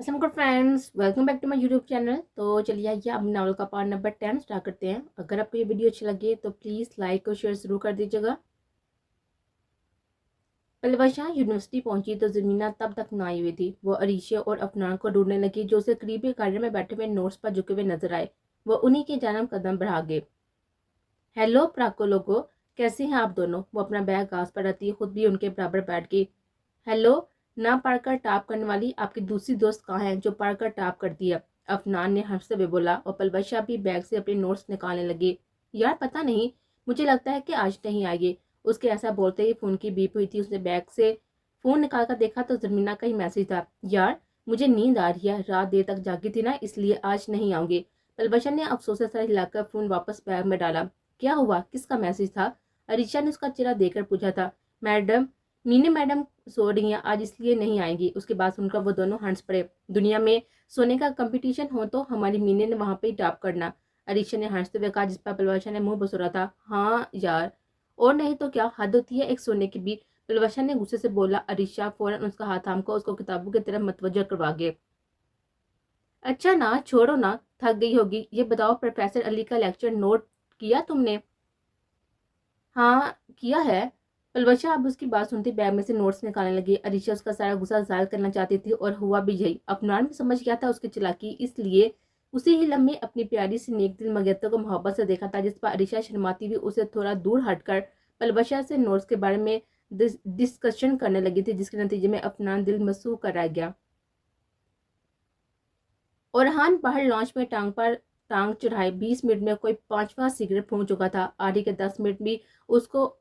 अस्सलाम वालेकुम friends, welcome back to my YouTube channel. तो चलिए आइए अब नावल का पार्ट नंबर 10 स्टार्ट करते हैं। अगर आपको ये वीडियो अच्छी लगे तो प्लीज़ लाइक और शेयर ज़रूर कर दीजिएगा। पलवशा यूनिवर्सिटी पहुंची तो ज़मीना तब तक ना आई हुई थी। वो अरीशा और अफनान को ढूंढने लगी जो उसे करीबी गार्डन में बैठे हुए नोट्स पर झुके हुए नजर आए। वो उन्हीं के जानब कदम बढ़ा गए। हेलो प्राको लोगो, कैसे हैं आप दोनों? वो अपना बैग घास पर रखती खुद भी उनके बराबर बैठ गई। हेलो, ना पढ़कर टॉप करने वाली आपकी दूसरी दोस्त कहाँ है जो पढ़कर टॉप करती है? अफनान ने हंसते हुए बोला और पलवशा भी बैग से अपने नोट्स निकालने लगी। यार पता नहीं, मुझे लगता है कि आज नहीं आएगी। उसके ऐसा बोलते ही फोन की बीप हुई थी। उसने बैग से फोन निकाल कर देखा तो जमीना का ही मैसेज था। यार मुझे नींद आ रही है, रात देर तक जागी थी ना, इसलिए आज नहीं आऊंगी। पलवशा ने अफसोस से सर हिलाकर फोन वापस बैग में डाला। क्या हुआ, किसका मैसेज था? अरीशा ने उसका चेहरा देखकर पूछा था। मैडम, मीने मैडम सो रही हैं, आज इसलिए नहीं आएगी। उसके बाद सुनकर वो दोनों हंस पड़े। दुनिया में सोने का कंपटीशन हो तो हमारी मीने ने वहां पे ही टॉप करना, अरीशा ने हंसते हुए कहा, जिस पर पलवशा ने मुंह बसोरा था। हाँ यार, और नहीं तो क्या, हद होती है एक सोने की भी। पलवशा ने गुस्से से बोला। अरीशा फौरन उसका हाथ थाम कर उसको किताबों की तरफ मतवज्जो करवा गए। अच्छा ना, छोड़ो ना, थक गई होगी। ये बताओ, प्रोफेसर अली का लेक्चर नोट किया तुमने? हाँ किया है। पलवशा अब उसकी बात सुनती बैग में से नोट्स निकालने लगी। अरीशा उसका सारा गुस्सा जाहिर करना चाहती थी और हुआ भी यही। अफनान भी समझ गया था उसकी चालाकी, इसलिए उसी ही लम्हे अपनी प्यारी सी नेक दिल मगैता को मोहब्बत से देखा था, जिस पर अरीशा शर्माती हुई उसे थोड़ा दूर हटकर पलवशा से नोट्स के बारे में डिस्कशन करने लगी थी, जिसके नतीजे में अफनान दिल मसूह कर रह गया। ओरहान बाहर लॉन्च में टांग चढ़ाए 20 मिनट में कोई पांचवा सिगरेट फूंक चुका था। आधी के 10 मिनट भी उसको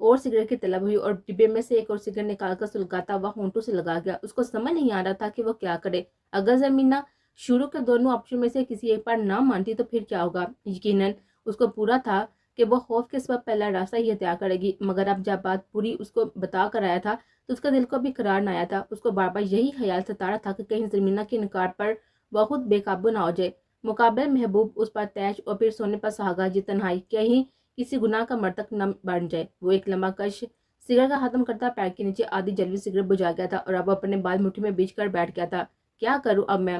और सिगरेट की तलब हुई और डिब्बे में से एक और सिगरेट निकालकर सुलगाता हुआ होंठों से लगा गया। उसको समझ नहीं आ रहा था कि वो क्या करे। अगर जमीना शुरू के दोनों ऑप्शन में से किसी एक पर ना मानती तो फिर क्या होगा। यकीनन उसको पूरा था कि वो खौफ के सबब पहला रास्ता ही हत्या करेगी, मगर अब जब बात पूरी उसको बता कर आया था तो उसका दिल को भी करार न आया था। उसको बार बार यही ख्याल सता रहा था कि कहीं जमीना के इनकार पर वह खुद बेकाबू ना हो जाए। मुकाबले महबूब उस पर तैश और फिर सोने पर सुहागा जी तन्हाई कहीं किसी गुनाह का मर्तक न बन जाए। वो एक लंबा कश सिगरेट का खत्म करता पैर के नीचे आधी जलवी सिगरेट बुझा गया था और अब अपने बाल मुट्ठी में बीच कर बैठ गया था। क्या करूं अब मैं?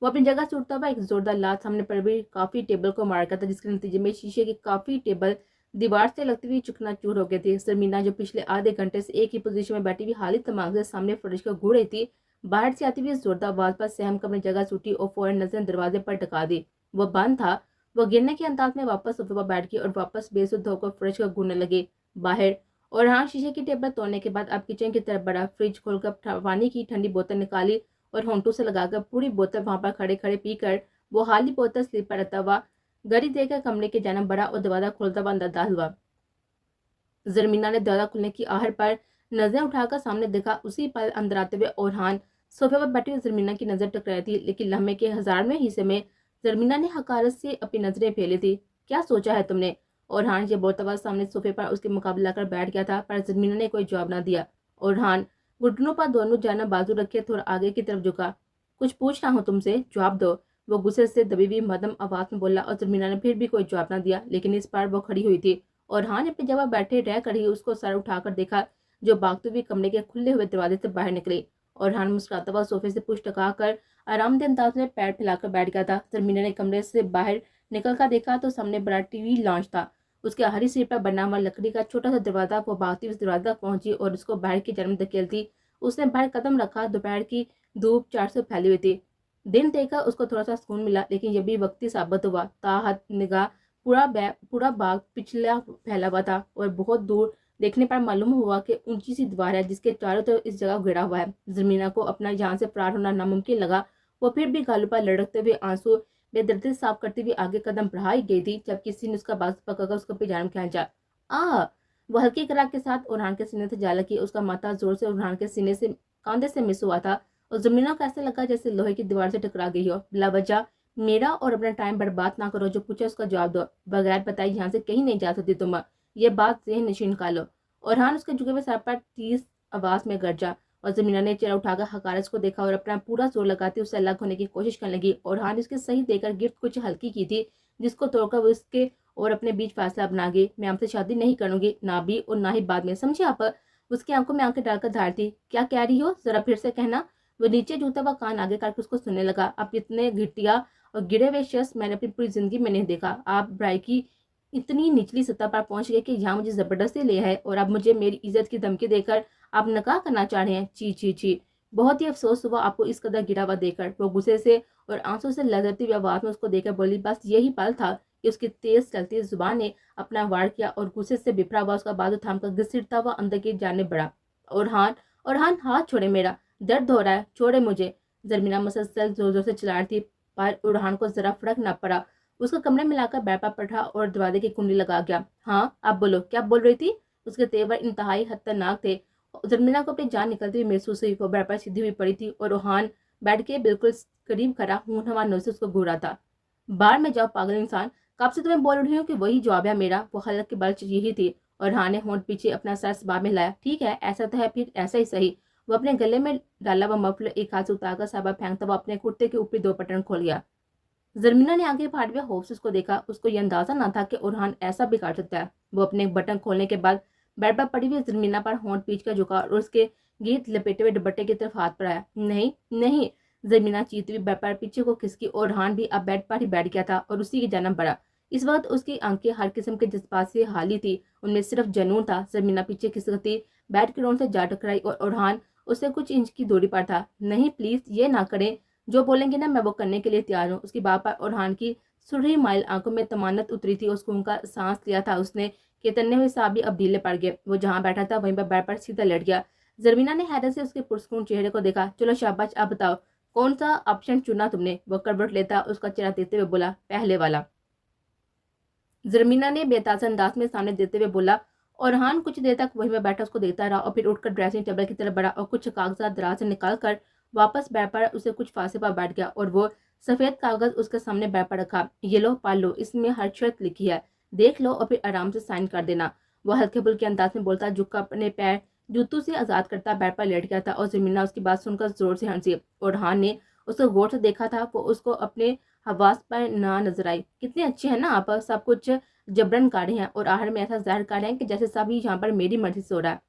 वो अपनी जगह से उठता हुआ एक जोरदार लात सामने पर भी काफी टेबल को मार गया था, जिसके नतीजे में शीशे की काफी टेबल दीवार से लगती हुई चूर हो गई थी। सरमीना जो पिछले आधे घंटे से एक ही पोजीशन में बैठी हुई हाली दिमाग से सामने फर्श को घूर रही थी, बाहर से आती हुई जोरदार आवाज पर सहम कर अपनी जगह से उठी और फौरन नजर दरवाजे पर टका दी। वो बंद था। वो गिरने के अंदाज में वापस सोफे पर बैठ गई और वापस बेसुध होकर फ्रिज को घूरने लगी बाहर। और हाँ, शीशे की टेबल तोड़ने के बाद अब किचन की तरफ बढ़ा, फ्रिज खोलकर पानी की ठंडी बोतल निकाली और होंठों से लगाकर पूरी बोतल वहां पर खड़े खड़े पीकर वो हाली बोतल स्लीप पर रहता हुआ घड़ी देकर कमरे के जानब बढ़ा और दरवाजा खोलता हुआ अंदर दाखिल हुआ। जरमीना ने दरवाजा खुलने की आहट पर नजरें उठाकर सामने देखा। उसी पल अंदर आते हुए ओरहान सोफे पर बैठी हुई जरमीना की नजर टकराई थी, लेकिन लम्हे के 1000वें हिस्से में जरमीना ने हकारत से अपनी नजरें फैली थी। क्या सोचा है तुमने? ओरहान ये बोलता हुआ सामने सोफे पर उसके मुकाबले लाकर बैठ गया था, पर जरमीना ने कोई जवाब न दिया। ओरहान घुटनों पर दोनों जाना बाजू रखे थोड़ा आगे की तरफ झुका। कुछ पूछ रहा हूँ तुमसे, जवाब दो, वो गुस्से से दबी हुई मदम आवाज में बोला। और जरमीना ने फिर भी कोई जवाब न दिया, लेकिन इस बार वो खड़ी हुई थी। और हाँ ने अपनी जगह बैठे रह कर ही उसको सर उठाकर देखा, जो भागते हुए कमरे के खुले हुए दरवाजे से बाहर निकली। और हान मुस्कुराता हुआ सोफे से पुश टका कर आरामदेह अंदाज में पैर फैलाकर बैठ गया था। जरमीना ने कमरे से बाहर निकल कर देखा तो सामने बड़ा टीवी लॉन्च था। उसके हरी सीट पर बना हुआ लकड़ी का छोटा सा दरवाजा। वो भागती हुई दरवाजा तक पहुंची और उसको बाहर की जन्म धकेलती उसने बाहर कदम रखा। दोपहर की धूप 400 फैली हुई थी। दिन देखकर उसको थोड़ा सा सुकून मिला, लेकिन यह भी वक्ती साबित हुआ। ताहत निगाह पूरा बाग पिछला फैला हुआ था और बहुत दूर देखने पर मालूम हुआ कि ऊंची सी दीवार है जिसके चारों तरफ इस जगह घिरा हुआ है। जमीना को अपना जान से फरार होना नामुमकिन लगा। वो फिर भी गालों पर लड़कते हुए आंसू बेदर्दी साफ करती हुई आगे कदम बढ़ाई गई थी, जब किसी ने उसका बाज पकड़कर उसको पिजाने में खींचा। आ वो हल्की करार के साथ उरहान के सीने से जा लगी। उसका माथा जोर से उरहान के सीने से कांधे से मिस हुआ था और जमीना को ऐसा लगा जैसे लोहे की दीवार से टकरा गई हो। बिला वजह मेरा और अपना टाइम बर्बाद ना करो, जो पूछे उसका जवाब दो। बगैर बताए यहाँ से कहीं नहीं जा सकती तुम, ये बात जहन नशीन निकालो। और हान उसके झुके हुए सर पर तेज आवाज में गरजा। और जमीना ने चेहरा उठाकर हकारत को देखा और अपना पूरा जोर लगाती उससे अलग होने की कोशिश करने लगी। और हान उसके सही देकर गिफ्ट कुछ हल्की की थी, जिसको तोड़कर वो उसके और अपने बीच फैसला बना गई। मैं आपसे शादी नहीं करूंगी, ना भी और ना ही बाद में, समझे आप? उसकी आंखों में आंखें डालकर धार थी। क्या कह रही हो, जरा फिर से कहना। वो नीचे झूलता हुआ कान आगे करके उसको सुनने लगा। अब इतने घटिया और गिरे हुए शख्स मैंने अपनी पूरी जिंदगी में नहीं देखा। आप बुराई की इतनी निचली सतह पर पहुंच गए कि यहाँ मुझे जबरदस्ती ले है और अब मुझे मेरी इज्जत की धमकी देकर आप नकाह करना चाह रहे हैं। ची ची ची। बहुत ही अफसोस हुआ आपको इस कदर गिरा हुआ देखकर। वो गुस्से से और आंसू से लहराती हुई आवाज में उसको देखकर बोली। बस यही पल था कि उसकी तेज चलती जुबान ने अपना वार किया और गुस्से से बिफरा हुआ उसका बाजू थामकर घसीटता हुआ अंदर की जाने बढ़ा। और हाथ छोड़े मेरा, दर्द हो रहा है, छोड़े मुझे। जरमीना मुसलसल जोर जोर से चिल्ला रही थी पर उड़हान को जरा फर्क न पड़ा। उसको कमरे में लाकर बैठा पड़ा और दरवाजे की कुंडी लगा गया। हाँ आप बोलो, क्या बोल रही थी? उसके तेवर इंतहाई खतरनाक थे। जरमीना को अपनी जान निकलती हुई महसूस हुई। वो बेड पर सीधी हुई पड़ी थी और रोहान बैठ के बिल्कुल करीब खड़ा खूनहवा नोर से उसको घूरा था। बाहर में जाओ पागल इंसान, कब से तुम्हें बोल रही हूँ कि वही जवाब है मेरा। वो हलक की बल यही थी और हाँ ने होंठ पीछे अपना सर सबाब में लाया। ठीक है ऐसा तो है, फिर ऐसा ही सही। वो अपने गले में डाला हुआ मफलर एक हाथ से उतारकर साबा फेंकता हुआ अपने कुर्ते के ऊपरी दो बटन खोल गया। जरमीना ने आगे फाड़ हुए खौफ से उसको देखा। उसको यह अंदाजा न था कि उरहान ऐसा भी कर सकता है। वो अपने बटन खोलने के बाद बेड पर पड़ी हुई जरमीना पर होंठ पीछ कर झुका और उसके गीत लपेटे हुए दुपट्टे की तरफ हाथ बढ़ाया। नहीं नहीं, जरमीना चीखती हुई बेड पर पीछे को खिसकी और उरहान भी अब बेड पर ही बैठ गया था और उसी की जानब बढ़ा। इस वक्त उसकी आंखें हर किस्म के जज्बात से हाली थी, उनमें सिर्फ जनून था। जरमीना पीछे खिसकती बेड के रोन से जा टकराई और उरहान उससे कुछ इंच की दूरी पर था। नहीं प्लीज ये ना करें, जो बोलेंगे ना मैं वो करने के लिए तैयार हूँ। उसकी बात पर उरहान की सुरही माइल आंखों में तमान्नत उतरी थी। उसको उनका सांस लिया था उसने कि तन्ने हुए साहब भी अब ढीले पड़ गए। वो जहाँ बैठा था वहीं पर बेड पर सीधा लेट गया। जरमीना ने हैरत से उसके पुरस्कून चेहरे को देखा। चलो शाबाश, अब बताओ कौन सा ऑप्शन चुना तुमने? वो करवट लेता उसका चेहरा देते हुए बोला। पहले वाला। जरमीना ने बेताज अंदाज में सामने देते हुए बोला। और हान कुछ देर तक वहीं में बैठा उसको देखता रहा और फिर उठकर ड्रेसिंग टेबल की तरफ बढ़ा और कुछ कागजात दराज से निकाल कर वापस बेड पर उसे कुछ फासले पर बैठ गया और वो सफेद कागज उसके सामने बेड पर रखा। ये लो पढ़ लो, इसमें हर शर्त लिखी है, देख लो और फिर आराम से साइन कर देना। वह हल्के फुल्के अंदाज में बोलता झुककर अपने पैर जूतों से आजाद करता बेड पर लेट गया था और जमीना उसकी बात सुनकर जोर से हंसी। और हान ने उसको गौर से देखा था। वो उसको अपने हवास पर ना नजर आई। कितने अच्छे हैं ना आप, सब कुछ जबरन काढ़े हैं और आहर में ऐसा जहर काढ़े हैं कि जैसे सब यहाँ पर मेरी मर्जी से हो रहा है।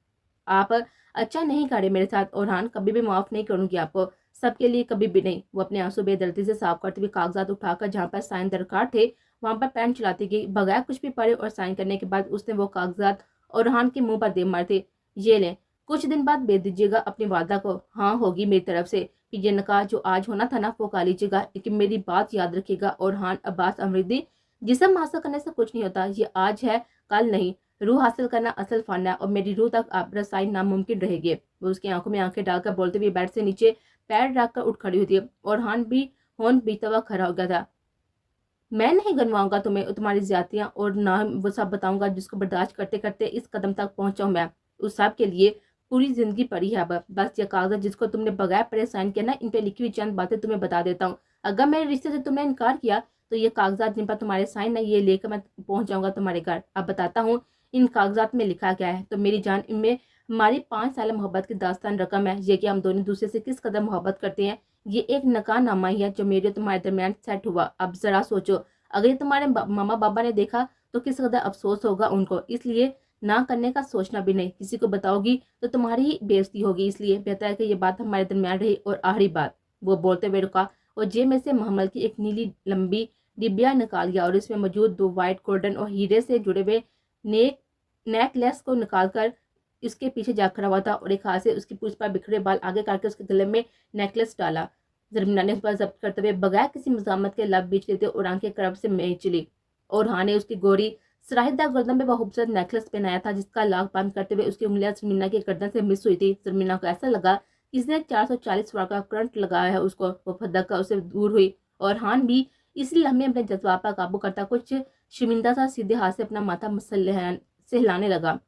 आप अच्छा नहीं काढ़े मेरे साथ और हान, कभी भी माफ नहीं करूंगी आपको, सबके लिए कभी भी नहीं। वो अपने आंसू बेदर्दी से साफ करते हुए कागजात उठाकर जहाँ पर साइन दरकार थे वहां पर पेन चलाती गई बगैर कुछ भी पढ़े और साइन करने के बाद उसने वो कागजात और हान के मुंह पर दे मारते। ये लें, कुछ दिन बाद भेज दीजिएगा अपनी वादा को। हाँ होगी मेरी तरफ से कि ये नकाह जो आज होना था ना वो का लीजिएगा, लेकिन मेरी बात याद रखिएगा। और हान अब्बास अमरीदी, जिस्म हासिल करने से कुछ नहीं होता, ये आज है कल नहीं। रूह हासिल करना असल फन है और मेरी रूह तक आप रसाई नामुमकिन रहेगी। वो उसकी आंखों में आंखें डालकर बोलते हुए बेड से नीचे पैर रखकर उठ खड़ी हुई थी और हान भी होन बीता हुआ खड़ा हो गया था। मैं नहीं गनवाऊंगा तुम्हें तुम्हारी ज्यादतियां और ना वो सब बताऊंगा जिसको बर्दाश्त करते करते इस कदम तक पहुंचा हूं मैं। उस सब के लिए पूरी जिंदगी पड़ी है। अब बस ये कागज जिसको तुमने बगैर परेशान किया ना, इन पे लिखी हुई चंद बातें तुम्हें बता देता हूँ। अगर मेरे रिश्ते से तुमने इनकार किया तो ये कागजात जिन पर तुम्हारे साइन है ये लेकर मैं पहुंच जाऊंगा तुम्हारे घर। अब बताता हूँ इन कागजात में लिखा क्या है। तो मेरी जान, इनमें हमारी 5 साल मोहब्बत की दास्तान रकम है। ये कि हम दोनों दूसरे से किस कदर मोहब्बत करते हैं। ये एक नकाहनामा ही है जो मेरे तुम्हारे दरमियान सेट हुआ। अब जरा सोचो, अगर ये तुम्हारे मामा बाबा ने देखा तो किस कदर अफसोस होगा उनको। इसलिए ना करने का सोचना भी नहीं। किसी को बताओगी तो तुम्हारी ही बेइज्जती होगी, इसलिए बेहतर है कि ये बात हमारे दरमियान रही। और आखिरी बात, वो बोलते हुए रुका और जेब में से महमल की एक नीली लंबी डिब्बिया निकाल गया और इसमें मौजूद 2 वाइट गोल्डन और हीरे से जुड़े हुए नेकलेस को निकालकर इसके पीछे जा खड़ा हुआ था और एक हाथ से उसकी पूंछ पर बिखरे बाल आगे करके उसके गले में नेकलेस डाला। जरमीना ने उस पर जब्त करते हुए बगैर किसी मजामत के लब बीच लेते और आंखें करब से में चली। और हाँ ने उसकी गोरी सराहिदा गर्दन में वह खूबसूरत नेकलेस पहनाया था जिसका लाख बंद करते हुए उसकी उंगलियां जरमीना की गर्दन से मिस हुई थी। जरमीना को ऐसा लगा कि इसने 440 वाट का करंट लगाया है उसको। वो फदक कर उसे दूर हुई और हान भी इसी लम्हे अपने जज्बात पर काबू करता कुछ शर्मिंदा सा सीधे हाथ से अपना माथा मसल से हिलाने लगा।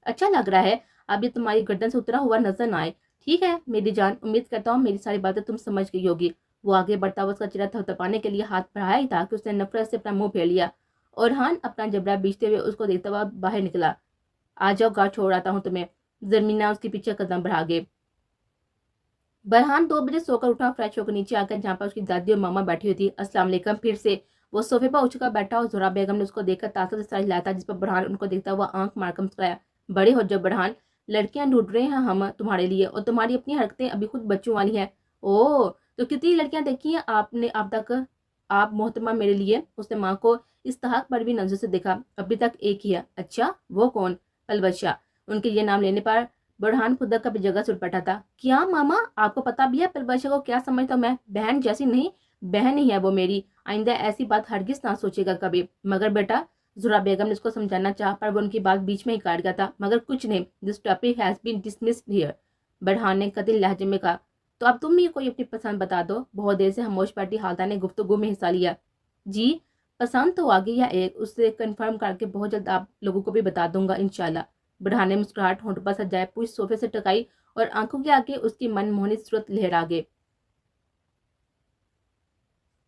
अच्छा लग रहा है, अब ये तुम्हारी गर्दन से उतरा हुआ नजर ना आए। ठीक है मेरी जान, उम्मीद करता हूँ मेरी सारी बातें तुम समझ गई होगी। वो आगे बढ़ता हुआ उसका चेहरा थपथपाने के लिए हाथ बढ़ाया ही था कि उसने नफरत से अपना मुंह फेर लिया और हान अपना जबड़ा बीचते हुए उसको देखता हुआ बाहर निकला। आ जाओ, घर छोड़ आता हूँ तुम्हें। जरमीना उसके पीछे कदम बढ़ा गए। बरहान 2 बजे सोकर उठा, फ्रेश होकर नीचे आकर जहाँ पर उसकी दादी और मामा बैठी हुई थी। अस्सलाम वालेकुम। फिर से वो सोफे पर उछकर बैठा और जोरा बेगम ने उसको देखकर ताकत से सर हिलाया था जिस पर बरहान उनको देखता हुआ आंख मारकर मुस्कुराया। बड़े हो जब बरहान, लड़कियां ढूंढ रहे हैं हम तुम्हारे लिए, और तुम्हारी अपनी हरकतें अभी खुद बच्चों वाली हैं। ओह, तो कितनी लड़कियां देखी हैं आपने अब तक आप मोहतरमा मेरे लिए? उसने माँ को इस्तहाक पर भी नजर से देखा। अभी तक एक ही है। अच्छा, वो कौन? अलबत्ता। उनके ये नाम लेने पर बुरहान खुदा का भी जगह से उठ था। क्या मामा, आपको पता भी है पलबशा को क्या समझता हूँ मैं? बहन जैसी नहीं, बहन ही है वो मेरी। आइंदा ऐसी बात हरगिज ना सोचेगा कभी। मगर बेटा, ज़ुहरा बेगम ने उसको समझाना चाहा, पर वो उनकी बात बीच में ही काट गया था। मगर कुछ नहीं, this topic has been dismissed here, Burhan ने कतिल लहजे में कहा। तो अब तुम ही कोई अपनी पसंद बता दो। बहुत देर से खामोश बैठी हालदा ने गुफ्तगू में हिस्सा लिया। जी, पसंद तो आ गई है एक, उससे कंफर्म करके बहुत जल्द आप लोगों को भी बता दूंगा इंशाल्लाह। बुरहान ने मुस्कुराहट होंठ पर सजाए पूछ सोफे से टकाई और आंखों के आगे उसकी मनमोहनी सूरत लहरा गई।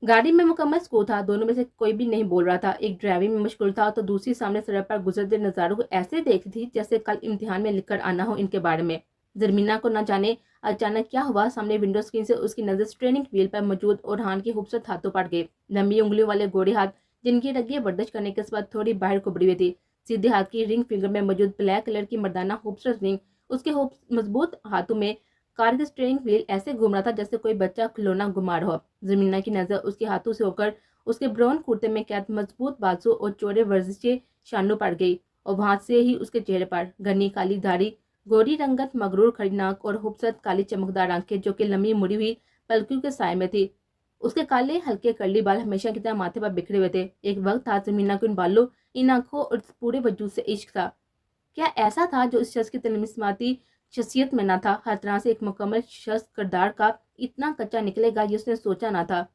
गाड़ी में मुकम्मल सुकून था। दोनों में से कोई भी नहीं बोल रहा था। एक ड्राइविंग में मशगूल था तो दूसरी सामने सड़क पर गुजरते नजारों को ऐसे देखती थी जैसे कल इम्तिहान में लिखकर आना हो इनके बारे में। जरमीना को न जाने अचानक क्या हुआ, सामने विंडो स्क्रीन से उसकी नजर स्टीयरिंग व्हील पर मौजूद ओरहान के खूबसूरत हाथों पड़ गए। लंबी उंगलियों वाले गोरे हाथ, जिनकी रगियां वर्जिश करने के बाद थोड़ी बाहर कुबड़ी हुई थी। सीधे हाथ की रिंग फिंगर में मौजूद ब्लैक कलर की मर्दाना खूबसूरत रिंग उसके मजबूत हाथों में कार के स्टीयरिंग व्हील ऐसे घूम रहा था जैसे कोई बच्चा खिलौना घुमा रहा हो। जमीना की नजर उसके हाथों से होकर उसके ब्राउन कुर्ते में कैद मजबूत बाजू और चौड़े वर्जिशे शानों पर गई, और वहां से ही उसके चेहरे पर घनी काली दाढ़ी, गोरी रंगत, मगरूर खड़ी नाक और खूबसूरत काली चमकदार आंखें जो कि लंबी मुड़ी हुई पलकों के साय में थी। उसके काले हल्के कर्ली बाल हमेशा की तरह माथे पर बिखरे हुए थे। एक वक्त था जमीना को इन बालों, इन आंखों और पूरे वजूद से इश्क था। क्या ऐसा था जो इस शख्स की तलमिस्माती शख्सियत में न था? हर तरह से एक मुकम्मल शख्स किरदार का इतना कच्चा निकलेगा ये उसने सोचा ना था।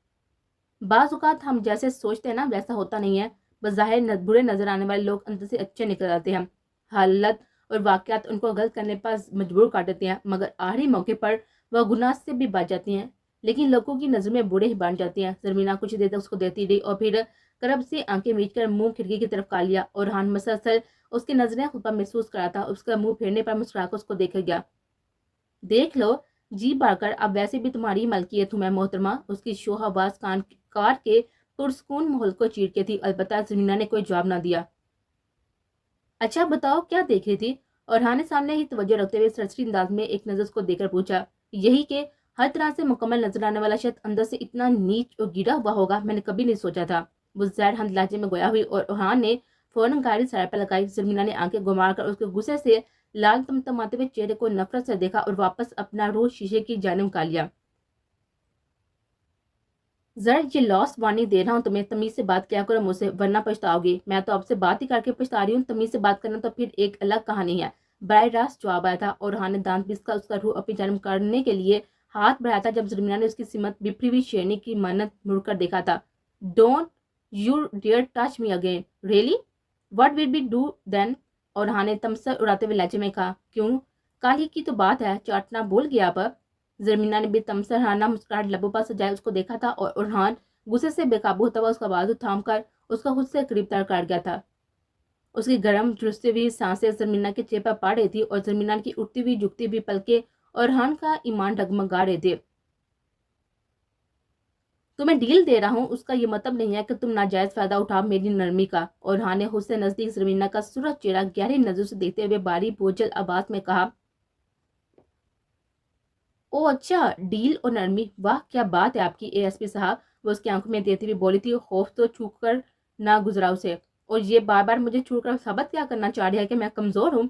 बाज़ औक़ात हम जैसे सोचते हैं ना वैसा होता नहीं है। बज़ाहिर बुरे नजर आने वाले लोग अंदर से अच्छे निकल आते हैं। हालत और वाक़यात उनको गलत करने पर मजबूर कर देते हैं, मगर आखिरी मौके पर वह गुनाह से भी बच जाती हैं, लेकिन लोगों की नज़र में बुरे ही बन जाती हैं। ज़रमीना कुछ देर तक उसको देखती रही और फिर करब से आंखें मीच कर मुंह खिड़की की तरफ कर लिया, और हान मसलसल उसकी नजरें खुद पर महसूस करा था। उसका मुंह फेरने पर मुस्कुरा कर उसको देखा गया। देख लो, जी बढ़कर अब वैसे भी तुम्हारी मलकियत हूँ मैं मोहतरमा। उसकी शोह आवाज कार के पुरसकून माहौल को चीर थी। अलबत्ता जमीना ने कोई जवाब ना दिया। अच्छा बताओ, क्या देख रही थी? और हाँ ने सामने ही तवज्जो रखते हुए सरसरी अंदाज में एक नजर उसको देकर पूछा। यही कि हर तरह से मुकम्मल नजर आने वाला शख्स अंदर से इतना नीच और गिरा हुआ होगा, मैंने कभी नहीं सोचा था। वो जहर हंद लहजे में गोया हुई और ओरहान ने फौरन गाड़ी सड़क पर लगाई। जमीना ने आंखें घुमा कर उसके गुस्से से लाल तमतमाते हुए चेहरे को नफरत से देखा और वापस अपना रूह शीशे की जानिब का लिया। जरा ये लॉस वार्निंग दे रहा हूँ तुम्हें, तमीज से बात किया करो मुझसे, वरना पछताओगी। मैं तो आपसे बात ही करके पछता रही हूँ, तमीज से बात करना तो फिर एक अलग कहानी है। बराह रास्त जवाब आया था और हाँ ने दांत पिसकर उसका रूह अपनी जानिब करने के लिए हाथ बढ़ाया था जब जमीना ने उसकी सिमत बिफरी हुई शेरनी की मानत मुड़कर देखा था। Don't you dare touch me again, really what will be do then? और हाँ ने तमसा उड़ाते हुए लहजे में कहा। क्यों, कल ही की तो बात है, चाटना भूल गया अब? जरमीना ने भी तमसराना मुस्कुराहट लबों पर सजाए उसको देखा था, और उरहान गुस्से से बेकाबू होता हुआ उसका बाजू थाम कर उसका खुद से करीब तर कर गया था। उसकी गर्म झुलसती हुई सांसें जरमीना के चेहरे पर पड़ रही थी और जरमीना की उठती हुई झुकती हुई पलके उरहान का ईमान डगमगा रहे थे। तुम्हें डील दे रहा हूँ, उसका ये मतलब नहीं है कि तुम नाजायज फायदा उठाओ मेरी नरमी का। और हाँ ने खुद से नजदीक जरमीना का सूरज चेहरा गहरी नजर से देखते हुए बारी बोझल आवाज में कहा। ओ अच्छा, डील और नरमी, वाह क्या बात है आपकी एएसपी साहब। वो उसकी आंखों में देती हुई बोली थी। खौफ तो छू कर ना गुजरा उसे, और ये बार बार मुझे छूकर साबित क्या करना चाह रही है कि मैं कमजोर हूँ?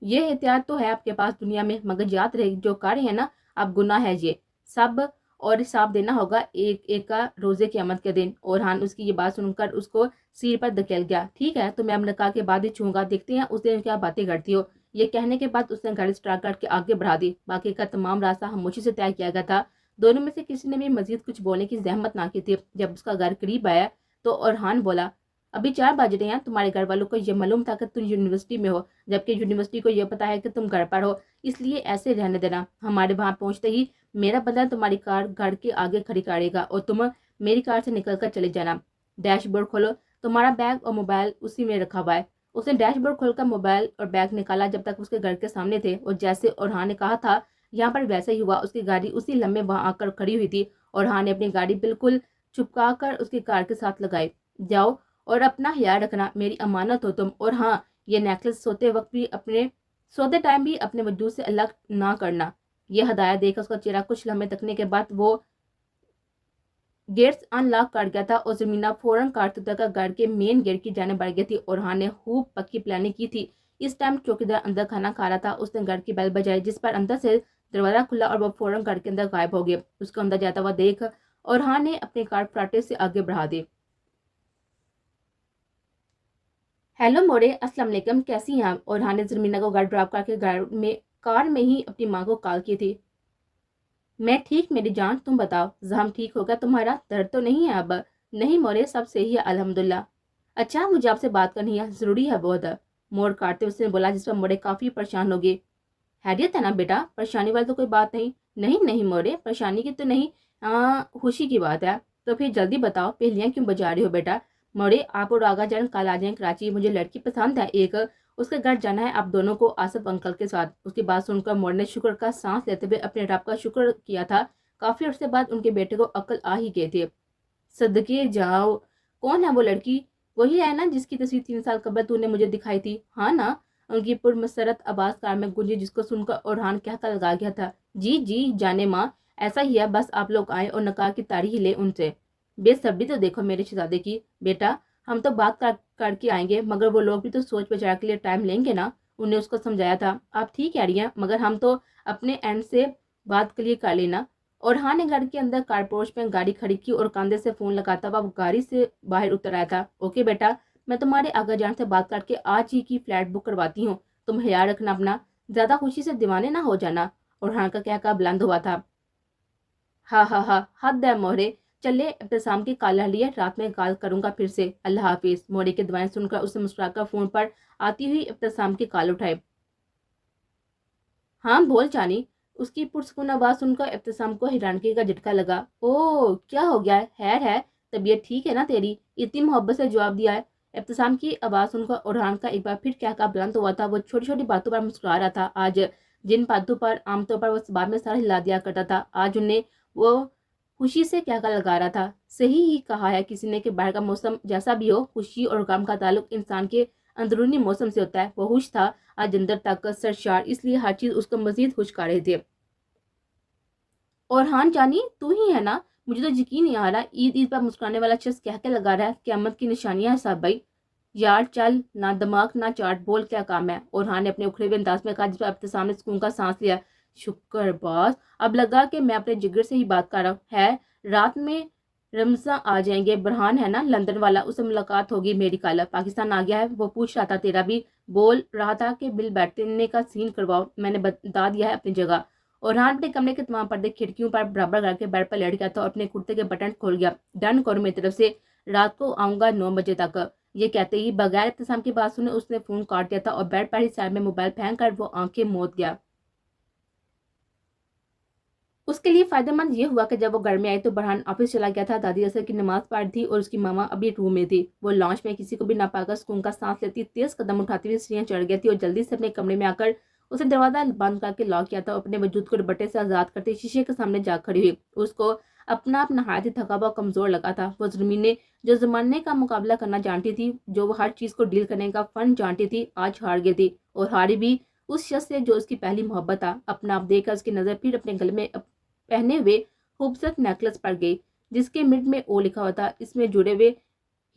ये एहतियात तो है आपके पास दुनिया में, मगर याद रहे जो कार्य है ना आप गुनाह है ये सब, और हिसाब देना होगा एक एक का रोजे क़यामत के दिन। और हाँ उसकी ये बात सुनकर उसको सिर पर धकेल गया। ठीक है, तो मैं अब निकाह के बाद ही छूंगा, देखते हैं उस दिन क्या बातें करती हो। ये कहने के बाद उसने गाड़ी स्टार्ट करके आगे बढ़ा दी। बाकी का तमाम रास्ता खामोशी से तय किया गया था। दोनों में से किसी ने भी मजीद कुछ बोलने की जहमत ना की थी। जब उसका घर करीब आया तो ओरहान बोला, अभी 4 बज रहे हैं, तुम्हारे घर वालों को यह मालूम था कि तुम यूनिवर्सिटी में हो, जबकि यूनिवर्सिटी को यह पता है कि तुम घर पर हो, इसलिए ऐसे रहने देना। हमारे वहां पहुंचते ही मेरा बदला तुम्हारी कार घर के आगे खड़ी करेगा और तुम मेरी कार से निकल कर चले जाना। डैशबोर्ड खोलो, तुम्हारा बैग और मोबाइल उसी में रखा हुआ है। उसने डैशबोर्ड खोलकर मोबाइल और बैग निकाला जब तक उसके घर के सामने थे, और जैसे ओरहान ने कहा था यहाँ पर वैसे ही हुआ। उसकी गाड़ी उसी लम्हे वहां आकर खड़ी हुई थी। ओरहान ने अपनी गाड़ी बिल्कुल चुपका कर उसकी कार के साथ लगाई। जाओ और अपना ख्याल रखना, मेरी अमानत हो तुम। और हाँ, ये नेकलेस सोते वक्त भी अपने सोते टाइम भी अपने वजूद से अलग ना करना। यह हदायत देकर उसका चेहरा कुछ लम्हे तकने के बाद वो गेट्स अनलॉक कर गया था और जमीना फौरन कारतूता का घर के मेन गेट की जाने बढ़ गई थी। और हाँ ने खूब पक्की प्लानिंग की थी। इस टाइम चौकीदार अंदर खाना खा रहा था। उसने घर की बेल बजाई, जिस पर अंदर से दरवाजा खुला और वो फौरन घर के अंदर गायब हो गए। उसको अंदर जाता हुआ देख और हाँ ने अपने कार फटाटे से आगे बढ़ा दी। हेलो मोरे, अस्सलाम वालेकुम, कैसी हैं आप? और हाँ ने जमीना को घर ड्रॉप करके कार में ही अपनी माँ को कॉल की थी। मैं ठीक मेरी जान, तुम बताओ जख्म ठीक होगा तुम्हारा? दर्द तो नहीं है अब? नहीं मोरे, सब सही है अल्हम्दुलिल्लाह। अच्छा, मुझे आपसे बात करनी है, जरूरी है बहुत। मोड़ काटते उसने बोला, जिस पर मोरे काफी परेशान हो गए। हैरियत है ना बेटा? परेशानी वाली तो कोई बात नहीं। नहीं नहीं मोरे, परेशानी की तो नहीं, खुशी की बात है। तो फिर जल्दी बताओ, पहेलियां क्यों बजा रही हो बेटा? मोरे, आप और आगा जान कल आ जाएं कराची, मुझे लड़की पसंद है एक, उसके घर जाना है आप दोनों को आसिफ अंकल के साथ। उसकी बात सुनकर मोड़ ने शुक्र का सांस लेते हुए अपने रब का शुक्र किया था। काफी अरसे बाद उनके बेटे को अक्ल आ ही गए थे। सदके जाओ, कौन है वो लड़की? वही है ना जिसकी तस्वीर 3 साल कबल तूने मुझे दिखाई थी, हाँ ना? उनकी पुरमसरत आवाज कार में गूंजी, जिसको सुनकर ओरहान कहकर लगा गया था, जी जी जाने माँ, ऐसा ही है, बस आप लोग आए और नकाह की तारीख ले उनसे। बेसब्री तो देखो मेरे शहजादे की। बेटा, हम तो बात करके आएंगे, मगर वो लोग भी तो सोच विचार के लिए टाइम लेंगे ना। उन्हें उसको समझाया था। आप ठीक कह रही हैं, मगर हम तो अपने एंड से बात क्लियर कर लेना। और हाँ ने घर के अंदर कारपोश में गाड़ी खड़ी की और कंधे से फोन लगाता हुआ वो गाड़ी से बाहर उतर आया था। ओके बेटा, मैं तुम्हारे आगा जान से बात करके आज ही की फ्लैट बुक करवाती हूँ। तुम ख्याल रखना अपना, ज्यादा खुशी से दीवाने ना हो जाना। और हाँ का कहका बुलंद हुआ था। हाँ हाँ हाँ, हद है मोहरे, चले इब्तिसाम की कॉल लिए, रात में कॉल करूंगा फिर से, अल्लाह हाफिज। मोहरे की दुआएं सुनकर उसे मुस्कुराकर फोन पर आती हुई इब्तिसाम की कॉल उठाई। हाँ बोल जानी। उसकी पुरसुकून आवाज सुनकर इब्तिसाम को हैरानगी का झटका लगा। ओ क्या हो गया है? खैर है? तबीयत ठीक है ना तेरी? इतनी मोहब्बत से जवाब दिया है। इब्तिसाम की आवाज सुनकर ओरहान का एक बार फिर क्या का बुलंद हुआ था। वो छोटी छोटी बातों पर मुस्कुरा रहा था। आज जिन बातों पर आमतौर पर वो इस बात में सर हिला दिया करता था, आज उन्हें वो खुशी से क्या का लगा रहा था। सही ही कहा है किसी ने कि बाहर का मौसम जैसा भी हो, खुशी और गम का ताल्लुक इंसान के अंदरूनी मौसम से होता है। वो खुश था आज अंदर तक सरशार, इसलिए हर चीज उसको मजीद खुश कर रहे थे। और हाँ जानी, तू ही है ना? मुझे तो यकीन नहीं आ रहा, ईद ईद पर मुस्कुराने वाला शख्स कह के लगा रहा है क़यामत की निशानियां है सब भाई। यार चल, ना दिमाग ना चाट, बोल क्या काम है? और हाँ ने अपने उखड़े हुए अंदाज में कहा, जिस पर इब्तिसाम ने सुकून का सांस लिया। शुक्र बास, अब लगा कि मैं अपने जिगर से ही बात कर रहा हूँ। है रात में रमजा आ जाएंगे, बरहान है ना लंदन वाला, उससे मुलाकात होगी मेरी कल। पाकिस्तान आ गया है, वो पूछ रहा था तेरा भी, बोल रहा था कि बिल बैठने का सीन करवाओ, मैंने बता दिया है अपनी जगह। और हाँ अपने कमरे के तमाम पर्दे खिड़कियों पर बराबर करके बेड पर लेट गया था और अपने कुर्ते के बटन खोल गया। डन करो मेरी तरफ से, रात को आऊंगा 9 बजे तक। ये कहते ही बगैर इब्तिसाम की बात सुने उसने फोन काट दिया था और बेड पर ही साइड में मोबाइल फेंक कर वो आंखें मूंद गया। उसके लिए फायदेमंद ये हुआ कि जब वो घर में आई तो बरहान ऑफिस चला गया था। दादी असर की नमाज पढ़ थी और उसकी मामा अभी रूम में थी। वो लॉन्च में किसी को भी ना पाकर सुकून का सांस लेती तेज कदम उठाती हुई सीढ़ियां चढ़ गई थी और जल्दी से अपने कमरे में आकर उसने दरवाजा बंद करके लॉक किया था और अपने वजूद को दुपट्टे से आजाद करते शीशे के सामने जा खड़ी हुई। उसको अपना नहायत ही थका हुआ कमजोर लगा था। वो जमीने जो जमाने का मुकाबला करना जानती थी, जो वो हर चीज को डील करने का फन जानती थी, आज हार गई थी। और हारी भी उस शख्स से जो उसकी पहली मोहब्बत था। अपना आप देखकर उसकी नजर फिर अपने गले में पहने हुए खूबसूरत नेकलेस पर गई, जिसके मिड में ओ लिखा हुआ था। इसमें जुड़े हुए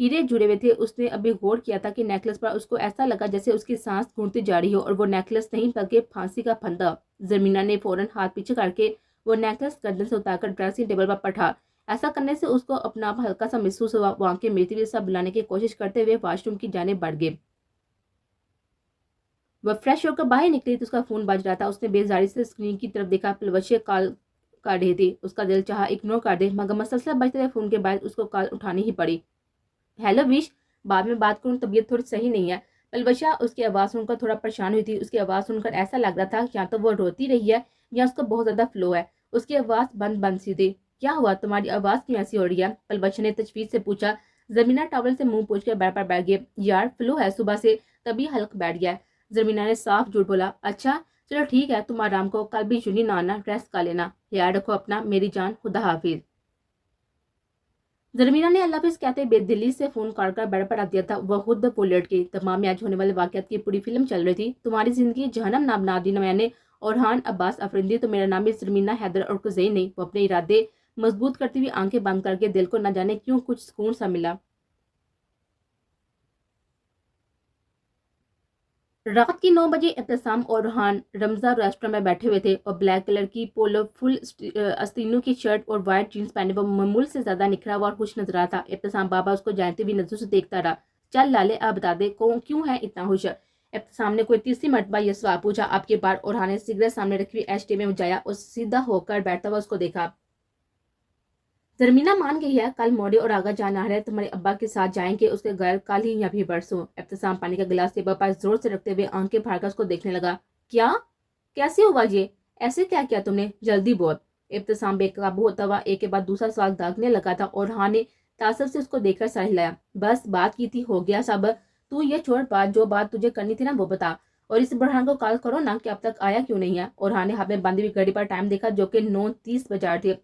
हीरे जुड़े हुए थे। उसने अभी गौर किया था कि नेकलेस पर उसको ऐसा लगा जैसे उसकी सांस घूमती जा रही हो, और वो नेकलेस नहीं बल्कि फांसी का फंदा। जमीना ने फौरन हाथ पीछे करके वो नेकलेस गर्दन से उतारकर ड्रेसिंग टेबल पर पठा। ऐसा करने से उसको अपना आप हल्का सा महसूस हुआ। वो आंखें मिलती हुई सब बुलाने की कोशिश करते हुए वॉशरूम की जाने बढ़ गए। वह फ्रेश होकर बाहर निकली तो उसका फोन बज रहा था। उसने बेजारी से स्क्रीन की तरफ देखा। प्लवशे कॉल कर रही थी। उसका दिल चाहा इग्नोर कर दे, मगर मसलसल बजते हुए फोन के बाद उसको कॉल उठानी ही पड़ी। हेलो विश, बाद में बात करूं, तबीयत थोड़ी सही नहीं है। पलवशा उसकी आवाज़ सुनकर थोड़ा परेशान हुई थी। उसकी आवाज़ सुनकर ऐसा लग रहा था या तो वो रोती रही है या उसको बहुत ज़्यादा फ्लो है। उसकी आवाज़ बंद बंद सी थी। क्या हुआ, तुम्हारी आवाज़ क्यों ऐसी हो रही है? पलवशा ने तशवीश से पूछा। जमीना टॉवल से मुंह पोंछ कर बेड पर बैठ गई। यार फ्लू है सुबह से, तभी हल्क बैठ गया। जमीना ने साफ झूठ बोला। अच्छा चलो ठीक है, तुम आराम को, कल भी यूनी ना आना, रेस्ट कर लेना, याद रखो अपना मेरी जान, खुदा हाफिज। जरमीना ने अल्लाह हाफिज कहते बेदिली से फोन काट कर बेड पर रख दिया था। वह खुद उलट गई। तमाम मैच होने वाले वाकयात की पूरी फिल्म चल रही थी। तुम्हारी जिंदगी जहन्नम नाम नादी मैंने औरहान अब्बास अफरिंदी, तो मेरा नाम भी जरमीना हैदर और कुछ नहीं। वो अपने इरादे मजबूत करती हुई आंखें बंद करके दिल को न जाने क्यों कुछ सुकून सा मिला। रात की 9 बजे एहतसाम और रुहान रमजा रेस्टोरेंट में बैठे हुए थे और ब्लैक कलर की पोलो फुल आस्तीनों की शर्ट और वाइट जीन्स पहने वो मामूल से ज्यादा निखरा हुआ और खुश नजर आता था। एहतसाम बाबा उसको जानती हुई नजरों से देखता रहा। चल लाले आप बता दे क्यों है इतना खुश? एहतसाम ने कोई तीसरी मरतबा यह सवाल पूछा। आपके बाद और ने सिगरेट सामने रखी हुई एस्टे में उजाया और सीधा होकर बैठता हुआ उसको देखा। जरमीना मान गई है, कल मोड़े और आगा जाना है, तुम्हारे अब्बा के साथ जाएंगे उसके घर कल ही या भी परसों। एहतसाम पानी का गिलास टेबल पर जोर से रखते हुए आंखें फाड़कर उसको देखने लगा। क्या? कैसे हुआ ये? ऐसे क्या किया तुमने? जल्दी बोल। एहतसाम बेकाबू होता हुआ एक के बाद दूसरा सवाल दागने लगा था और हाँ ने तासर से उसको देखकर सर हिलाया। बस बात की थी, हो गया सब। तू ये छोड़, जो बात तुझे करनी थी ना वो बता। और इस बुरहान को कॉल करो ना कि अब तक आया क्यों नहीं है। और हाँ ने हाथ में बंदी हुई घड़ी पर टाइम देखा जो कि 9:30 बजा थे।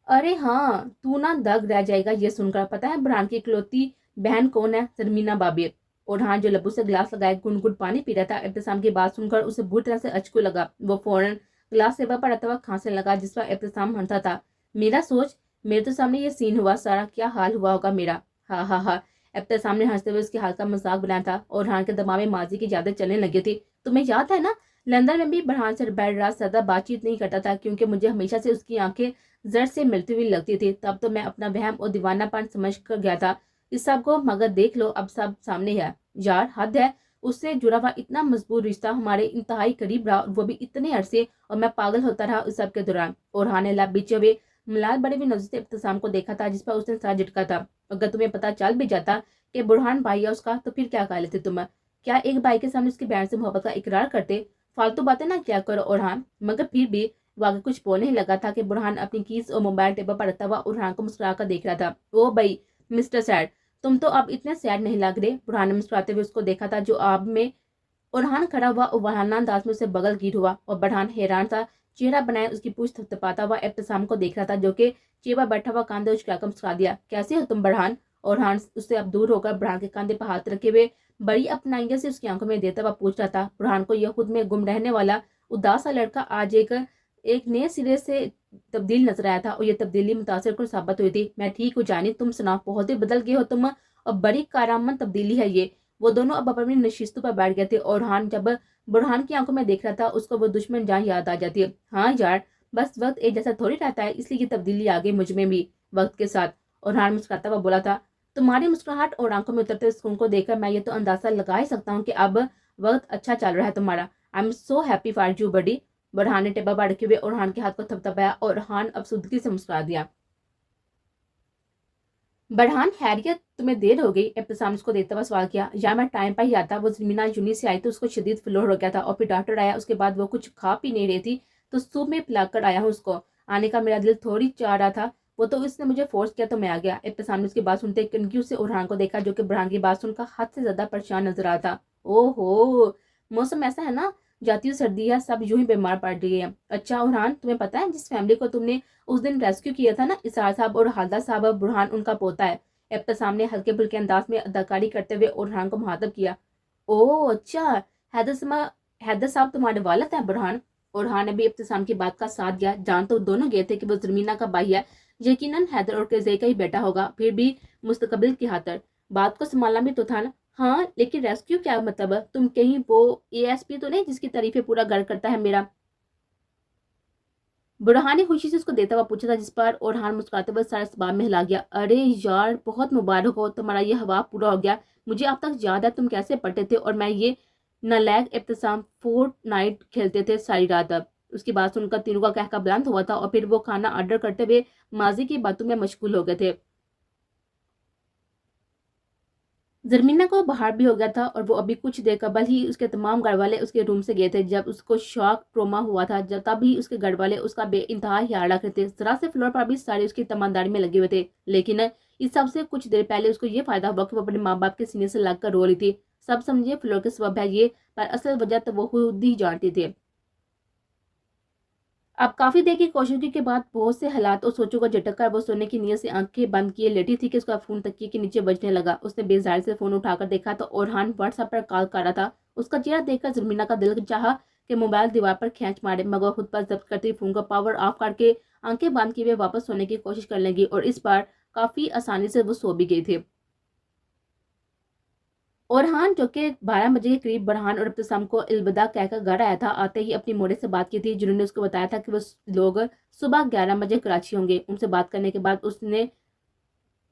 अरे हाँ, तू ना दग रह जाएगा ये सुनकर। पता है बुरहान की इकलौती बहन कौन है? जरमीना बाबी। और हाँ जो लब्बू से गिलास लगाए गुनगुन पानी पी रहा था। एहतसाम की बात सुनकर उसे बुरी तरह से अचकू लगा। वो फौरन गिलास टेबल पर रखता हुआ खांसने लगा जिस पर एहतसाम हंसता था। मेरा सोच, मेरे तो सामने ये सीन हुआ, सारा क्या हाल हुआ होगा मेरा। हा हा हा। एहतसाम ने हंसते हुए उसके हाल का मजाक बनाया था और हाँ के दिमाग में माजी की यादें चलने लगी थी। तुम्हें याद है ना, लंदन में भी बुरहान से बैठ रात ज्यादा बातचीत नहीं करता था क्योंकि मुझे हमेशा से उसकी आंखें जर से मिलती हुई लगती थी। तब तो मैं अपना वहम और दीवानापन समझ कर गया था इस सब को, मगर देख लो अब सब सामने है। यार हद है, उससे जुड़ा हुआ इतना मजबूत रिश्ता हमारे इंतहाई करीब रहा और वो भी इतने अरसे, और मैं पागल होता रहा उस सब के दौरान। और हाने लब बीचे हुए मलाल बड़े भी नजर से इब्तिसाम को देखा था जिस पर उसने सर झटका था। अगर तुम्हें पता चल भी जाता कि बुरहान भाई है उसका तो फिर क्या कह लेते तुम? क्या एक भाई के सामने उसकी बहन से मोहब्बत का इकरार करते? फालतू बातें ना क्या करो। और हाँ मगर फिर भी वो आगे कुछ बोलने ही लगा था कि बुरहान अपनी कीज और मोबाइल टेबल पर रखता हुआ बुरहान को मुस्कुरा कर देख रहा था। ओ भाई मिस्टर सैड, तुम तो अब इतने सैड नहीं लग रहे। बुरहान ने मुस्कुराते हुए उसको देखा था जो आप में। बुरहान खड़ा हुआ और वहाना अंदाज में उसे बगल गिर हुआ और बुरहान हैरान था चेहरा बनाए उसकी पूछ थपथपाता हुआ एब्तिसाम को देख रहा था जो कि चेहरा बैठा हुआ कांधे उचका मुस्कुरा दिया। कैसे हो तुम बुरहान? और हान उससे अब दूर होकर बुरहान के कांधे पर हाथ रखे हुए बड़ी अपनाइया से उसकी आंखों में देता हुआ पूछ रहा था। बुरहान को यह खुद में गुम रहने वाला उदास सा लड़का आज एक नए सिरे से तब्दील नजर आया था और ये तब्दीली मुतासिर कुन साबित हुई थी। मैं ठीक हूँ जानी, तुम सुनाओ, बहुत ही बदल गए हो तुम और बड़ी कारामद तब्दीली है ये। वो दोनों अब अपनी नशिस्तों पर बैठ गए थे और हान जब बुरहान की आंखों में देख रहा था उसको वो दुश्मन जान याद आ जाती है। हाँ यार, बस वक्त एक जैसा थोड़ी रहता है, इसलिए ये तब्दीली आ गई मुझ में भी वक्त के साथ। और हान मुस्कुराता हुआ बोला था। तुम्हारी मुस्कुराहट और आंखों में उतरते सुकून को देखकर मैं ये तो अंदाजा लगा ही सकता हूँ कि अब वक्त अच्छा चल रहा है तुम्हारा। I am so happy for you buddy. Burhan ने टेबल पर रखे हुए ओरहान के हाथ को थपथपाया और हान अब सुदगी से मुस्कुरा दिया। बुरहान खैरियत, तुम्हें देर हो गई? इब्तिसाम उसको देता हुआ सवाल किया। या मैं टाइम पर ही आता, वो जमीना यूनि से आई तो उसको शदीद फ्लो हो गया था और फिर डॉक्टर आया, उसके बाद वो कुछ खा पी नहीं रही थी तो सूप में पिलाकर आया हूँ उसको। आने का मेरा दिल थोड़ी चाह रहा था, वो तो इसने मुझे फोर्स किया तो मैं आ गया। इब्तिसाम ने उसकी बात सुनते कन्फ्यूज से ओरहान को देखा जो कि बुरहान की बात सुनकर हद से ज्यादा परेशान नजर रहा था। ओहो, मौसम ऐसा है ना, जाती हुई सर्दी है, सब यूं ही बीमार पड़ रही है। अच्छा ओरहान, तुम्हें पता है जिस फैमिली को तुमने उस दिन रेस्क्यू किया था ना, इसार साहब और हालदा साहब, बुरहान उनका पोता है। इब्तिसाम ने हल्के फुल्के अंदाज में अदाकारी करते हुए बुरहान को मुखातब किया। ओह अच्छा, हैदर साहब तुम्हारे वालिद हैं बुरहान? बुरहान ने भी इब्तिसाम की बात का साथ दिया। जान तो दोनों गए थे कि वो जमीना का भाई है, यकीनन हैदर और केजे का ही बेटा होगा, फिर भी मुस्तकबिल की खातर बात को संभालना भी तो था ना। हाँ लेकिन रेस्क्यू क्या मतलब? तुम कहीं वो एएसपी तो नहीं जिसकी तारीफें पूरा घर करता है मेरा? बुरहान ने खुशी से उसको देता हुआ पूछा था जिस पर ओरहान मुस्कुराते हुए सारा सबाब में हिला गया। अरे यार बहुत मुबारक हो, तुम्हारा ये हवा पूरा हो गया। मुझे अब तक याद है तुम कैसे पढ़ते थे और मैं ये नालायक इब्तिसाम फोर्ट नाइट खेलते थे सारी रात। अब उसकी बात सुनकर तीनों का कहका बुलंद हुआ था और फिर वो खाना ऑर्डर करते हुए माजी की बातों में मशगूल हो गए थे। जरमीना को बाहर भी हो गया था और वो अभी कुछ देर कबल ही उसके तमाम घर वाले उसके रूम से गए थे। जब उसको शॉक ट्रोमा हुआ था जब तब ही उसके घर वाले उसका बेइंतहा ख्याल रख रहे थे। जरा से फ्लोर पर भी सारे उसकी तमामदारी में लगे हुए थे, लेकिन इस सब से कुछ देर पहले उसको ये फायदा हुआ कि वो अपने माँ बाप के सीने से लगकर रो रही थी। सब समझे फ्लोर के सबब है ये, पर असल वजह तो वो खुद ही जानते थे। अब काफी देर की कोशिशों के बाद बहुत से हालात और सोचों का झटका वो सोने की नीयत से आंखें बंद किए लेटी थी कि उसका फोन तकिए के नीचे बजने लगा। उसने बेजारी से फोन उठाकर देखा तो ओरहान व्हाट्सएप पर कॉल कर रहा था। उसका चेहरा देखकर जरमीना का दिल चाहा कि मोबाइल दीवार पर खींच मारे, मगर खुद पर जब्त करते फोन का पावर ऑफ करके आंखें बंद किए हुए वापस सोने की कोशिश करने लगी और इस बार काफी आसानी से वो सो भी गई थी। ओरहान जो कि 12 बजे के करीब बरहान और इब्तिसाम को अलविदा कहकर घर आया था, आते ही अपनी मोड़े से बात की थी जिन्होंने उसको बताया था कि वो लोग सुबह 11 बजे कराची होंगे। उनसे बात करने के बाद उसने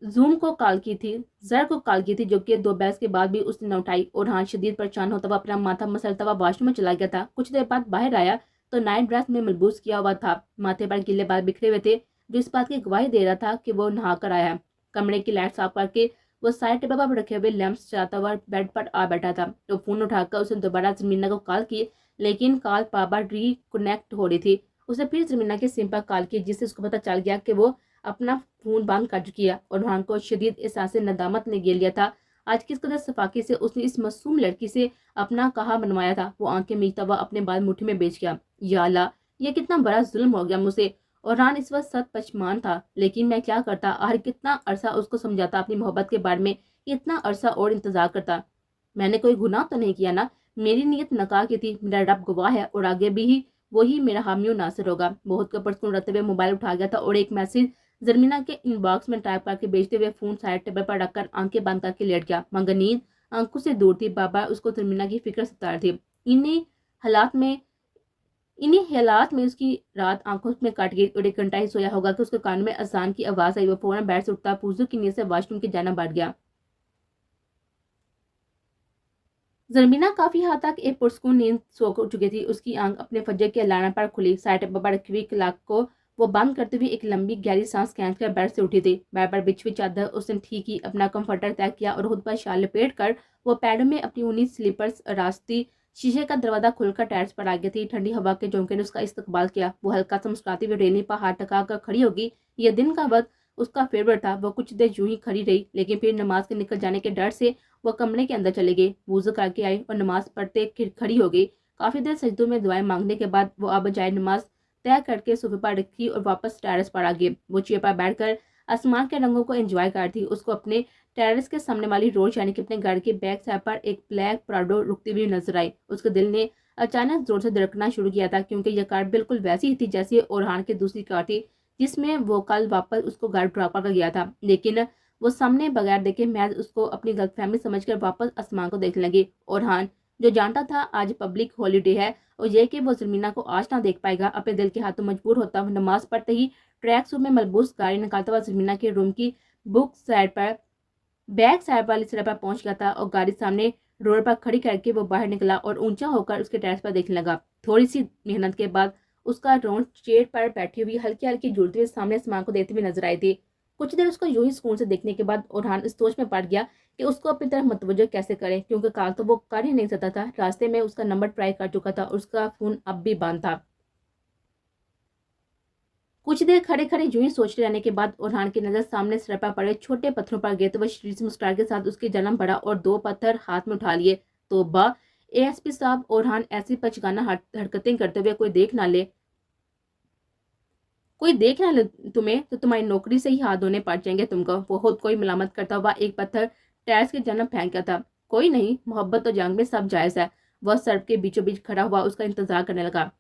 जूम को कॉल की थी, जर को कॉल की थी, जो कि 2 बहस के बाद भी उसने न उठाई। ओरहान शदीद परेशान होता हुआ अपना माथा मसलता हुआ वॉशरूम में चला गया था। कुछ देर बाद बाहर आया तो नाइट ड्रेस में मलबूस किया हुआ था, माथे पर गीले बाल बिखरे हुए थे, जो इस बात की गवाही दे रहा था कि वो नहा कर आया है। कमरे की लाइट साफ करके वो साइड टेबल पर रखे हुए लैंप्स चलाता हुआ बेड पर आ बैठा था। तो फोन उठाकर उसने दोबारा जमीना को कॉल की, लेकिन कॉल बार बार रिकनेक्ट हो रही थी। उसने फिर जमीना के सिम पर कॉल की, जिससे उसको पता चल गया कि वो अपना फोन बंद कर चुकी है और वहां को शदीद एहसास नदामत ने घेर लिया था। आज किस कदर सफाकी से उसने इस मासूम लड़की से अपना कहा बनवाया था। वो आंखें मीचता हुआ अपने बाल मुट्ठी में बेच गया। या अल्लाह, ये कितना बड़ा जुल्म हो गया मुझसे। और रान इस वक्त सत पछमान था, लेकिन मैं क्या करता। आखिर कितना अरसा उसको समझाता अपनी मोहब्बत के बारे में, इतना अरसा और इंतजार करता। मैंने कोई गुनाह तो नहीं किया ना, मेरी नीयत नकाह की थी, मेरा रब गवाह है और आगे भी ही वही मेरा हामी नासिर होगा। बहुत का परसकून रखते हुए मोबाइल उठा गया था और एक मैसेज जरमीना के इनबॉक्स में टाइप करके भेजते हुए फोन साइड टेबल पर रखकर आंखें बंद करके लेट गया, मगर नींद आंखों से दूर थी। बाबा उसको जरमीना की फिक्र सता रही थी। इन्हीं हालात में उसकी रात आंखों में कट गई और 1 घंटा ही सोया होगा कि उसके कान में अजान की आवाज आई। वो फौरन बेड से उठता वुजू की नीयत से वॉशरूम की जाना बढ़ गया। जरमीना काफी हद तक एक पुरस्कून नींद सो चुकी थी। उसकी आंख अपने फजर के अलार्म पर खुली। साइड टेबल पर रखी हुई क्लॉक को वो बंद करते हुए एक लंबी गहरी सांस खींच कर बेड से उठी थी। बेड पर बिछी हुई चादर उसने ठीक ही अपना कंफर्टर तय किया और खुद पर शाल लपेट कर वो पैरों में अपनी ऊनी स्लीपर्स रास्ती। शीशे का दरवाजा खुलकर टैर्स पर आ गई थी। ठंडी हवा के झोंके ने उसका इस्तकबाल किया। वो हल्का सा मुस्कुराते हुए रेलिंग पर हाथ टका कर खड़ी होगी। यह दिन का वक्त उसका फेवरेट था। वो कुछ देर यूं ही खड़ी रही, लेकिन फिर नमाज के निकल जाने के डर से वो कमरे के अंदर चले गई। वुज़ू करके आई और नमाज पढ़ते खड़ी हो गई। काफी देर सजदों में दुआएं मांगने के बाद वो अब जाए नमाज तय करके सोफे पर रखी और वापस टेरेस पर आ गई। वो चेयर पर बैठकर आसमान के रंगों को एंजॉय कर थी। उसको अपने टेरेस के सामने वाली रोड यानी कि अपने घर के बैक साइड पर एक ब्लैक प्राडो रुकती हुई नजर आई। उसके दिल ने अचानक जोर से धड़कना शुरू किया था, क्योंकि यह कार बिल्कुल वैसी ही थी जैसी ओरहान की दूसरी कार थी, जिसमें वो कल वापस उसको घर ड्रॉप कर गया था। लेकिन वो सामने बगैर देखे महज उसको अपनी गलतफहमी समझकर वापस आसमान को देखने लगी। ओरहान जो जानता था आज पब्लिक हॉलीडे है और यह कि वो जमीना को आज ना देख पाएगा, अपने दिल के हाथों मजबूर होता हुआ नमाज पढ़ते ही ट्रैक सूट में मलबूस गाड़ी निकालता हुआ जमीना के रूम की बुक साइड पर बैक साइड वाली सड़क पर पहुंच गया था और गाड़ी सामने रोड पर खड़ी करके वो बाहर निकला और ऊंचा होकर उसके टेरेस पर देखने लगा। थोड़ी सी मेहनत के बाद उसका रोड चेयर पर बैठी हुई हल्की हल्की झूलती हुई सामने आसमान को देखती हुई नजर आई थी। कुछ देर उसको यूं ही सुकून से देखने के बाद ओरहान इस सोच में पड़ गया कि उसको अपनी तरफ मुतवज्जो कैसे करे, क्योंकि कॉल तो वो कर ही नहीं सकता था। रास्ते में उसका नंबर ट्राई कर चुका था और उसका फोन अब भी बंद था। कुछ देर खड़े खड़े यूं ही सोचते रहने के बाद ओरहान की नजर सामने सड़क पर पड़े छोटे पत्थरों पर गई तो वह शरीर से मुस्कुराहट के साथ उसके जन्म बढ़ा और 2 पत्थर हाथ में उठा लिए। तौबा, एएसपी साहब, ओरहान ऐसी पचगाना हरकतें करते हुए कोई देख ना ले तुम्हें तो तुम्हारी नौकरी से ही हाथ धोने पड़ जाएंगे तुमको। वो खुद कोई मलामत करता हुआ एक पत्थर टैर्स के जन्म फेंक गया था। कोई नहीं, मोहब्बत तो जंग में सब जायज है। वह सड़क के बीचों बीच खड़ा हुआ उसका इंतजार करने लगा।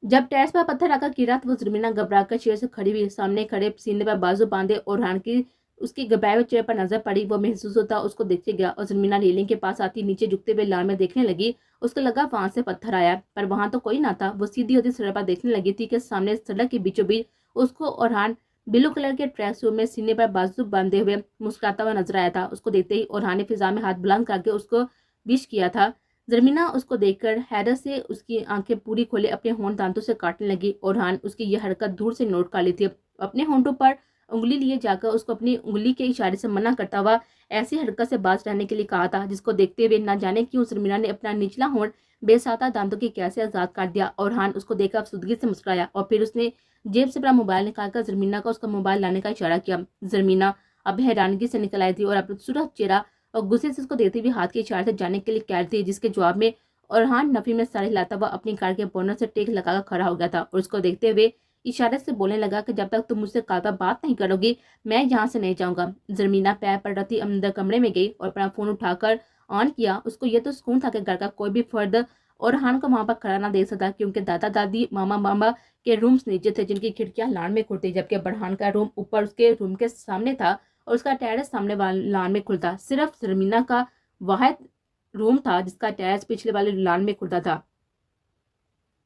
जब टैर्स पर पत्थर आकर गिरा तो वो जमीना घबराकर चेयर से खड़ी हुई सामने खड़े सीने पर बाजू बांधे ओरहान की उसकी घबराए हुए चेहरे पर नजर पड़ी। वो महसूस होता उसको देखते गया और जमीना रेलिंग के पास आती नीचे झुकते हुए लाल में देखने लगी। उसको लगा वहां से पत्थर आया, पर वहां तो कोई ना था। वो सीधी होती सड़क पर देखने लगी थी कि सामने सड़क के बीचों बीच उसको ओरहान ब्लू कलर के ट्रैक सूट में सीने पर बाजू बांधे हुए मुस्कुराता हुआ नजर आया था। उसको देखते ही ओरहान ने फिजा में हाथ बुलंद करके उसको विश किया था। जरमीना उसको देखकर हैरत से उसकी आंखें पूरी खोले अपने होंठ दांतों से काटने लगी। ओरहान उसकी यह हरकत दूर से नोट कर ली थी। अपने होंठों पर उंगली लिए जाकर उसको अपनी उंगली के इशारे से मना करता हुआ ऐसी हरकत से बाज रहने के लिए कहा था, जिसको देखते हुए न जाने क्यों जरमीना ने अपना निचला होंठ बेसाता दांतों की कैसे आजाद कर दिया। ओरहान उसको देखकर अफसुदगी से मुस्कुराया और फिर उसने जेब से अपना मोबाइल निकालकर जरमीना का उसका मोबाइल लाने का इशारा किया। जरमीना अब हैरानगी से निकल आई थी और अब सूरत चेहरा और गुस्से से उसको देती हुई हाथ के इशारे से जाने के लिए कह रही थी, जिसके जवाब में orhan नफी में साड़ी लाता हुआ अपनी कार के बोनट से टेक लगाकर खड़ा हो गया था और उसको देखते हुए इशारे से बोलने लगा कि जब तक तुम मुझसे काल पर बात नहीं करोगी मैं यहाँ से नहीं जाऊंगा। जरमीना पैर पर रखती अंदर कमरे में गई और अपना फोन उठाकर ऑन किया। उसको ये तो सुकून था कि घर का कोई भी फर्द orhan को वहां पर खड़ा ना देख सकता, क्योंकि दादा दादी मामा मामा के रूम्स नीचे थे जिनकी खिड़कियां लान में खुलती, जबकि बरहान का रूम ऊपर उसके रूम के सामने था और उसका टेरेस सामने वाले लान में खुलता। सिर्फ जरमीना का वाहिद रूम था जिसका टेरेस पिछले वाले लान में खुलता था।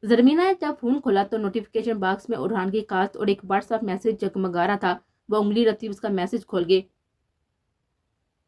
जरमीना ने जब फोन खोला तो नोटिफिकेशन बॉक्स में orhan की कास्ट और एक व्हाट्सएप मैसेज जगमगा रहा था। वो उंगली रखती उसका मैसेज खोल गई।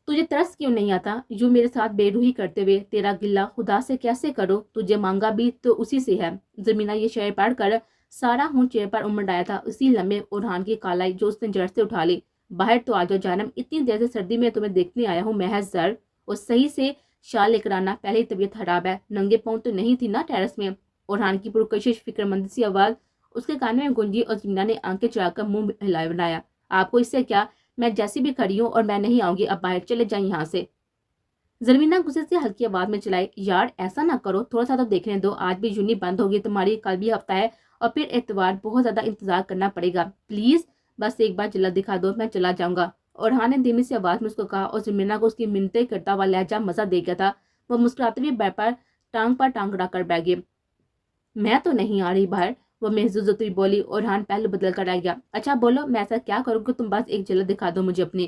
तुझे तरस क्यों नहीं आता यूं मेरे साथ बेरूही करते हुए? तेरा गिल्ला खुदा से कैसे करो, तुझे मांगा भी तो उसी से है। जमीना ये शेर पढ़ कर सारा हूं चेयर पर उमड़ आया था। उसी लम्बे orhan की कालाई जो उसने जड़ से उठा ली। बाहर तो आ जाओ जानम, इतनी देर से सर्दी में तुम्हें देखने आया हूँ महज जर। और सही से शाल लेकर आना, पहले ही तबीयत खराब है। नंगे पाँव तो नहीं थी ना टेरेस में? orhan की पुरकशिश फिक्रमंद सी आवाज उसके कान में गूंजी और जमीना ने आंखें चढ़ाकर मुंह हिलाए बनाया। आपको इससे क्या, मैं जैसी भी खड़ी हूँ और मैं नहीं आऊंगी, अब बाहर चले जाए यहाँ से। जरमीना गुस्से से हल्की आवाज में चिल्लाई, यार ऐसा ना करो, थोड़ा सा तो देखने दो। आज भी यूनी बंद होगी तुम्हारी, कल भी हफ्ता है और फिर एतवार, बहुत ज्यादा इंतजार करना पड़ेगा। प्लीज बस एक बार जल्द दिखा दो, मैं चला जाऊंगा। orhan ने धीमी सी आवाज में उसको कहा और जरमीना को उसकी मिन्नतें करता हुआ लहजा मजा दे गया था। वो मुस्कुराते हुए बेड पर टांग रखकर बैठ गई। मैं तो नहीं आ रही बाहर, वो महजूज होती हुई बोली। orhan पहलू बदल कर रह गया। अच्छा बोलो, मैं ऐसा क्या करूँ कि तुम बस एक झलक दिखा दो मुझे अपनी?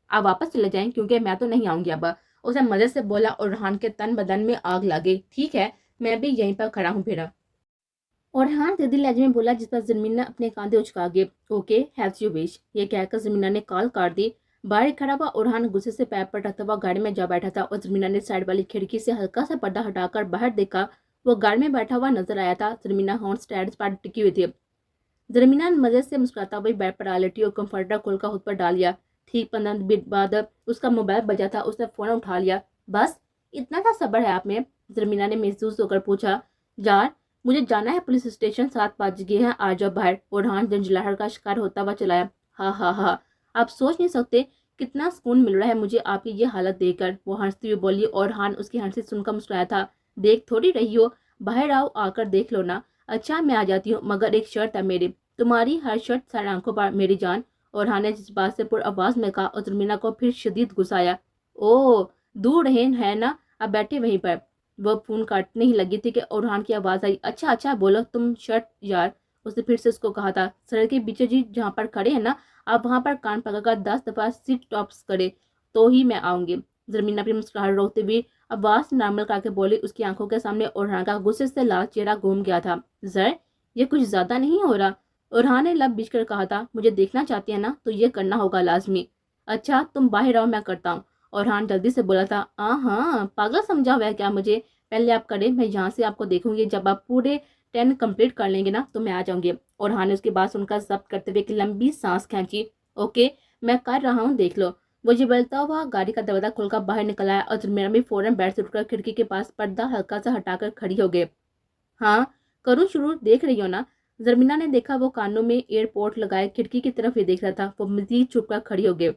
आप वापस चले जाएं, क्योंकि मैं तो नहीं आऊंगी अब, उसे मजे से बोला। orhan के तन बदन में आग लगी। ठीक है, मैं भी यहीं पर खड़ा हूँ फिर। orhan तेजी लहजे में बोला, जिस पर जमीना अपने कांधे उचका गए। ओके हैज यू विश, ये कहकर जमीना ने कॉल काट दी। बाहर खड़ा हुआ orhan गुस्से से पैर पर रखता हुआ गाड़ी में जा बैठा था और जमीना ने साइड वाली खिड़की से हल्का सा पर्दा हटाकर बाहर देखा। वो गाड़ी में बैठा हुआ नजर आया था। जरमीना हॉर्न स्टैंड पर टिकी हुई थी। जरमीना ने मजे से मुस्कुराता हुई बेड पर आ लेटी और कंफर्टर खोलकर खुद पर डाल लिया। ठीक 15 मिनट बाद उसका मोबाइल बजा था। उसने फोन उठा लिया। बस इतना सा सब्र है आप में? जरमीना ने महसूस होकर पूछा। यार मुझे जाना है पुलिस स्टेशन, 7 बज गए हैं, आ जाओ बाहर। orhan जंजलाहट का शिकार होता हुआ चलाया। हा हा हा, आप सोच नहीं सकते कितना सुकून मिल रहा है मुझे आपकी ये हालत देखकर, वो हंसती हुई बोली। orhan उसकी हंसी सुनकर मुस्कुराया था। देख थोड़ी रही हो, बाहर आओ, आकर देख लो ना। अच्छा मैं आ जाती हूँ, मगर एक शर्त है मेरी। तुम्हारी हर शर्त सारी आंखों पर मेरी जान। orhan ने जिस बात से पुर आवाज में कहा और जरमीना को फिर शदीद गुस्सा आया। ओह दूर रहे है ना, अब बैठे वहीं पर। वह फोन काटने ही लगी थी कि orhan की आवाज आई। अच्छा अच्छा बोलो तुम शर्ट यार, उसने फिर से उसको कहा था। सड़क के बीचों जी जहाँ पर खड़े हैं ना, आप वहां पर कान पकड़कर 10 दफा सिट टॉप्स करे तो ही मैं आऊंगी। जरमीना अपनी मुस्कुराहट रोकते हुए आवाज नॉर्मल करके बोली। उसकी आंखों के सामने orhan का गुस्से से लाल चेहरा घूम गया था। जर ये कुछ ज्यादा नहीं हो रहा? orhan ने लब बिछ कर कहा था। मुझे देखना चाहती है ना तो ये करना होगा लाजमी। अच्छा तुम बाहर आओ, मैं करता हूँ। orhan जल्दी से बोला था। हाँ पागल समझा हुआ है क्या मुझे? पहले आप करें, मैं यहाँ से आपको देखूंगी। जब आप पूरे 10 कंप्लीट कर लेंगे ना तो मैं आ जाऊंगी। orhan ने उसकी बात सुनकर जब्त करते हुए एक लंबी सांस खींची। ओके मैं कर रहा हूँ, देख लो। वो ये बोलता हुआ गाड़ी का दरवाजा खोलकर बाहर निकल आया और जरमीना भी फौरन बेड से उठकर खिड़की के पास पर्दा हल्का सा हटाकर खड़ी हो गई। हाँ करूँ शुरू, देख रही हो ना? जरमीना ने देखा वो कानों में एयरपोर्ट लगाए खिड़की की तरफ ही देख रहा था। वो मजीद चुप कर खड़ी हो गई।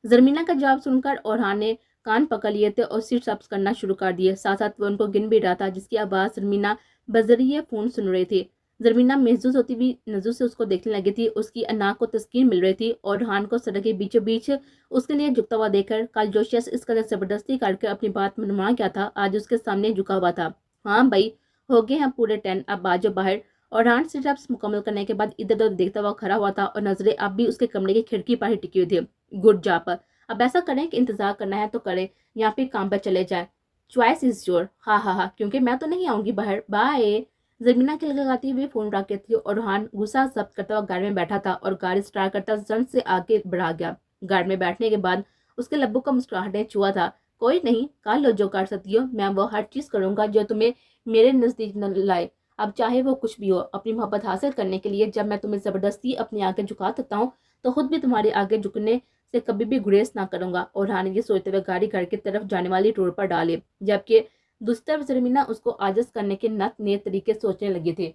जरमीना का जवाब सुनकर orhan ने कान पकड़ लिए थे और सिट अप्स करना शुरू कर दिए। साथ साथ वो उनको गिन भी रहा था, जिसकी आवाज जरमीना बजरिए फोन सुन रही थी। जरमीना महसूस होती हुई नजर से उसको देखने लगी थी। उसकी अना को तस्कीन मिल रही थी। orhan को सड़क के बीचों बीच उसके लिए झुकता हुआ देखकर कल जो शख्स इस कदर जबरदस्ती करके अपनी बात मनवा गया था, आज उसके सामने झुका हुआ था। हाँ भाई हो गए हैं पूरे 10, अब आ जाओ बाहर। orhan सिटअप्स मुकम्मल करने के बाद इधर उधर देखता हुआ खड़ा हुआ था और नजरें अब भी उसके कमरे की खिड़की पर ही टिकी हुई थी। Good job. अब ऐसा करें कि इंतजार करना है तो करें या फिर काम पर चले जाएं। Choice is your. हाँ हाँ हाँ, क्योंकि मैं तो नहीं आऊंगी बाहर, बाय। जरमीना के लगाती हुई फोन रख थी और orhan गुस्सा जब्त करता हुआ गाड़ी में बैठा था और गाड़ी स्टार्ट करता जन से आगे बढ़ा गया। गाड़ी में बैठने के बाद उसके लब्बों का मुस्कुराहट छुआ था। कोई नहीं, कर लो जो कर सकती हो, मैं वो हर चीज करूंगा जो तुम्हें मेरे नजदीक न लाए। अब चाहे वो कुछ भी हो, अपनी मोहब्बत हासिल करने के लिए जब मैं तुम्हें जबरदस्ती अपने आगे झुका सकता हूँ तो खुद भी तुम्हारे आगे झुकने से कभी भी गुरेज ना करूंगा। orhan ने ये सोचते हुए गाड़ी घर की तरफ जाने वाली रोड पर डाली, जबकि दूसरी तरफ जरमीना उसको आजिज करने के नत नए तरीके सोचने लगी थी।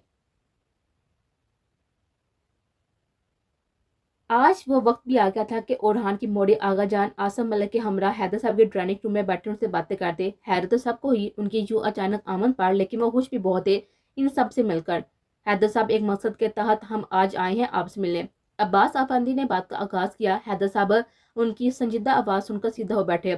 آج وہ وقت بھی آ گیا تھا کہ اورحان کی موڑے آغا جان آصف ملک کے ہمراہ حیدر صاحب کے ڈرائنگ روم میں بیٹھے ان سے باتیں کرتے. حیرت تو سب کو ہی ان کی یوں اچانک آمد پر، لیکن وہ خوش بھی بہت تھے ان سب سے مل کر. حیدر صاحب ایک مقصد کے تحت ہم آج آئے ہیں آپ سے ملنے. عباس افندی نے بات کا آغاز کیا. حیدر صاحب ان کی سنجیدہ آواز سن کر سیدھا ہو بیٹھے.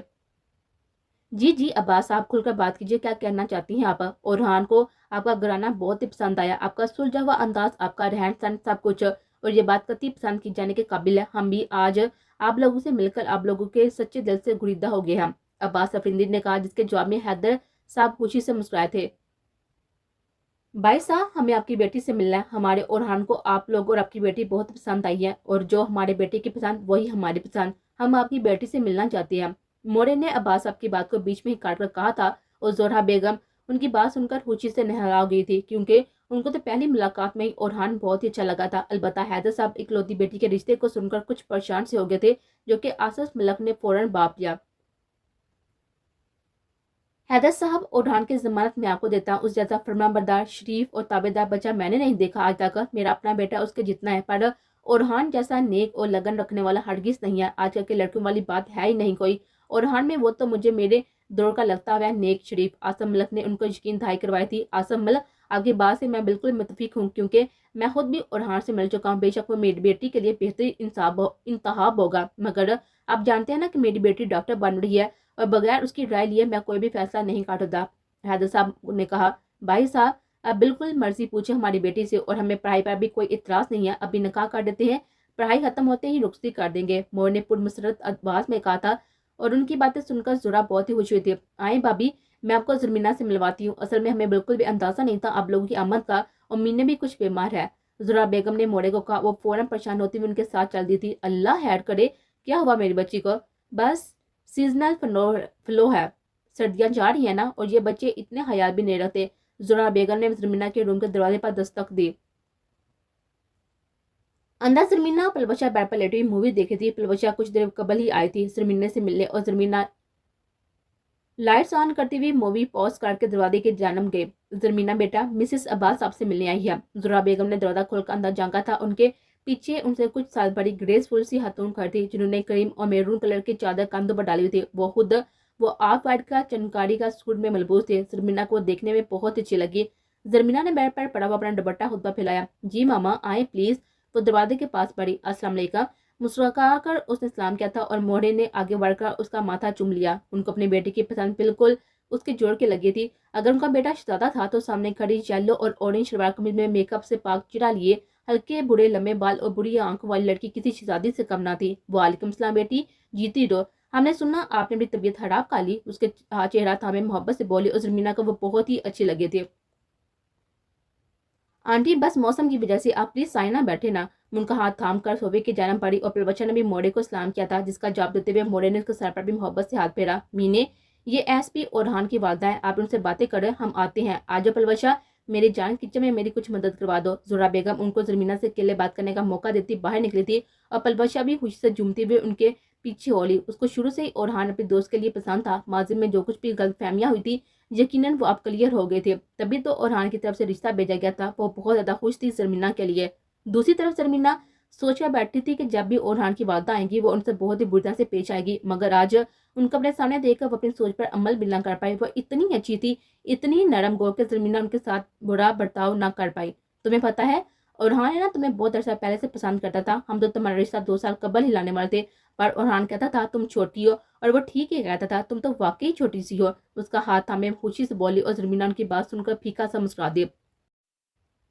جی جی عباس صاحب کھل کر بات کیجیے، کیا کہنا چاہتی ہیں آپ؟ اورحان کو آپ کا گھرانہ بہت ہی پسند آیا، آپ کا سلجھا ہوا انداز، آپ کا رہن سہن، سب کچھ، اور یہ بات قطعی پسند کی جانے کے قابل ہے. ہم بھی آج آپ لوگوں سے مل کر آپ لوگوں کے سچے دل سے گریدہ ہو گئے ہیں، عباس افندی نے کہا، جس کے جواب میں حیدر صاحب خوشی سے مسکرائے تھے. بھائی صاحب ہمیں آپ کی بیٹی سے ملنا ہے. ہمارے اورحان کو آپ لوگ اور آپ کی بیٹی بہت پسند آئی ہے، اور جو ہمارے بیٹے کی پسند وہی ہماری پسند. ہم آپ کی بیٹی سے ملنا چاہتے ہیں. موڑے نے عباس صاحب کی بات کو بیچ میں ہی کاٹ کر کہا تھا، اور زہرا بیگم ان کی بات سن کر خوشی سے نہرا گئی تھی، کیونکہ ان کو تو پہلی ملاقات میں ہی اورحان بہت ہی اچھا لگا تھا. البتہ حیدر صاحب اکلوتی بیٹی کے رشتے کو سن کر کچھ پریشان سے ہو گئے تھے، جو کہ آصف ملک نے فوراً باپ لیا. حیدر صاحب اورحان کی ضمانت میں آپ کو دیتا ہوں، اس جیسا فرمان بردار، شریف اور تابعدار بچہ میں نے نہیں دیکھا آج تک. میرا اپنا بیٹا اس کے جتنا ہے، پر اورحان جیسا نیک اور لگن رکھنے والا ہرگز نہیں ہے. آج کل کے لڑکیوں والی بات ہے ہی نہیں کوئی. اورحان میں وہ تو مجھے میرے دور کا لگتا ہوا ہے نیک شریف. آصف ملک نے ان کو یقین دہائی کروائی تھی. آصف ملک آپ کی بات سے میں بالکل متفق ہوں، کیونکہ میں خود بھی اورحان سے مل چکا ہوں. بے شک وہ میری بیٹی کے لیے بہترین انتخاب ہوگا، مگر آپ جانتے ہیں نا کہ میری بیٹی ڈاکٹر بن رہی ہے، اور بغیر اس کی رائے لیے میں کوئی بھی فیصلہ نہیں کاٹتا. حیدر صاحب نے کہا، بھائی صاحب آپ بالکل مرضی پوچھیں ہماری بیٹی سے، اور ہمیں پڑھائی پر بھی کوئی اعتراض نہیں ہے. ابھی نکاح کر دیتے ہیں، پڑھائی ختم ہوتے ہی رخصتی کر دیں گے. مور نے پرمسرت آواز میں کہا تھا، اور ان کی باتیں سن کر زہرا بہت ہی خوش ہوئی تھی. آئیں بھابھی، میں آپ کو زرمینہ سے ملواتی ہوں. اصل میں ہمیں بالکل بھی اندازہ نہیں تھا آپ لوگوں کی آمد کا، اور مینے بھی کچھ بیمار ہے. زہرا بیگم نے موڑے کو کہا. وہ فوراً پریشان ہوتی ہوئی ان کے ساتھ چل دی تھی. اللہ خیر کرے، کیا ہوا میری بچی کو؟ بس سیزنل فلو ہے، سردیاں جا رہی ہیں نا، اور یہ بچے اتنے خیال بھی نہیں رکھتے. زہرا بیگم نے زرمینہ کے روم کے دروازے پر دستک دی. اندر زرمینہ پلوشا بیڈ پر لیٹی ہوئی مووی دیکھی تھی. پلوشا کچھ دیر قبل ہی آئی تھی زرمینہ سے ملنے، اور زرمینہ لائٹس آن کرتی ہوئی مووی پوز کر کے دروازے کی جانب گئے. زرمینہ بیٹا، مسز عباس آپ سے ملنے آئی ہے. زہرا بیگم نے دروازہ کھول کر اندر جھانکا تھا. ان کے پیچھے ان سے کچھ سال بڑی گریس فل سی خاتون کھڑی تھی، جنہوں نے کریم اور میرون کلر کی چادر کندھوں پر ڈالی ہوئی تھی. وہ آف وائٹ کا چنکاری کا سوٹ میں ملبوس تھے. زرمینہ کو دیکھنے میں بہت اچھی لگی. زرمینہ نے بیڈ پر پڑا ہوا اپنا دوپٹہ خود پر پھیلایا. جی ماما آئیں پلیز. وہ دروازے کے پاس پڑی. السلام علیکم. مسکرا کر اس نے سلام کیا تھا، اور موڑے نے آگے بڑھ کر اس کا ماتھا چوم لیا. ان کو اپنی بیٹی کی پسند بالکل اس کے جوڑ کے لگی تھی. اگر ان کا بیٹا شہزادہ تھا تو سامنے کھڑی یلو اور اورنج شلوار قمیض میں میک اپ سے پاک چرا لیے ہلکے بڑے لمبے بال اور بڑی آنکھوں والی لڑکی کسی شہزادی سے کم نہ تھی. وعلیکم السلام بیٹی، جیتی رہو. ہم نے سنا آپ نے اپنی طبیعت خراب کر لی. اس کے چہرہ تھامے محبت سے بولی، اور زرمینہ کو وہ بہت ہی اچھی لگے تھے. آنٹی بس موسم کی وجہ سے آپ پلیز سائنہ بیٹھے نا. ان کا ہاتھ تھام کر صوفے کی جانب پڑی، اور پلوچا نے بھی موڑے کو سلام کیا تھا، جس کا جواب دیتے ہوئے موڑے نے اس کے سر پر بھی محبت سے ہاتھ پھیرا. مینے، یہ ایس پی اورحان کی والدہ ہے، آپ ان سے باتیں کریں، ہم آتے ہیں. آجو پلوچا، میری جان، کچن میں میری کچھ مدد کروا دو. زہرا بیگم ان کو زرمینہ سے اکیلے بات کرنے کا موقع دیتی باہر نکلی تھی، اور پلوچا بھی خوشی سے جھومتی ہوئے ان کے پیچھے ہو لی. اس کو شروع سے ہی اورحان اپنے دوست کے لیے پسند تھا. ماضی میں جو کچھ بھی غلط فہمیاں ہوئی تھی یقیناً وہ اب کلیئر ہو گئے تھے. تبھی تو اورحان کی طرف سے رشتہ بھیجا گیا تھا. وہ بہت زیادہ خوش تھی زرمینہ کے لیے. دوسری طرف زرمینہ سوچ کر بیٹھتی تھی کہ جب بھی اورحان کی والدہ آئیں گی وہ ان سے بہت ہی بری طرح سے پیش آئے گی، مگر آج ان کو اپنے سامنے دیکھ کر وہ اپنی سوچ پر عمل بھی نہ کر پائی. وہ اتنی اچھی تھی، اتنی نرم گو، کہ زرمینہ ان کے ساتھ برا برتاؤ نہ کر پائی. تمہیں پتہ ہے اورحان ہے نا تمہیں بہت عرصہ پہلے سے پسند کرتا تھا. ہم تو تمہارا رشتہ 2 سال قبل ہی لانے والے تھے، پر اورحان کہتا تھا تم چھوٹی ہو، اور وہ ٹھیک ہی کہتا تھا، تم تو واقعی چھوٹی سی ہو. اس کا ہاتھ تھامے خوشی سے بولی، اور زرمینہ ان کی بات سن کر پھیکا سا مسکرا دی.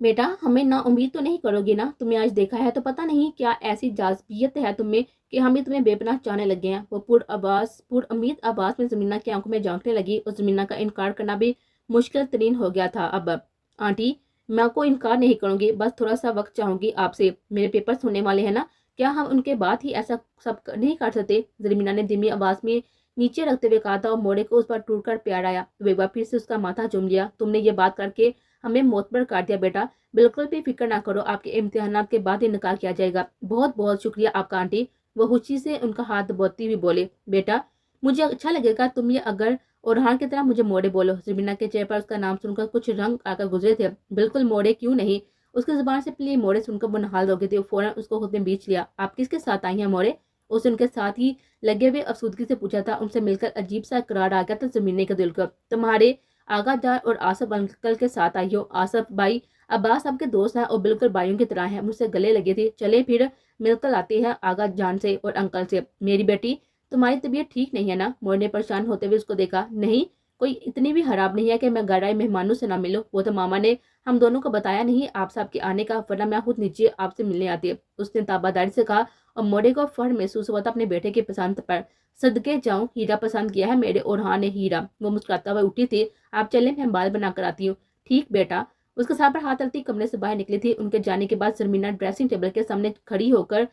بیٹا ہمیں نا امید تو نہیں کرو گی نا؟ تمہیں آج دیکھا ہے تو پتہ نہیں کیا ایسی جاذبیت ہے تم میں کہ ہم بھی تمہیں بے پناہ چاہنے لگے ہیں. وہ پر امید آواز میں زرمینہ کی آنکھوں میں جھانکنے لگی، اور زرمینہ کا انکار کرنا بھی مشکل ترین ہو گیا تھا. اب آنٹی میں کو انکار نہیں کروں گی، بس تھوڑا سا وقت چاہوں گی آپ سے. میرے پیپرز ہونے والے ہیں نا، کیا ہم ان کے بعد ہی ایسا سب نہیں کر سکتے؟ زرمینہ نے دھیمی آواز میں نیچے رکھتے ہوئے کہا تھا، اور موڑے کو اس پر ٹوٹ کر پیار آیا. وہ ایک بار پھر سے اس کا ماتھا چوم لیا. تم نے یہ بات کر کے ہمیں معتبر کر دیا بیٹا. بالکل بھی فکر نہ کرو، آپ کے امتحانات کے بعد ہی نکاح کیا جائے گا. بہت بہت شکریہ آپ کا آنٹی. وہ خوشی سے ان کا ہاتھ دبوتی ہوئی بولے. بیٹا مجھے اچھا لگے گا تم یہ اگر اورحان کی طرح مجھے موڑے بولو. زرمینہ کے چہرے پر اس کا نام سن کر کچھ رنگ آ کر گزرے تھے. بالکل موڑے کیوں نہیں. اس کی زبان سے پلی موڑے سن کر وہ نہال ہو گئی تھی. فوراً اس کو خود میں بیچ لیا. آپ کس کے ساتھ آئی ہیں موڑے؟ اس نے ان کے ساتھ ہی لگے ہوئے افسودگی سے پوچھا تھا. ان سے مل کر عجیب سا اقرار آ گیا تھا زمینی کے دل کو. تمہارے آغا جان اور آصف انکل کے ساتھ آئی ہو. آصف بھائی عباس آپ کے دوست ہیں اور بالکل بھائیوں کی طرح ہیں. مجھ سے گلے لگے تھے. چلے پھر مل کر آتے ہیں آغا جان سے اور انکل سے. میری بیٹی تمہاری طبیعت ٹھیک نہیں ہے نا؟ موڑ نے پریشان ہوتے ہوئے اس کو دیکھا. نہیں کوئی اتنی بھی خراب نہیں ہے کہ میں گھر آئے مہمانوں سے نہ ملوں. وہ تو ماما نے ہم دونوں کو بتایا نہیں آپ صاحب کے آنے کا، ورنہ میں خود نیچے آپ سے ملنے آتی ہے. اس نے تاباداری سے کہا اور موڑے کو فخر محسوس ہوا تھا اپنے بیٹے کی پسند پر. صدقے جاؤں ہیرا پسند کیا ہے میرے اورہان نے ہیرا. وہ مسکراتا ہوا اٹھی تھی. آپ چلیں میں بال بنا کر آتی ہوں. ٹھیک بیٹا. اس کے ساتھ پر ہاتھ ڈالتی کمرے سے باہر نکلی تھی. ان کے جانے کے بعد زرمینا ڈریسنگ ٹیبل کے سامنے کھڑی ہو کر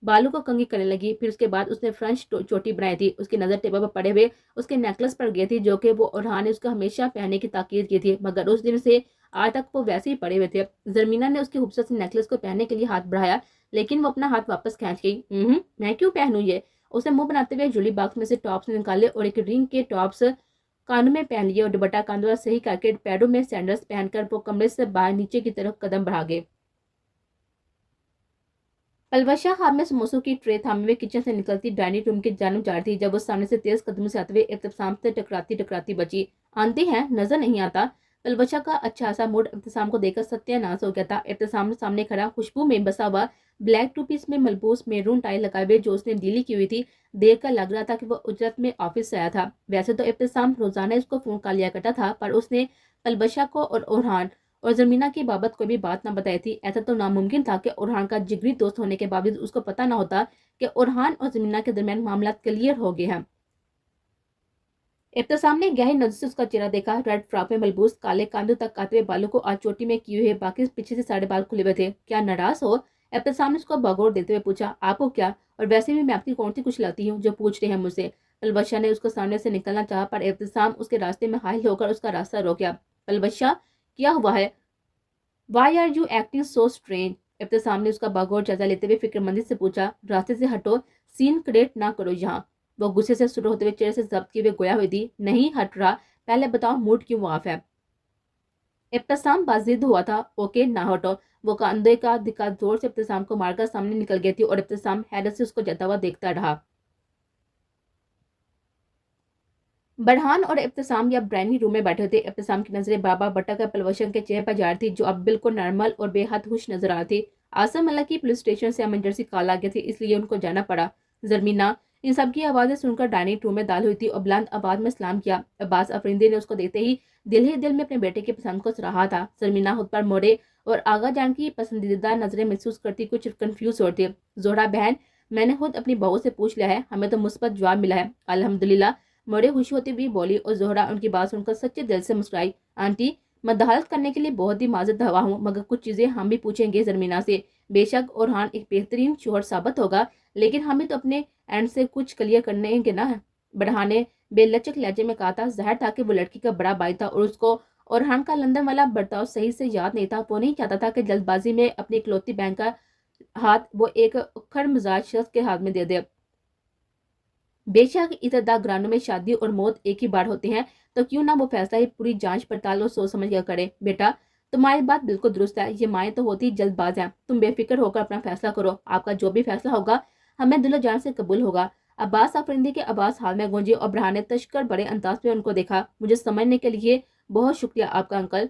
بالوں کو کنگھی کرنے لگی. پھر اس کے بعد اس نے فرنچ چوٹی بنائی تھی. اس کی نظر ٹیبل پر پڑے ہوئے اس کے نیکلس پر گئی تھی جو کہ وہ اورہان نے اس کو ہمیشہ پہننے کی تاکید کی تھی، مگر اس دن سے آج تک وہ ویسے ہی پڑے ہوئے تھے. زرمینا نے اس کے خوبصورت سے نیکلس کو پہننے کے لیے ہاتھ بڑھایا لیکن وہ اپنا ہاتھ واپس کھینچ گئی. میں کیوں پہنوں یہ؟ اس نے منہ بناتے ہوئے جولی باکس میں سے ٹاپس نکالے اور ایک رنگ کے ٹاپس کانوں میں پہن لیے اور دوپٹہ کاندھوں صحیح کر کے پیروں میں سینڈلز پہن کر وہ کمرے سے باہر نیچے کی طرف قدم بڑھا گئے. پلوشہ ہاتھ میں سموسوں کی ٹرے تھامے ہوئے کچن سے نکلتی ڈائننگ روم کی جانب جا رہی تھی جب وہ سامنے سے تیز قدموں سے آتے ہوئے ابتسام سے ٹکراتی بچی. آنتے ہیں نظر نہیں آتا؟ پلوشہ کا اچھا سا موڈ ابتسام کو دیکھ کر ستیہ ناز ہو گیا تھا. ابتسام سامنے کھڑا خوشبو میں بسا ہوا بلیک ٹو پیس میں ملبوس میرون ٹائی لگائے ہوئے جو اس نے ڈیلی کی ہوئی تھی دیکھ کر لگ رہا تھا کہ وہ اجرت میں آفس سے آیا تھا. ویسے تو ابتسام روزانہ اس کو فون کر لیا کرتا تھا پر اس نے پلوشہ کو اور اورہان اور زرمینا کی بابت کوئی بھی بات نہ بتائی تھی. ایسا تو ناممکن تھا کہ اورہان کا جگری دوست ہونے کے باوجود اس کو پتہ نہ ہوتا کہ اورہان اور زرمینا کے درمیان معاملات کلیئر ہو گئے ہیں. ابتسام نے گہری نظر سے اس کا چہرہ دیکھا. ریڈ فراک میں ملبوس کالے کاندھوں تک آتے ہوئے بالوں کو آج چوٹی میں کیے ہوئے باقی پیچھے سے سارے بال کھلے ہوئے تھے. کیا ناراض ہو؟ ابتسام نے اس کو بگور دیتے ہوئے پوچھا. آپ کو کیا؟ اور ویسے بھی میں آپ کی کون سی کچھ لاتی ہوں جو پوچھ رہے ہیں مجھ سے؟ پلوشہ نے اس کو سامنے سے نکلنا چاہا پر ابتسام اس کے راستے میں حائل ہو کر اس کا راستہ روک گیا. پلوشہ کیا ہوا ہے؟ Why are you acting so strange؟ ابتسام نے اس کا باغور جائزہ لیتے ہوئے فکر مندی سے پوچھا. راستے سے ہٹو، سین کریٹ نہ کرو یہاں. وہ غصے سے سر ہوتے ہوئے چہرے سے ضبط کیے ہوئے گویا ہوئی تھی. نہیں ہٹ رہا، پہلے بتاؤ موڈ کیوں آف ہے؟ ابتسام بازد ہوا تھا. اوکے نہ ہٹو. وہ کاندھے کا دھکا زور سے ابتسام کو مار کر سامنے نکل گئی تھی اور ابتسام حیرت سے اس کو جاتا ہوا دیکھتا رہا. برہان اور ابتسام یا برائنی روم میں بیٹھے تھے. ابتسام کی نظریں بابا بٹا کر پلوشن کے چہرے پر جا رہی تھی جو اب بالکل نارمل اور بے حد خوش نظر آ رہی تھی. آصف ملک کی پولیس اسٹیشن سے ایمرجنسی کال آ گئی تھی اس لیے ان کو جانا پڑا. زرمینا ان سب کی آوازیں سن کر ڈائننگ روم میں داخل ہوئی تھی اور بلند آواز میں سلام کیا. عباس افریدی نے اس کو دیکھتے ہی دل میں اپنے بیٹے کی پسند کو سراہا تھا. زرمینا خود پر موڑے اور آغا جان کی پسندیدہ نظریں محسوس کرتی کچھ کنفیوز ہوتی. زہرا بہن میں نے خود اپنی بہو سے پوچھ لیا ہے، ہمیں تو مثبت جواب ملا ہے الحمدللہ. موڑے خوش ہوتی بھی بولی اور زہرا ان کی بات سن کر سچے دل سے مسکرائی. آنٹی میں دخالت کرنے کے لیے بہت ہی معذرت خواہ ہوں مگر کچھ چیزیں ہم بھی پوچھیں گے زرمینا سے. بے شک اورہان ایک بہترین شوہر ثابت ہوگا لیکن ہم بھی تو اپنے اینڈ سے کچھ کلیئر کرنے گے نا. برہان نے بے لچک لہجے میں کہا تھا. ظاہر تھا کہ وہ لڑکی کا بڑا بھائی تھا اور اس کو اورہان کا لندن والا برتاؤ صحیح سے یاد نہیں تھا. وہ نہیں چاہتا تھا کہ جلد بازی میں اپنی اکلوتی بہن کا ہاتھ وہ ایک اکھڑ مزاج شخص کے ہاتھ میں دے دے. بے شک ابتدا گرانوں میں شادی اور موت ایک ہی بار ہوتے ہیں تو کیوں نہ وہ فیصلہ ہی پوری جانچ پڑتال اور سوچ سمجھ کر کرے. بیٹا تمہاری بات بالکل درست ہے، یہ مائیں تو ہوتی جلد باز ہیں. تم بے فکر ہو کر اپنا فیصلہ کرو، آپ کا جو بھی فیصلہ ہوگا ہمیں دل و جان سے قبول ہوگا. عباس افریدی کے آواز حال میں گونجی اور برہان نے تشکر بڑے انداز میں ان کو دیکھا. مجھے سمجھنے کے لیے بہت شکریہ آپ کا انکل.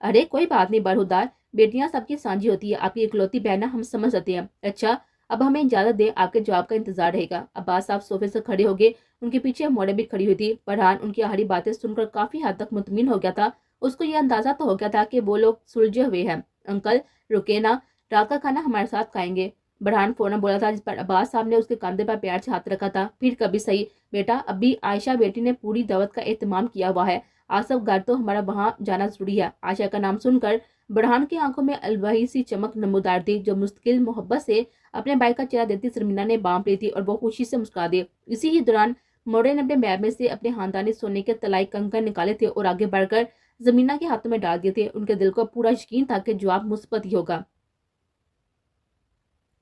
ارے کوئی بات نہیں برہودار، بیٹیاں سب کی سانجھی ہوتی ہے، آپ کی اکلوتی بہن ہم سمجھ سکتے ہیں. اچھا اب ہمیں اجازت دیں، آپ کے جواب کا انتظار رہے گا. عباس صاحب صوفے سے کھڑے ہو گئے. ان کے پیچھے موڑے بھی کھڑی ہوئی تھی. فرحان ان کی آخری باتیں سن کر کافی حد تک مطمئن ہو گیا تھا. اس کو یہ اندازہ تو ہو گیا تھا کہ وہ لوگ سلجھے ہوئے ہیں. انکل رکے نا، رات کا کھانا ہمارے ساتھ کھائیں گے. برہان فوراً بولا تھا جس پر عباس صاحب نے اس کے کاندھے پر پیار سے ہاتھ رکھا تھا. پھر کبھی صحیح بیٹا، ابھی عائشہ بیٹی نے پوری دعوت کا اہتمام کیا ہوا ہے. آصف گھر تو ہمارا وہاں جانا ضروری ہے. عائشہ کا نام سن کر برہان کی آنکھوں میں الوہی سی چمک نمودار تھی جو مستقل محبت سے اپنے بھائی کا چہرہ دیتی زرمینا نے بانپ لی تھی اور وہ خوشی سے مسکرا دی. اسی ہی دوران موڑے نے اپنے بیگ میں سے اپنے خاندانی سونے کے طلائی کنگن نکالے تھے اور آگے بڑھ کر زرمینا کے ہاتھوں میں ڈال دیے تھے. ان کے دل کو پورا یقین تھا کہ جواب مثبت ہی ہوگا.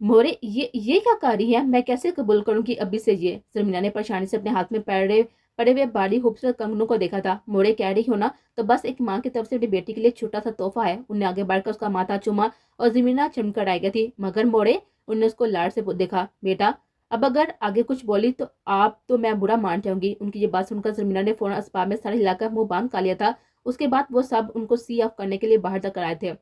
موڑے یہ کیا کر رہی ہے؟ میں کیسے قبول کروں کہ ابھی سے یہ؟ زرمینا نے پریشانی سے اپنے ہاتھ میں پڑے पड़े हुए भारी खूबसूरत कंगनों को देखा था। मोड़े कह रही हो ना, तो बस एक माँ की तरफ से अपनी बेटी के लिए छोटा सा तोहफा है। उन्हें आगे बढ़कर उसका माथा चूमा और जमीना चमकर आई गई थी। मगर मोड़े उन्हें उसको लाड़ से देखा। बेटा, अब अगर आगे कुछ बोली तो आप तो मैं बुरा मान जाऊंगी। उनकी ये बात सुनकर जमीना ने फौरन अस्पताल में सर हिलाकर मुंह बांध का लिया था। उसके बाद वो सब उनको सी ऑफ करने के लिए बाहर तक आए थे।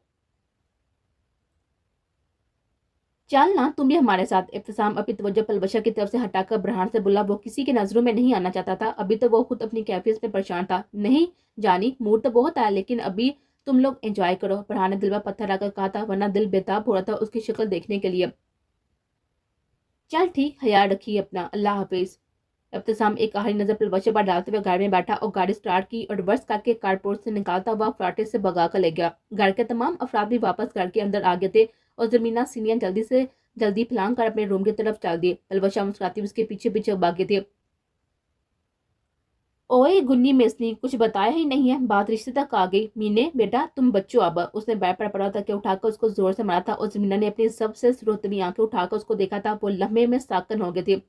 चल ना तुम भी हमारे साथ। इब्तिसाम अपनी तवज्जो पलवशा की तरफ से हटाकर बरहान से बोला। वो किसी की नजरों में नहीं आना चाहता था। अभी तो वो खुद अपनी कैफियत में परेशान था। नहीं जानी, मूड तो बहुत आया, लेकिन अभी तुम लोग एंजॉय करो। बरहान ने दिल पर पत्थर रखकर कहा था, वरना दिल बेताब हो रहा था उसकी शक्ल देखने के लिए। चल ठीक, ख्याल रखिए अपना, अल्लाह हाफिज। इब्तिसाम एक आखिरी नजर पलवशे पर डालते हुए गाड़ी में बैठा और गाड़ी स्टार्ट की और रिवर्स करके कारपोर्ट से निकालता हुआ फराटे से भगा कर ले गया। घर के तमाम अफराद भी वापस घर के अंदर आ गए थे और जमीना सीनियन जल्दी फलांग कर अपने रूम की तरफ चल दिए। पलवशा मुस्कुराती उसके पीछे पीछे भागे थे। ओए गुन्नी मेसनी, कुछ बताया ही नहीं है, बात रिश्ते तक आ गई। मीने बेटा तुम बच्चों अब। उसने बैठ पर पड़ा तक उठाकर उसको जोर से मारा था और जमीना ने अपनी सबसे सुरतनी आंखें उठाकर उसको देखा था। वो लम्हे में साकन हो गए थे।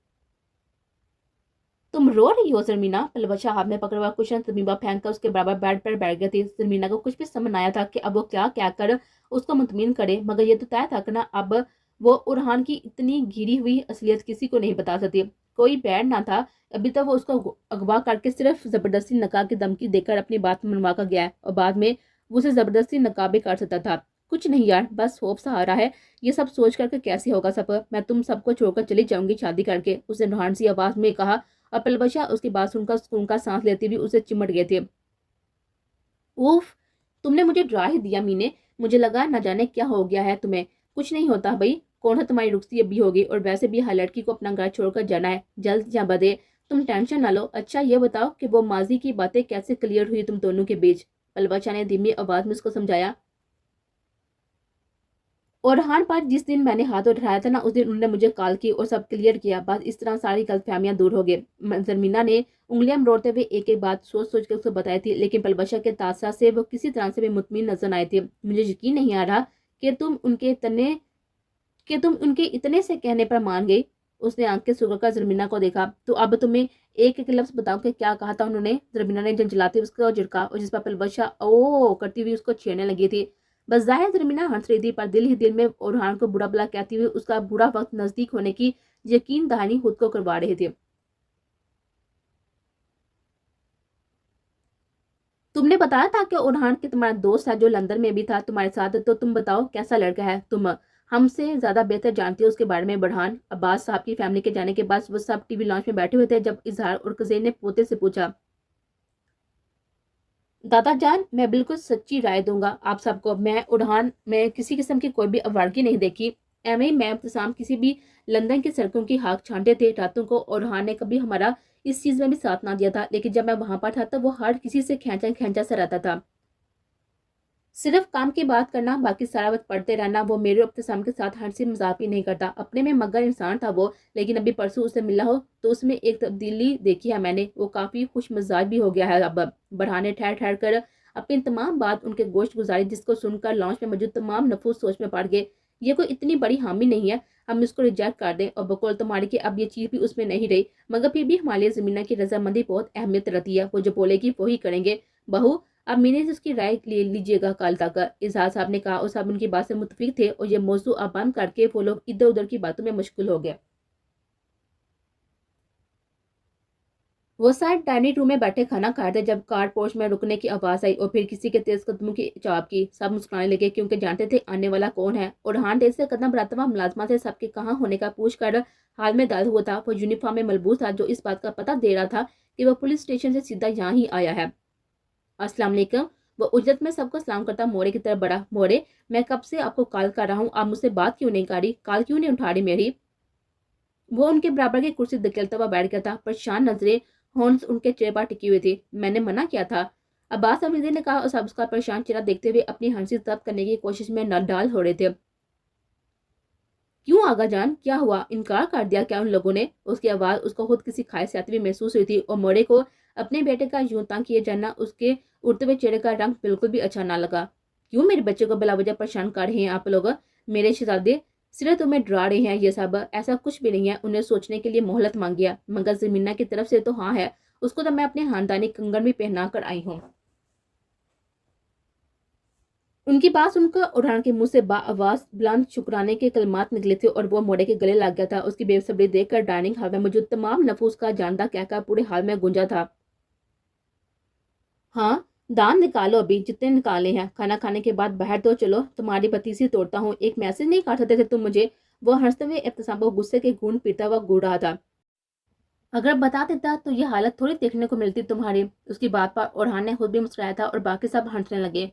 तुम रो रही हो जरमीना? पलवशा हाथ में पकड़ा हुआ कुशन तमीबा फेंक कर उसके बराबर बेड पर बैठ गई थी। जरमीना को कुछ भी समझ आया था कि अब वो क्या क्या कर उसको मुतमिन करे, मगर ये तो तय था कि ना अब वो उरहान की इतनी घिरी हुई असलियत किसी को नहीं बता सकती। कोई बैड ना था। अभी तक वो उसको अगवा करके सिर्फ जबरदस्ती नकाब की धमकी देकर अपनी बात मनवा कर गया है और बाद में वो उसे जबरदस्ती नकाबे कर सकता था। कुछ नहीं यार, बस होप सहारा है। ये सब सोच करके कैसे होगा सफर? मैं तुम सबको छोड़कर चली जाऊंगी शादी करके, उसने रुहान सी आवाज में कहा और पलवशा उसकी बात सुनकर सुकून का सांस लेती हुई उसे चिमट गए थे। उफ, तुमने मुझे डरा ही दिया मीने। मुझे लगा न जाने क्या हो गया है तुम्हें। कुछ नहीं होता भाई, कौन है तुम्हारी रुखसी अभी होगी, और वैसे भी हर लड़की को अपना घर छोड़कर जाना है, जल्द या बदे। तुम टेंशन ना लो। अच्छा ये बताओ कि वो माजी की बातें कैसे क्लियर हुई तुम दोनों के बीच? पलवशा ने धीमी आवाज में उसको समझाया। और हान पर जिस दिन मैंने हाथ उठाया था ना, उस दिन उन्होंने मुझे कॉल की और सब क्लियर किया। बस इस तरह सारी गलतफहमियां दूर हो गई। जरमीना ने उंगलियां मरोड़ते हुए एक एक बात सोच सोच कर उसको बताई थी, लेकिन पलवशा के तासरा से वो किसी तरह से भी मुतमिन नजर आए थे। मुझे यकीन नहीं आ रहा कि तुम उनके इतने से कहने पर मान गई। उसने आंखें सुखा कर जरमीना को देखा। तो अब तुम्हें एक एक लफ्ज बताओ कि क्या कहा था उन्होंने? जरमीना ने झंझलाते उसको झिड़का और जिस पर पलवशा ओ करती हुई उसको छेड़ने लगी थी। बस जाहिर जरमीना हंस रही थी, पर दिल ही दिल में ओरहान को बुरा भला कहती हुई उसका बुरा वक्त नजदीक होने की यकीन दहानी खुद को करवा रहे थे। तुमने बताया था कि ओरहान के तुम्हारा दोस्त है जो लंदन में भी था तुम्हारे साथ, तो तुम बताओ कैसा लड़का है? तुम हमसे ज्यादा बेहतर जानती हो उसके बारे में। बढ़ान अब्बास साहब की फैमिली के जाने के बाद वो सब टीवी लॉन्च में बैठे हुए थे जब इजहार और कज़ेन ने पोते से पूछा। दादा जान, मैं बिल्कुल सच्ची राय दूंगा आप सबको। मैं उड़ान में किसी किस्म की कोई भी अवारगी नहीं देखी। एवं ही मैं इब्तिसाम किसी भी लंदन की सड़कों की हाँक छांटे थे रातों को, और उड़ान ने कभी हमारा इस चीज में भी साथ ना दिया था। लेकिन जब मैं वहां पर था तो वो हर किसी से खेंचा खेंचा सा रहता था। सिर्फ काम की बात करना, बाकी सारा वक्त पढ़ते रहना। वो मेरे और इब्तिसाम के साथ हंसी मजाक भी नहीं करता। अपने में मगर इंसान था वो, लेकिन अभी परसों उससे मिला हो तो उसमें एक तब्दीली देखी है मैंने। वो काफी खुश मिजाज भी हो गया है अब। बढ़ाने ठहर ठहर कर अपनी तमाम बात उनके गोश्त गुजारी, जिसको सुनकर लॉन्च में मौजूद तमाम नफूस सोच में पड़ गए। ये कोई इतनी बड़ी हामी नहीं है हम इसको रिजेक्ट कर दें, और बकौल तुम्हारी कि अब ये चीज भी उसमें नहीं रही। मगर फिर भी हमारे लिए जमीना की रजामंदी बहुत अहमियत रखती है। वो जो बोलेगी वही करेंगे। बहू, अब मीने से उसकी राय ले लीजिएगा कल तक, इजहार साहब ने कहा। और सब उनकी बात से मुतफिक थे और ये मौजू अब बंद करके वो लोग इधर उधर की बातों में मशगूल हो गए। वो शायद डाइनिंग रूम में बैठे खाना खा रहे थे जब कार पोर्च में रुकने की आवाज आई और फिर किसी के तेज कदमों की चाप की। सब मुस्कुराने लगे क्योंकि जानते थे आने वाला कौन है। और हान तेज से कदम बढ़ाता हुआ मुलाजमा से सबके कहाँ होने का पूछ कर हाल में दाखिल हुआ था। वो यूनिफॉर्म में मलबूस था, जो इस बात का पता दे रहा था कि वो पुलिस स्टेशन से सीधा यहाँ ही आया है। अस्सलाम वालेकुम। वो उजरत में सबको सलाम करता मोरे की तरफ बढ़ा। मोरे, मैं कब से आपको कॉल कर रहा हूँ, आप मुझसे बात क्यों नहीं कर रही? कॉल क्यों नहीं उठा रही मेरी? वो उनके बराबर की कुर्सी धकेलता हुआ बैठ गया था। परेशान नजरें हॉर्न्स उनके चेहरे पर टिकी हुई थी। मैंने मना किया था, अब्बास अफरीदी ने कहा, और सब उसका परेशान चेहरा देखते हुए अपनी हंसी जब्त करने की कोशिश में नडाल हो रहे थे। क्यों आगा जान, क्या हुआ? इनकार कर दिया क्या उन लोगों ने? उसकी आवाज उसको खुद किसी खास आती हुई महसूस हुई थी, और मोरे को अपने बेटे का यूं तंग किए जाना उसके उड़ते हुए चेहरे का रंग बिल्कुल भी अच्छा ना लगा। क्यों मेरे बच्चे को बिला वजह परेशान कर रहे हैं आप लोग? मेरे शहजादे, सिर्फ तुम्हें डरा रहे हैं ये सब? ऐसा कुछ भी नहीं है। उन्हें सोचने के लिए मोहलत मांगिया, मगर जमीना की तरफ से तो हाँ है, اس کو تو میں اپنے خاندانی کنگن بھی پہنا کر آئی ہوں۔ ان کی بات سن کر اورحان کے منہ سے آواز بلند شکرانے کے کلمات نکلے تھے اور وہ موڑے کے گلے لگ گیا تھا۔ اس کی بے صبری دیکھ کر ڈائننگ ہال میں موجود تمام نفوس کا جاندہ کہہ پورے حال میں گونجا تھا۔ ہاں دان نکالو، ابھی جتنے نکالے ہیں، کھانا کھانے کے بعد باہر تو چلو، تمہاری پتیسی توڑتا ہوں، ایک میسج نہیں کاٹ سکتے تھے تم مجھے؟ وہ ہنستے ہوئے ابتسام کو غصے کے گھونٹ پیتا ہوا گھور رہا تھا۔ اگر بتا دیتا تو یہ حالت تھوڑی دیکھنے کو ملتی تمہاری۔ اس کی بات پر اورحان نے خود بھی مسکرایا تھا اور باقی سب ہنسنے لگے۔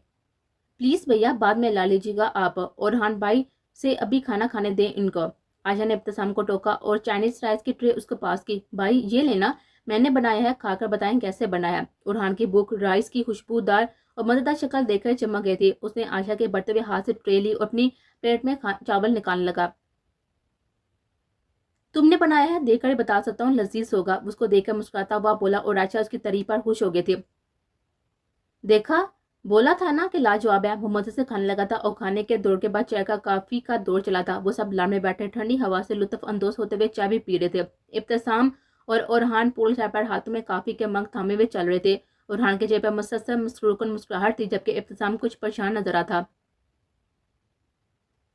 پلیز بھیا بعد میں لا لیجیے گا آپ، اورحان بھائی سے ابھی کھانا کھانے دیں ان کو۔ عائشہ نے ابتسام کو ٹوکا اور چائنیز رائس کی ٹرے اس کے پاس کی۔ بھائی یہ لینا، میں نے بنایا ہے، کھا کر بتائیں کیسے بنا ہے۔ اورحان کی بھوک رائس کی خوشبودار اور مزیدار شکل دیکھ کر چمک گئی تھی۔ اس نے عائشہ کے بڑھتے ہوئے ہاتھ سے ٹرے لی اور اپنی پلیٹ میں چاول نکالنے لگا۔ تم نے بنایا ہے، دیکھ کر بتا سکتا ہوں لذیذ ہوگا، اس کو دیکھ کر مسکراتا ہوا بولا اور عائشہ اس کی تعریف پر خوش ہو گئی تھی۔ دیکھا بولا تھا نا کہ لاجواب ہے۔ وہ مزے سے کھانے لگا تھا اور کھانے کے دور کے بعد چائے کا کافی کا دور چلا تھا۔ وہ سب لان میں بیٹھے ٹھنڈی ہوا سے لطف اندوز ہوتے ہوئے چائے بھی پی رہے تھے۔ ابتسام اور اورحان پول چائے پر ہاتھوں میں کافی کے مگ تھامے ہوئے چل رہے تھے۔ اورحان کے چہرے پر مسلسل مسکن مسکراہٹ تھی جبکہ ابتسام کچھ پریشان نظر آتا تھا۔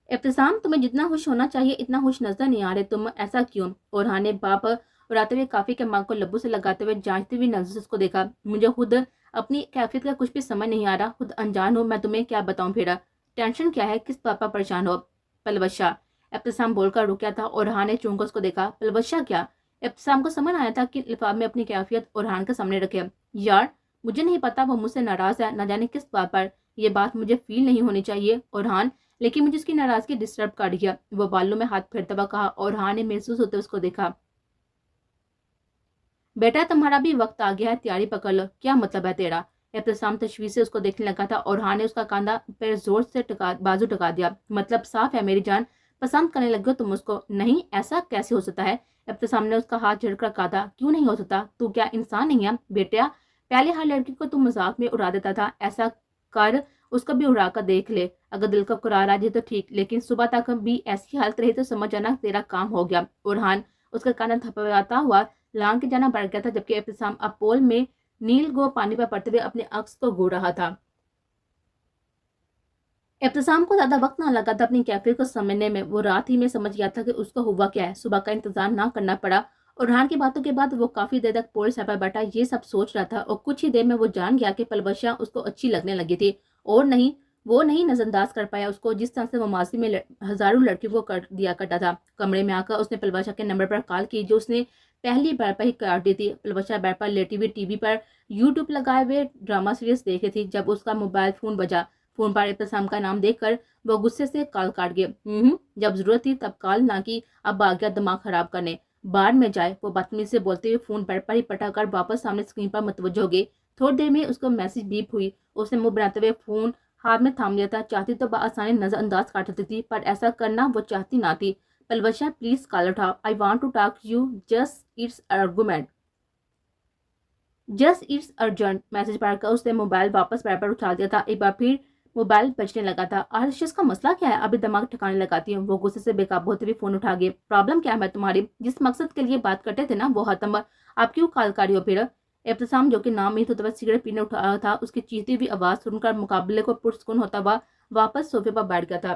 ابتسام تمہیں جتنا خوش ہونا چاہیے اتنا خوش نظر نہیں آ رہے، تم ایسا کیوں؟ اورحان نے باپ اڑاتے ہوئے کافی کے مگ کو لبوں سے لگاتے ہوئے جانچتی ہوئی نظر سے اس کو دیکھا۔ مجھے خود اپنی کیفیت کا کچھ بھی سمجھ نہیں آ رہا، خود انجان ہوں، میں تمہیں کیا بتاؤں پھر؟ ٹینشن کیا ہے، کس بات پر پریشان ہو؟ پلوشا، ابتسام بول کر رکیا تھا۔ اورحان نے چونکر اس کو دیکھا۔ پلوشا کیا؟ ابتسام کو سمجھ آیا تھا کہ لفاف میں اپنی کیفیت اورحان کے سامنے رکھے۔ یار مجھے نہیں پتا، وہ مجھ سے ناراض ہے، نہ جانے کس بات پر۔ یہ بات مجھے فیل نہیں ہونی چاہیے اورحان، لیکن مجھے اس کی ناراضگی ڈسٹرب کر گیا۔ وہ بالوں میں ہاتھ پھیرتا ہوا کہا۔ اورحان نے محسوس ہوتے اس کو دیکھا۔ بیٹا تمہارا بھی وقت آ گیا ہے، تیاری پکڑ لو۔ کیا مطلب ہے تیرا؟ ابتسام تشویش سے اس کو دیکھنے لگا تھا۔ اورحان نے اس کا کاندھا پہ زور سے بازو ٹکا دیا۔ مطلب صاف ہے میری جان، پسند کرنے لگے ہو تم اس کو؟ نہیں ایسا کیسے ہو سکتا ہے؟ ابتسام نے اس کا ہاتھ جھڑک کر کہا تھا۔ کیوں نہیں ہو سکتا؟ تو کیا انسان نہیں ہے بیٹا؟ پہلے ہر لڑکی کو تم مذاق میں اڑا دیتا تھا، ایسا کر اس کو بھی اڑا کر دیکھ لے، اگر دل کا قرار آ جائے تو ٹھیک، لیکن صبح تک بھی ایسی حالت رہی تو سمجھ جانا تیرا کام ہو گیا۔ اورحان اس کا کاندھا تھپڑاتا ہوا لان کے جانا بڑھ گیا تھا جبکہ ابتسام اب پول میں نیل گو پانی پر پڑتے ہوئے اپنے عکس کو گھور رہا تھا۔ ابتسام کو زیادہ وقت نہ لگا تھا اپنی کیفیت کو سمجھنے میں، وہ رات ہی میں سمجھ گیا تھا کہ اس کو ہوا کیا ہے۔ صبح کا انتظار نہ کرنا پڑا۔ اورحان کی باتوں کے بعد وہ کافی دیر تک پول سائڈ پر بیٹھا یہ سب سوچ رہا تھا اور کچھ ہی دیر میں وہ جان گیا کہ پلوشا اس کو اچھی لگنے لگی تھی، اور وہ نہیں نظر انداز کر پایا اس کو جس طرح سے وہ ماضی میں ہزاروں لڑکیوں کو کر دیا کرتا تھا۔ کمرے میں آ کر اس نے پلوشا کے نمبر پر کال کی جو اس نے پہلی بار پر ہی کاٹ دی تھی۔ پلوشا بیڈ پر لیٹی ہوئی ٹی وی پر یوٹیوب لگائے ہوئے ڈرامہ سیریز دیکھ رہی تھی جب اس کا موبائل فون بجا۔ فون پر ابتسام کا نام دیکھ کر وہ غصے سے کال کاٹ گئے۔ جب ضرورت تھی تب کال نہ کی، اب آ گیا دماغ خراب کرنے، بعد میں جائے۔ وہ بدتمیزی سے بولتے ہوئے فون بیڈ پر ہی پٹا کر واپس سامنے اسکرین پر متوجہ ہو گئی۔ تھوڑی دیر میں اس کو میسج بیپ ہوئی۔ اس نے منہ بناتے ہوئے فون ہاتھ میں تھام لیا تھا۔ چاہتی تو بآسانی نظر انداز کر سکتی تھی پر ایسا کرنا وہ چاہتی نہ تھی۔ پلوشا پلیز کال اٹھاؤ، I want to talk you, just it's argument, just it's urgent. Message پڑھ کر اس نے موبائل واپس بیڈ پر اٹھا دیا تھا۔ ایک بار پھر موبائل بجنے لگا تھا۔ آج کا مسئلہ کیا ہے؟ ابھی دماغ ٹھکانے لگاتی ہوں۔ وہ غصے سے بے قابو ہوتے ہوئے فون اٹھا گئے۔ پرابلم کیا ہے تمہاری؟ جس مقصد کے لیے بات کرتے تھے نا وہ ختم، آپ کیوں کال کر رہی ہو پھر؟ ابتسام جو کہ نام ہی تو سگریٹ پینے اٹھا تھا، اس کی چیختی ہوئی آواز سن کر مقابلے کو پرسکون ہوتا ہوا واپس صوفے پر بیٹھ گیا تھا۔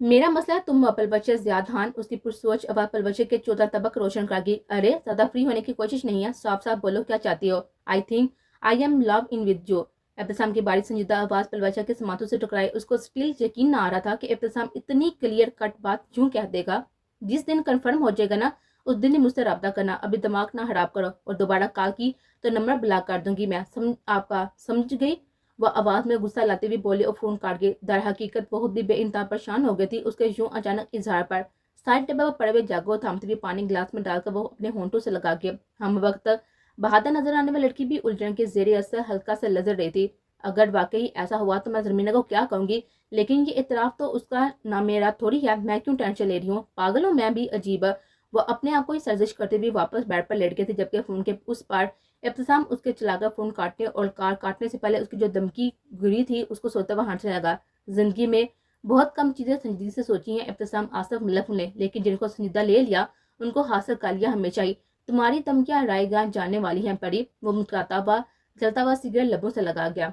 میرا مسئلہ تم پلوشا زیادان، اس کی پرسوچ آواز پلوشا کے چوتھا طبق روشن کر گئی۔ ارے زیادہ فری ہونے کی کوشش نہیں ہے، صاف صاف بولو کیا چاہتی ہو؟ I think I am love in with جو۔ ابتسام کی باری سنجیدہ آواز پلوشا کے سماعتوں سے ٹکرائی۔ اس کو سٹل یقین نہ آ رہا تھا کہ ابتسام اتنی کلیئر کٹ بات کیوں کہہ دے گا۔ جس دن کنفرم ہو جائے گا نا اس دن ہی مجھ سے رابطہ کرنا، ابھی دماغ نہ خراب کرو، اور دوبارہ کال کی تو نمبر بلاک کر دوں گی میں، آپ کا سمجھ گئی؟ وہ آواز میں غصہ لاتے ہوئے بولی اور فون کاٹ گئی۔ در حقیقت وہ خود بھی بے انتہا پریشان ہو گئی تھی اس کے یوں اچانک اظہار پر۔ سائڈ ٹیبل پر پڑے ہوئے جاگو تھامتے ہوئے پانی گلاس میں ڈال کر وہ اپنے ہونٹوں سے لگا کے ہم وقت بہادر نظر آنے والی لڑکی بھی الجھن کے زیر اثر ہلکا سے لرز رہی تھی۔ اگر واقعی ایسا ہوا تو میں زمینہ کو کیا کہوں گی، لیکن یہ اعتراف تو اس کا نہ میرا تھوڑی ہے، میں کیوں ٹینشن لے رہی ہوں؟ پاگل ہوں میں بھی، عجیب۔ وہ اپنے آپ کو ہی سرزش کرتے ہوئے واپس بیڈ پر لیٹ گئے تھے جبکہ فون کے اس پار ابتسام اس کے چلا کر فون کاٹنے اور کار کاٹنے سے پہلے اس کی جو دھمکی گری تھی اس کو سوچتا ہوا ہنسنے لگا۔ زندگی میں بہت کم چیزیں سنجیدگی سے سوچی ہیں ابتسام آصف ملک نے، لیکن جن کو سنجیدہ لے لیا ان کو حاصل کر لیا ہمیشہ ہی۔ تمہاری دھمکیاں رائے گاہ جاننے والی ہیں پری، وہ مسکراتا ہوا جلتا ہوا سگریٹ لبوں سے لگا گیا۔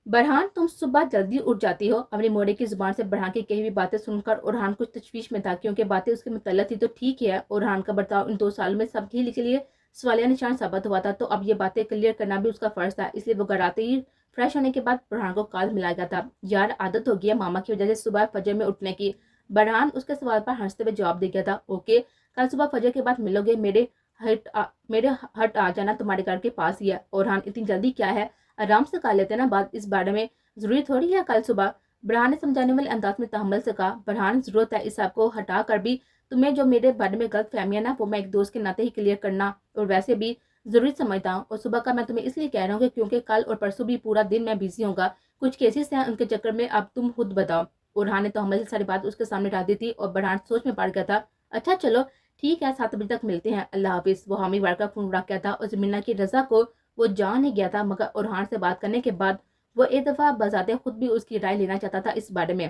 برہان تم صبح جلدی اٹھ جاتی ہو۔ اپنی موڑے کی زبان سے برہان کی کہی ہوئی باتیں سن کر اورحان کچھ تشویش میں تھا، کیونکہ باتیں اس کے متعلق تھی تو ٹھیک ہے، اورحان کا برتاؤ ان 2 سالوں میں سب کے لیے سوالیہ نشان ثابت ہوا تھا، تو اب یہ باتیں کلیئر کرنا بھی اس کا فرض تھا۔ اس لیے وہ گھر آتے ہی فریش ہونے کے بعد برہان کو کال ملایا گیا تھا۔ یار عادت ہو گئی ہے ماما کی وجہ سے صبح فجر میں اٹھنے کی۔ برہان اس کے سوال پر ہنستے ہوئے جواب دے گیا تھا، اوکے کل صبح فجر کے بعد ملو گے، میرے ہٹ آ جانا تمہارے گھر کے پاس ہی ہے۔ اورحان اتنی جلدی کیا ہے، آرام سے کر لیتے نا بات، اس بارے میں ضروری تھوڑی ہے کل صبح۔ برہان نے سمجھانے والے انداز میں تحمل سے کہا، برہان ضرورت ہے اس سب کو ہٹا کر بھی تمہیں جو میرے بارے میں غلط فہمیاں نا، وہ میں ایک دوست کے ناطے ہی کلیئر کرنا اور ویسے بھی ضروری سمجھتا ہوں۔ اور صبح کا میں تمہیں اس لیے کہہ رہا ہوں کیونکہ کل اور پرسوں بھی پورا دن میں بزی ہوں گا، کچھ کیسز ہیں ان کے چکر میں، اب تم خود بتاؤ۔ اورحان نے تحمل سے ساری بات اس کے سامنے ڈال دی تھی اور برہان سوچ میں پڑ گیا تھا۔ اچھا چلو ٹھیک ہے، 7 بجے تک ملتے ہیں، اللہ حافظ۔ وہ حامی وار کا فون رکھ گیا تھا اور زمینہ کی رضا کو وہ جان ہی گیا تھا، مگر اورحان سے بات کرنے کے بعد وہ ایک دفعہ بذات خود بھی اس کی رائے لینا چاہتا تھا اس بارے میں۔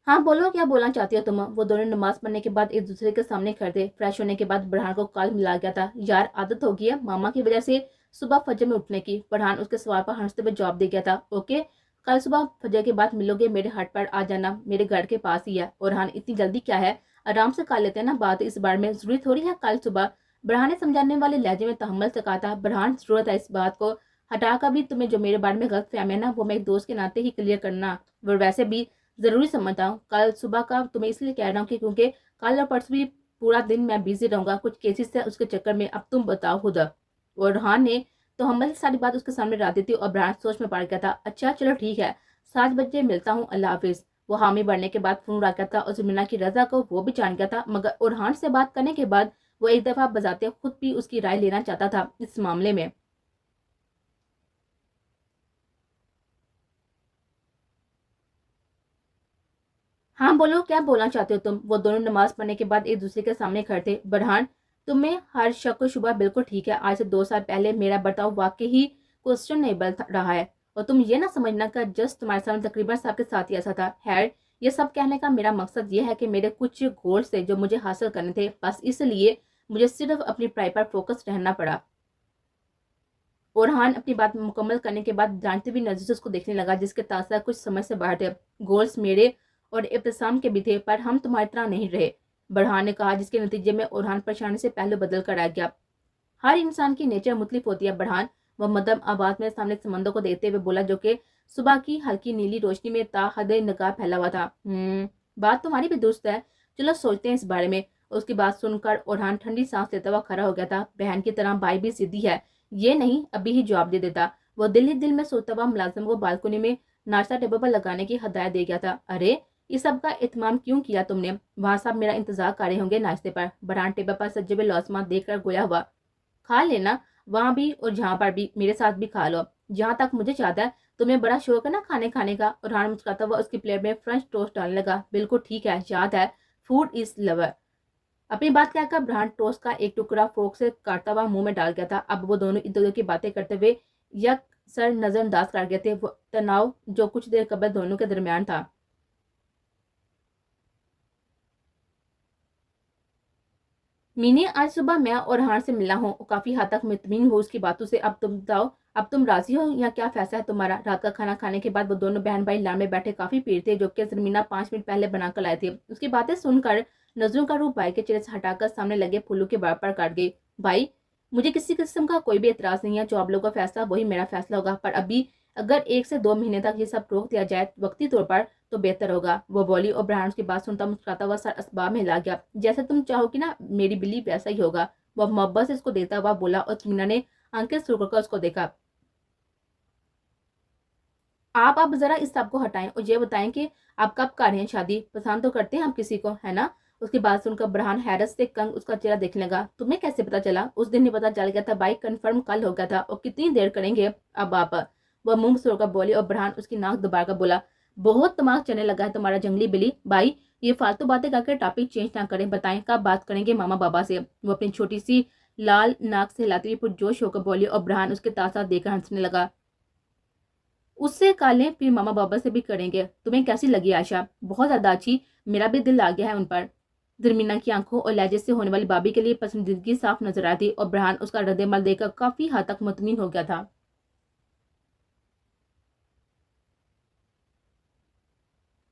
ہاں بولو، کیا بولنا چاہتی ہو تم؟ وہ دونوں نماز پڑھنے کے بعد ایک دوسرے کے سامنے کھڑے تھے۔ فریش ہونے کے بعد برہان کو کال ملا گیا تھا۔ یار عادت ہو گئی ہے ماما کی وجہ سے صبح فجر میں اٹھنے کی۔ برہان اس کے سوال پر ہنستے ہوئے جواب دے گیا تھا، اوکے کل صبح فجر کے بعد ملو گے، میرے ہٹ پر آ جانا، میرے گھر کے پاس ہی ہے۔ اورحان اتنی جلدی کیا ہے، آرام سے کر لیتے ہیں نا بات، اس بارے میں ضروری تھوڑی ہے کل صبح۔ برہان نے سمجھانے والے لہجے میں تحمل سے کہا تھا، برہان ضرورت ہے اس بات کو ہٹا کر بھی تمہیں جو میرے بارے میں غلط فہمیاں نا، وہ میں ایک دوست کے ناطے ہی کلیئر کرنا اور ویسے بھی ضروری سمجھتا ہوں۔ کل صبح کا تمہیں اس لیے کہہ رہا ہوں کیونکہ کل اور پرسوں بھی پورا دن میں بزی رہوں گا، کچھ کیسز ہیں اس کے چکر میں، اب تم بتاؤ خود۔ اورحان نے تو ہم ساری بات اس کے سامنے ڈال دی تھی اور برہان سوچ میں پڑ گیا تھا۔ اچھا چلو ٹھیک ہے، 7 بجے ملتا ہوں، اللہ حافظ۔ وہ حامی بڑھنے کے بعد فون رکھ گیا تھا اور زمینہ کی رضا کو وہ بھی جان گیا تھا، مگر اورحان سے بات کرنے کے بعد وہ ایک دفعہ بذات خود بھی اس کی رائے لینا چاہتا تھا اس معاملے میں۔ ہاں بولو، کیا بولنا چاہتے ہو تم؟ وہ دونوں نماز پڑھنے کے بعد ایک دوسرے کے سامنے کھڑے تھے۔ برہان تمہیں ہر شک و شبہ بالکل ٹھیک ہے، آج سے 2 سال پہلے میرا برتاؤ واقعی کوسچنیبل رہا ہے، اور تم یہ نہ سمجھنا کہ جسٹ تمہارے سامنے تقریباً سب کے ساتھ ہی ایسا تھا۔ خیر یہ سب کہنے کا میرا مقصد یہ ہے کہ میرے کچھ گولز تھے جو مجھے حاصل کرنے تھے، بس اس لیے مجھے صرف اپنی پڑھائی پر فوکس رہنا پڑا۔ اورحان اپنی بات مکمل کرنے کے بعد جانتی ہوئی نظر سے اس کو دیکھنے لگا، جس کے تاثرات کچھ سمجھ سے باہر تھے۔ گولز میرے اور ابتسام کے بھی تھے، پر ہم تمہاری طرح نہیں رہے، برہان نے کہا، جس کے نتیجے میں اورحان پریشانی سے پہلو بدل کر آ گیا۔ ہر انسان کی نیچر مختلف ہوتی ہے برہان، وہ مدھم آواز میں سامنے سمندر کو دیکھتے ہوئے بولا، جو کہ صبح کی ہلکی نیلی روشنی میں تا حد نگاہ پھیلا ہوا تھا۔ بات تمہاری بھی درست ہے، چلو سوچتے ہیں اس بارے میں۔ اس کی بات سن کر اورحان ٹھنڈی سانس لیتا ہوا کھڑا ہو گیا تھا۔ بہن کی طرح بھائی بھی ضدی ہے، یہ نہیں ابھی ہی جواب دے دیتا۔ وہ دل ہی دل میں سوچتا ہوا ملازم کو بالکنی میں ناشتہ ٹیبل پر لگانے کی ہدایت دے گیا تھا۔ ارے یہ سب کا اہتمام کیوں کیا تم نے؟ وہاں سب میرا انتظار کر رہے ہوں گے ناشتے پر۔ برہان ٹیبل پر سجے ہوئے لوزمات دیکھ کر گویا ہوا، کھا لینا وہاں بھی اور جہاں پر بھی، میرے ساتھ بھی کھا لو، جہاں تک مجھے یاد ہے تمہیں بڑا شوق ہے نا کھانے کا۔ اورحان مسکراتا ہوا اس کی پلیٹ میں فرنچ ٹوسٹ ڈالنے لگا۔ بالکل ٹھیک ہے، یاد ہے، فوڈ از لور۔ اپنی بات کہہ کر برہان ٹوسٹ کا ایک ٹکڑا فورک سے کاٹتا ہوا منہ میں ڈال گیا تھا۔ اب وہ دونوں ادھر ادھر کی باتیں کرتے ہوئے یک سر نظر انداز کر گئے تھے، وہ تناؤ جو کچھ دیر قبل دونوں کے درمیان تھا۔ مینی آج صبح میں اورحان سے ملا ہوں، کافی حد تک مطمئن ہوں اس کی باتوں سے۔ اب تم بتاؤ، اب تم راضی ہو یا کیا فیصلہ ہے تمہارا؟ رات کا کھانا کھانے کے بعد وہ دونوں بہن بھائی لان میں بیٹھے کافی پیر تھے، جو کہ زمینہ 5 منٹ پہلے بنا کر لائے تھے۔ اس کی باتیں سن کر نظروں کا روح بھائی کے چہرے سے ہٹا کر سامنے لگے پھولوں کے باغ پر کاٹ گئی۔ بھائی مجھے کسی قسم کا کوئی بھی اعتراض نہیں ہے، جو آپ لوگوں کا فیصلہ وہی میرا فیصلہ ہوگا، پر ابھی اگر 1 سے 2 مہینے تک یہ سب روک دیا جائے وقتی طور پر تو بہتر ہوگا، وہ بولی۔ اور برہان اس کی بات سنتا مسکراتا ہوا سر اسباب میں ہلا گیا۔ جیسے تم چاہو گی نا میری بلی، ویسا ہی ہوگا، وہ محبت سے اس کو دیکھتا ہوا بولا، اور تمنا نے آنکھیں سرخ کر اس کو دیکھا۔ آپ اب ذرا اس سب کو ہٹائیں اور یہ بتائیں کہ آپ کب کر رہے ہیں شادی؟ پسند تو کرتے ہیں آپ کسی کو، ہے نا؟ اس کی بات سن کر برہان حیرت سے کنگ اس کا چہرہ دیکھنے لگا۔ تمہیں کیسے پتا چلا؟ اس دن ہی پتا چل گیا تھا بھائی، کنفرم کل ہو گیا تھا، اور کتنی دیر کریں گے اب آپ؟ وہ منہ مسوڑ کر بولی، اور برہان اس کی ناک دبا کر بولا، بہت دماغ چلنے لگا ہے تمہارا جنگلی بلی۔ بھائی یہ فالتو باتیں کر کے ٹاپک چینج نہ کریں، بتائیں کب بات کریں گے ماما بابا سے؟ وہ اپنی چھوٹی سی لال ناک سے ہلاتی ہوئی پرجوش ہو کر بولی، اور برہان اس کے تاثرات دیکھ کر ہنسنے لگا۔ اس سے کالیں پھر ماما بابا سے بھی کریں گے۔ تمہیں کیسی لگی عائشہ؟ بہت زیادہ اچھی، میرا بھی دل آ گیا ہے ان پر۔ زرمینا کی آنکھوں اور لہجے سے ہونے والی بابی کے لیے پسندیدگی صاف نظر آتی تھی اور برہان اس کا رد عمل دیکھ کر کافی حد تک مطمئن ہو گیا تھا۔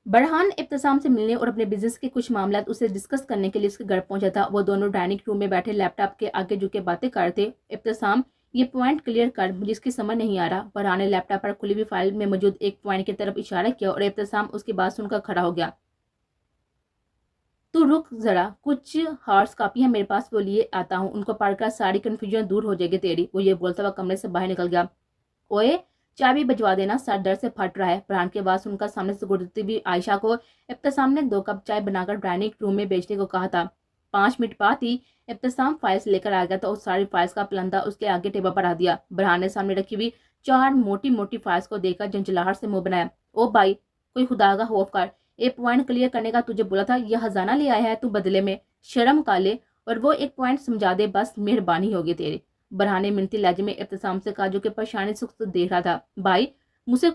برہان ابتسام سے ملنے اور اپنے بزنس کے کچھ معاملات اسے ڈسکس کرنے کے لیے اس کے گھر پہنچا تھا۔ وہ دونوں ڈائننگ روم میں بیٹھے لیپ ٹاپ کے آگے جھک کے باتیں کر رہے تھے۔ ابتسام، یہ پوائنٹ کلیئر کر، مجھے اس کی سمجھ نہیں آ رہا۔ برہان نے لیپ ٹاپ پر کھلی ہوئی فائل میں موجود ایک پوائنٹ کی طرف اشارہ کیا اور ابتسام اس کی بات سن کر کھڑا ہو گیا۔ تو رک ذرا، کچھ ہارڈ کاپیاں میرے پاس وہ لیے آتا ہوں، ان کو پڑھ کر ساری کنفیوژن دور ہو جائے گی تیری۔ وہ یہ بولتا ہوا کمرے سے باہر نکل گیا۔ اوئے، چائے بھی بجوا دینا، سر درد سے پھٹ رہا ہے۔ برہان کی آواز سن کر سامنے سے گزرتی ہوئی عائشہ کو ابتسام نے 2 کپ چائے بنا کر ڈائننگ روم میں بیچنے کو کہا تھا۔ 5 منٹ بعد ہی ابتسام فائلز لے کر آ گیا تھا اور ساری فائلز کا پلندہ اس کے آگے ٹیبل پر رکھ دیا۔ برہان نے سامنے رکھی ہوئی 4 موٹی موٹی فائلز کو دیکھ کر جھنجھلاہٹ سے منہ بنایا۔ او بھائی، کوئی خدا کا خوف کر، ایک پوائنٹ کلیئر کرنے کا تجھے بولا تھا، یہ خزانہ لے آیا ہے تو بدلے میں، شرم کا لے اور وہ ایک پوائنٹ سمجھا دے، بس مہربانی ہوگی تیری۔ برہان نے منتی لہجے میں ابتسام سے کہا جو کہ پریشانی سے دیکھ رہا تھا۔ بھائی، مجھ سے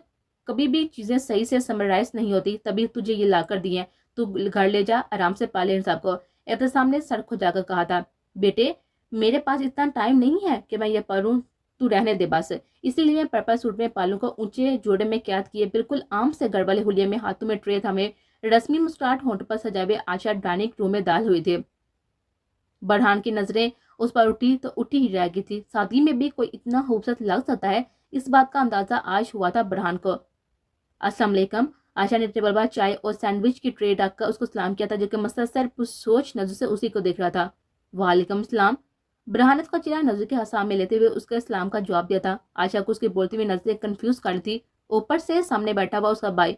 کبھی بھی چیزیں صحیح سے سمرائز نہیں ہوتی، تبھی تجھے یہ لا کر دی ہیں، تو گھر لے جا، آرام سے پالے ان سب کو۔ ابتسام نے سر کھجا کر کہا تھا۔ بیٹے، میرے پاس اتنا ٹائم نہیں ہے کہ میں یہ پڑھوں، تو رہنے دے بس۔ اسی لیے میں پرپل سوٹ میں پالوں کو اونچے جوڑے میں قید کیے، بالکل عام سے گھر والے حلیے میں، ہاتھوں میں ٹرے تھامے، رسمی مسکراہٹ ہونٹ پر سجائے ہوئے عائشہ ڈائننگ روم میں داخل ہوئی تھی۔ برہان کی نظریں اس پر اٹھی تو اٹھی ہی رہ گئی تھی۔ سادگی میں بھی کوئی اتنا خوبصورت لگ سکتا ہے، اس بات کا اندازہ آج ہوا تھا برہان کو۔ السلام علیکم۔ عائشہ نے ٹیبل پر چائے اور سینڈوچ کی ٹرے رکھ کر اس کو سلام کیا تھا، جو کہ مسلسل پرسوچ نظر سے اسی کو دیکھ رہا تھا۔ وعلیکم السلام۔ برہان نے اس کا چہرہ نظر کے سامنے لیتے ہوئے اس کے سلام کا جواب دیا تھا۔ عائشہ کو اس کی بولتی ہوئی نظریں کنفیوز کر رہی تھی، اوپر سے سامنے بیٹھا ہوا اس کا بھائی۔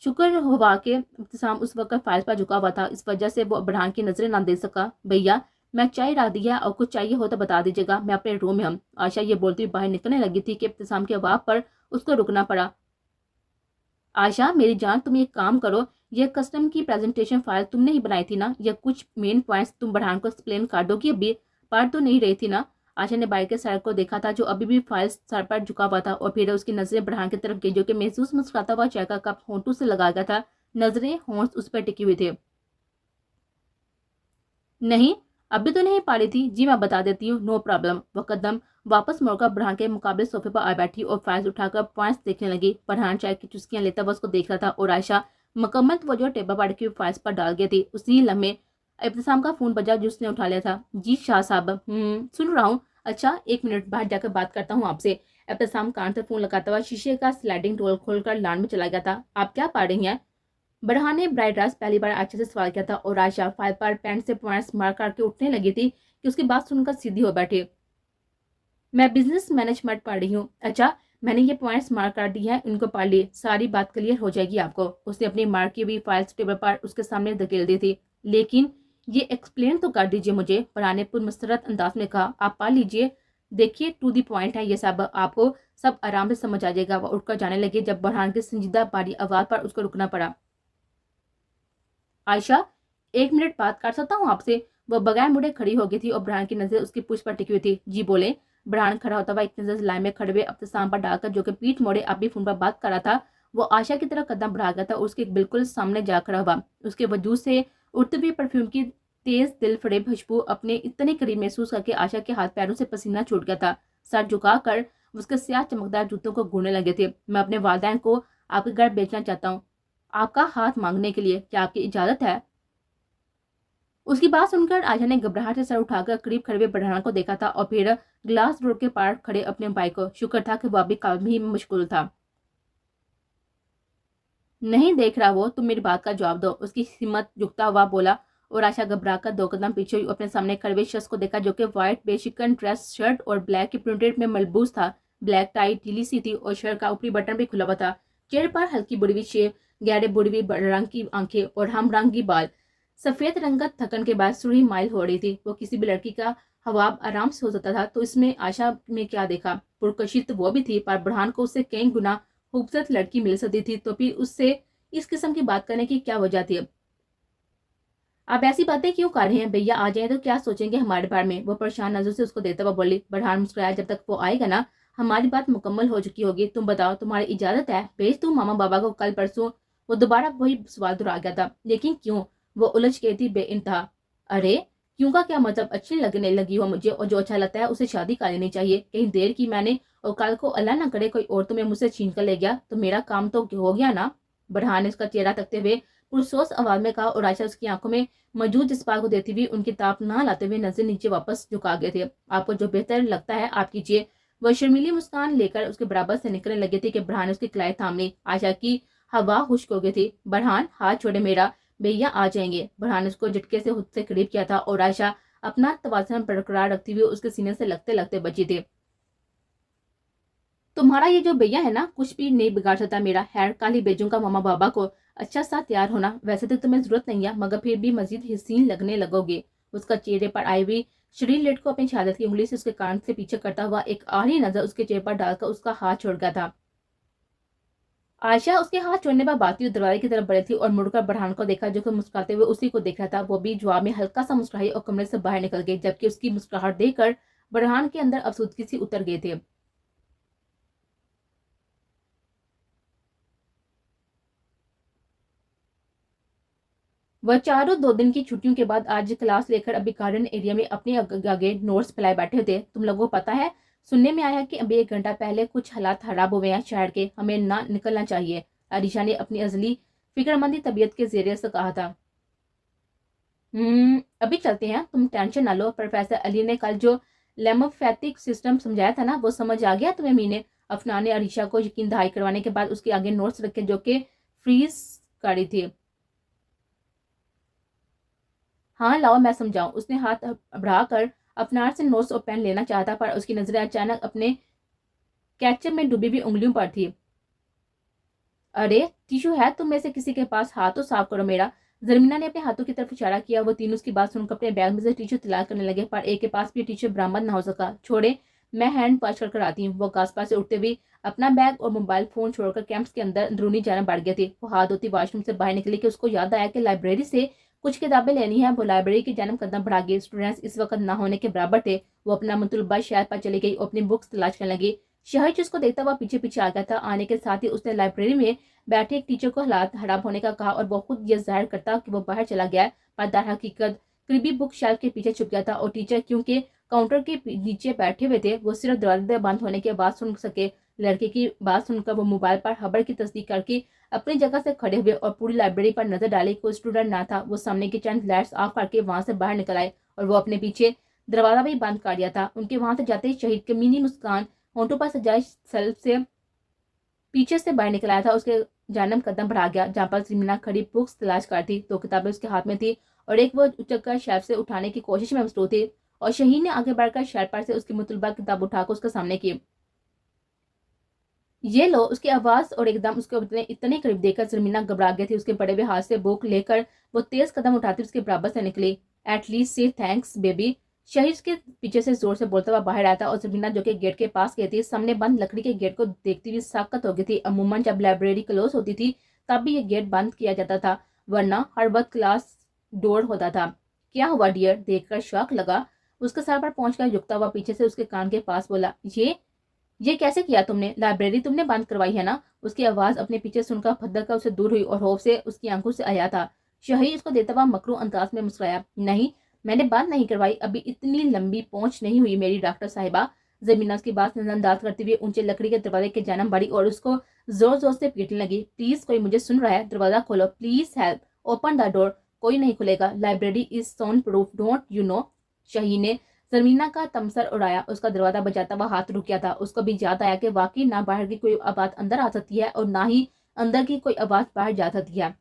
شکر ہوا کہ ابتسام اس وقت فائل پر جھکا ہوا تھا، اس وجہ سے وہ برہان کی نظریں نہ دے سکا۔ بھیا، میں چائے رکھ دی ہے اور کچھ چاہیے ہو تو بتا دیجیے گا، میں اپنے روم میں ہوں۔ عائشہ یہ بولتی ہوئی باہر نکلنے لگی تھی کہ ابتسام کے آواز پر اس کو رکنا پڑا۔ عائشہ میری جان، تم ایک کام کرو، یہ کسٹم کی پریزنٹیشن فائل تم نے ہی بنائی تھی نا، یہ کچھ مین پوائنٹس تم برہان کو ایکسپلین کر دو گی، ابھی پڑھ تو نہیں رہی تھی نا۔ عائشہ نے بھائی کے سر کو دیکھا تھا جو ابھی بھی فائل سر پر جھکا ہوا تھا، اور پھر اس کی نظریں برہان کی طرف گئی جو کہ محسوس مسکراتا ہوا چائے کا کپ ہونٹوں سے لگا گیا تھا، نظریں ہونٹ اس پر ٹکی ہوئی تھی۔ نہیں، ابھی تو نہیں پاڑی تھی، جی میں بتا دیتی ہوں، نو پرابلم۔ وہ قدم واپس موڑ کر برہان کے مقابلے صوفے پر آ بیٹھی اور فائلز اٹھا کر پوائنٹس دیکھنے لگی۔ برہان چائے کی چسکیاں لیتا ہوا اس کو دیکھ رہا تھا اور عائشہ مکمل توجہ ٹیبل پر رکھی ہوئی فائلز پر ڈال گئی تھی۔ اسی لمحے ابتسام کا فون بجا جو اس نے اٹھا لیا تھا۔ جی شاہ صاحب، سن رہا ہوں۔ اچھا، 1 منٹ، باہر جا کر بات کرتا ہوں آپ سے۔ ابتسام کان سے فون لگاتا ہوا شیشے کا سلائڈنگ ڈور کھول کر لان میں چلا گیا تھا۔ آپ کیا پڑھ رہی ہیں؟ برہان نے براہ راست پہلی بار عائشہ سے سوال کیا تھا اور عائشہ فائل پر پین سے پوائنٹس مارک کر کے اٹھنے لگی تھی کہ اس کی بات سن کر سیدھی ہو بیٹھی۔ میں بزنس مینجمنٹ پڑھ رہی ہوں۔ اچھا، میں نے یہ پوائنٹس مارک کر دی ہیں، ان کو پڑھ لیے، ساری بات کلیئر ہو جائے گی آپ کو۔ اس نے اپنی مارک کی ہوئی فائلز ٹیبل پر اس کے سامنے دھکیل دی تھی۔ لیکن یہ ایکسپلین تو کر دیجئے مجھے، برہان نے پرمسرت انداز میں کہا۔ آپ پڑھ لیجئے، دیکھیے ٹو دی پوائنٹ ہے یہ سب، آپ کو سب آرام سے سمجھ آ جائے گا۔ وہ اٹھ کر جانے لگے جب برہان کی سنجیدہ باری آواز پر اس کو رکنا پڑا۔ عائشہ، 1 منٹ بات کر سکتا ہوں آپ سے؟ وہ بغیر مڑے کھڑی ہو گئی تھی اور برہان کی نظر اس کی پوچھ پر ٹکی ہوئی تھی۔ جی بولیں۔ برہان کھڑا ہوتا ہوا ایک نظر لائن میں کھڑے ہوئے ابتسام پر ڈال کر جو کہ پیٹھ موڑے اب بھی فون پر بات کر رہا تھا، وہ عائشہ کی طرف قدم بڑھا گیا تھا اور اس کے بالکل سامنے جا کھڑا ہوا۔ اس کے وجود سے اڑتے ہوئے پرفیوم کی تیز دل فریب خوشبو اپنے اتنے قریب محسوس کر کے عائشہ کے ہاتھ پیروں سے پسینہ چھوٹ گیا تھا۔ سر جھکا کر اس کے سیاہ چمکدار جوتوں کو گھورنے لگے تھے۔ میں اپنے والدین کو آپ کے گھر بیچنا چاہتا ہوں، آپ کا ہاتھ مانگنے کے لیے، کیا آپ کی اجازت ہے؟ اس کی بات سن کر عائشہ نے گھبراہٹ سے سر اٹھا کر قریب کھڑے ہوئے برہان کو دیکھا تھا اور پھر گلاس ڈور کے پار کھڑے اپنے بھائی کو۔ شکر تھا کہ وہ ابھی کام ہی میں مشغول تھا۔ نہیں دیکھ رہا وہ، تم میری بات کا جواب دو، اس کی ہمت جھکتا ہوا بولا، اور عائشہ گھبرا کر 2 قدم پیچھے ہوئی، اپنے سامنے کھڑے ہوئے شخص کو دیکھا جو کہ وائٹ بے شکن ڈریس شرٹ اور بلیک کی پرنٹڈ میں ملبوس تھا۔ بلیک ٹائی ڈھیلی سی تھی اور شرٹ کا اوپری بٹن بھی کھلا ہوا تھا۔ چہرے پر ہلکی بڑی ہوئی شیو، گہرے بڑی ہوئی رنگ کی آنکھیں اور ہم رنگی بال، سفید رنگ کا تھکن کے بعد سرخی مائل ہو رہی تھی۔ وہ کسی بھی لڑکی کا خواب آرام سے ہو سکتا تھا، تو اس میں عائشہ میں کیا دیکھا؟ پرکشش تو وہ بھی تھی، پر برہان کو اس سے کئی گنا خوبصورت لڑکی مل سکتی تھی، تو پھر اس سے اس قسم کی بات کرنے کی کیا وجہ تھی؟ آپ ایسی باتیں کیوں کر رہے ہیں؟ بھیا آ جائیں تو کیا سوچیں گے ہمارے بارے میں؟ وہ پریشان نظر سے اس کو دیتا ہوا بولی۔ برہان مسکرایا، جب تک وہ آئے گا نا ہماری بات مکمل ہو چکی ہوگی۔ تم بتاؤ، تمہاری اجازت ہے؟ بھیج دوں ماما بابا کو کل پرسوں؟ وہ دوبارہ وہی سوال دہرا گیا تھا۔ لیکن کیوں؟ वो उलझ गई थी बे इंतहा। अरे क्यों का क्या मतलब, अच्छी लगने लगी हो मुझे, और जो अच्छा लगता है उसे शादी कर लेनी चाहिए। कहीं देर की मैंने, और कल को अल्लाह ना करे कोई और तुम्हें मुझसे छीन कर ले गया तो मेरा काम तो हो गया ना। बरहान ने उसका चेहरा तकते हुए पुरसोस आवाज में कहा, और आयशा उसकी आंखों में मौजूद जज्बात को देती हुई उनकी ताप ना लाते हुए नजर नीचे वापस झुका गए थे। आपको जो बेहतर लगता है आप कीजिए। वह शर्मीली मुस्कान लेकर उसके बराबर से निकलने लगे थे कि बरहान ने उसकी कलाई थाम ली। आयशा की हवा खुश्क हो गई थी। बरहान हाथ छोड़े मेरा, भैया आ जाएंगे। बरहान ने उसको झटके से खुद से करीब किया था और आयशा अपना तवाज़ुन बरकरार रखते हुए उसके सीने से लगते लगते बची थी। तुम्हारा ये जो भैया है ना, कुछ भी नहीं बिगाड़ सकता मेरा। खैर कल ही भेजूंगा मामा बाबा को। अच्छा सा तैयार होना, वैसे तो तुम्हें जरूरत नहीं है मगर फिर भी मजीद हसीन लगने लगोगे। उसका चेहरे पर आई हुई शरीर लेट को अपनी शहादत की उंगली से उसके कान से पीछे करता हुआ एक आखिरी नजर उसके चेहरे पर डालकर उसका हाथ छोड़ गया था। आयशा उसके हाथ छोड़ने पर बाती हुई दरवाजे की तरफ बढ़ी थी और मुड़कर बरहान को देखा जो कि मुस्कुराते हुए उसी को देख रहा था। वो भी जवाब में हल्का सा मुस्कुराई और कमरे से बाहर निकल गई, जबकि उसकी मुस्कुराहट देखकर बरहान के अंदर अफसुदगी सी उतर गए थे। वह चारों 2 दिन की छुट्टियों के बाद आज क्लास लेकर अभी गार्डन एरिया में अपने आगे नोट्स फैलाए बैठे थे। तुम लोगों को पता है, सुनने में आया कि अभी 1 घंटा पहले कुछ हालात खराब हुए हैं शहर के, हमें ना निकलना चाहिए। अरीशा ने अपनी अजली फिक्रमंदी तबीयत के जरिए से कहा था। अभी चलते हैं, तुम टेंशन ना लो। प्रोफेसर अली ने कल जो लेमोपैथिक सिस्टम समझाया था ना, वो समझ आ गया तुम्हें मीने। अफनान ने अरीशा को यकीन दहाई करवाने के बाद उसके आगे नोट्स रखे जो कि फ्रीज करी थी। हाँ लाओ मैं समझाऊं। उसने हाथ बढ़ाकर अफनान से नोट्स और पेन लेना चाहता, पर उसकी नजरें अचानक अपने कैचअप में डूबी हुई उंगलियों पर थी। अरे टिश्यू है तुम में से किसी के पास, हाथ तो साफ करो मेरा। जरमीना ने अपने हाथों की तरफ इशारा किया। वो तीनों उसकी बात सुनकर अपने बैग में से टिश्यू तलाश करने लगे, पर एक के पास भी टिश्यू बरामद न हो सका। छोड़े, मैं हैंड वॉश कर आती हूँ। वो घास पास से उठते हुए अपना बैग और मोबाइल फोन छोड़कर कैंप्स के अंदर अंदरूनी जाना बढ़ गए थे। वो हाथ धोती वॉशरूम से बाहर निकली कि उसको याद आया कि लाइब्रेरी से कुछ किताबें लेनी है। वो लाइब्रेरी की जानब कदम बढ़ा गई। स्टूडेंट्स इस वक्त ना होने के बराबर थे। वो अपना मतलबा शहर पर चली गई और अपनी बुक्स तलाश करने लगी। शहर जिसको देखता हुआ पीछे पीछे आ गया था। आने के साथ ही उसने लाइब्रेरी में बैठे एक टीचर को हालात खराब होने का कहा और वो खुद ये जाहिर करता कि वो बाहर चला गया है, पर दर हकीकत करीबी बुक शेल्फ के पीछे छुप गया था। और टीचर क्योंकि काउंटर के नीचे बैठे हुए थे, वो सिर्फ दरवाजे बंद होने के बाद सुन सके। लड़के की बात सुनकर वो मोबाइल पर खबर की तस्दीक करके अपनी जगह से खड़े हुए और पूरी लाइब्रेरी पर नजर डाली। कोई स्टूडेंट ना था। वो सामने की चंद लाइट्स ऑफ करके वहां से बाहर निकल आए और वो अपने पीछे दरवाजा भी बंद कर दिया था। उनके वहां से जाते ही शहीद की मिनी मुस्कान होंठों पर सजाए सेल्फ से पीछे से बाहर निकल आया था। उसके जानब कदम बढ़ा गया जहां पर जमीना खड़ी बुक्स तलाश कर थी। 2 किताबें उसके हाथ में थी और एक वो उचककर शेल्फ से उठाने की कोशिश में मसरूफ थी। और शहीन ने आगे बढ़कर शेल्फ पर से उसकी मुतलबा किताब उठाकर उसके सामने की। ये लो। उसकी आवाज और एकदम उसके इतने करीब देखकर जमीना घबरा गई थी। उसके बड़े हुए हाथ से बुक लेकर वो तेज कदम उठाती उसके बराबर से निकली। एटलीस्ट से थैंक्स बेबी। शहीद के पीछे से जोर से बोलता हुआ बाहर आया था और जमीना जो कि गेट के पास गई थी, सामने बंद लकड़ी के गेट को देखती हुई साकत हो गई थी। अमूमन जब लाइब्रेरी क्लोज होती थी तब भी ये गेट बंद किया जाता था, वरना हर वक्त क्लास डोर होता था। क्या हुआ डियर, देखकर शौक लगा। उसके सर पर पहुंचकर झुकता हुआ पीछे से उसके कान के पास बोला, ये कैसे किया तुमने? लाइब्रेरी तुमने बंद करवाई है ना? उसकी आवाज अपने पीछे सुनकर भद्दर का उसे दूर हुई और खौफ से उसकी आंखों से आया था। शहीद उसको देता हुआ मकरू अंदाज में मुस्कुराया। नहीं, मैंने बंद नहीं करवाई, अभी इतनी लंबी पहुंच नहीं हुई मेरी डॉक्टर साहिबा। जमीना उसकी बात नजरअंदाज करते हुए ऊंचे लकड़ी के दरवाजे के जानब बढ़ी और उसको जोर जोर से पीटने लगी। प्लीज कोई मुझे सुन रहा है? दरवाजा खोलो please, help, open the door. कोई नहीं खुलेगा। Library is sound proof, don't you know. शहीद ने जमीना का तमसर उड़ाया। उसका दरवाजा बजाता हुआ हाथ रुक गया था। उसको भी याद आया कि वाकई ना बाहर की कोई आवाज अंदर आ सकती है और ना ही अंदर की कोई आवाज बाहर जा सकती है।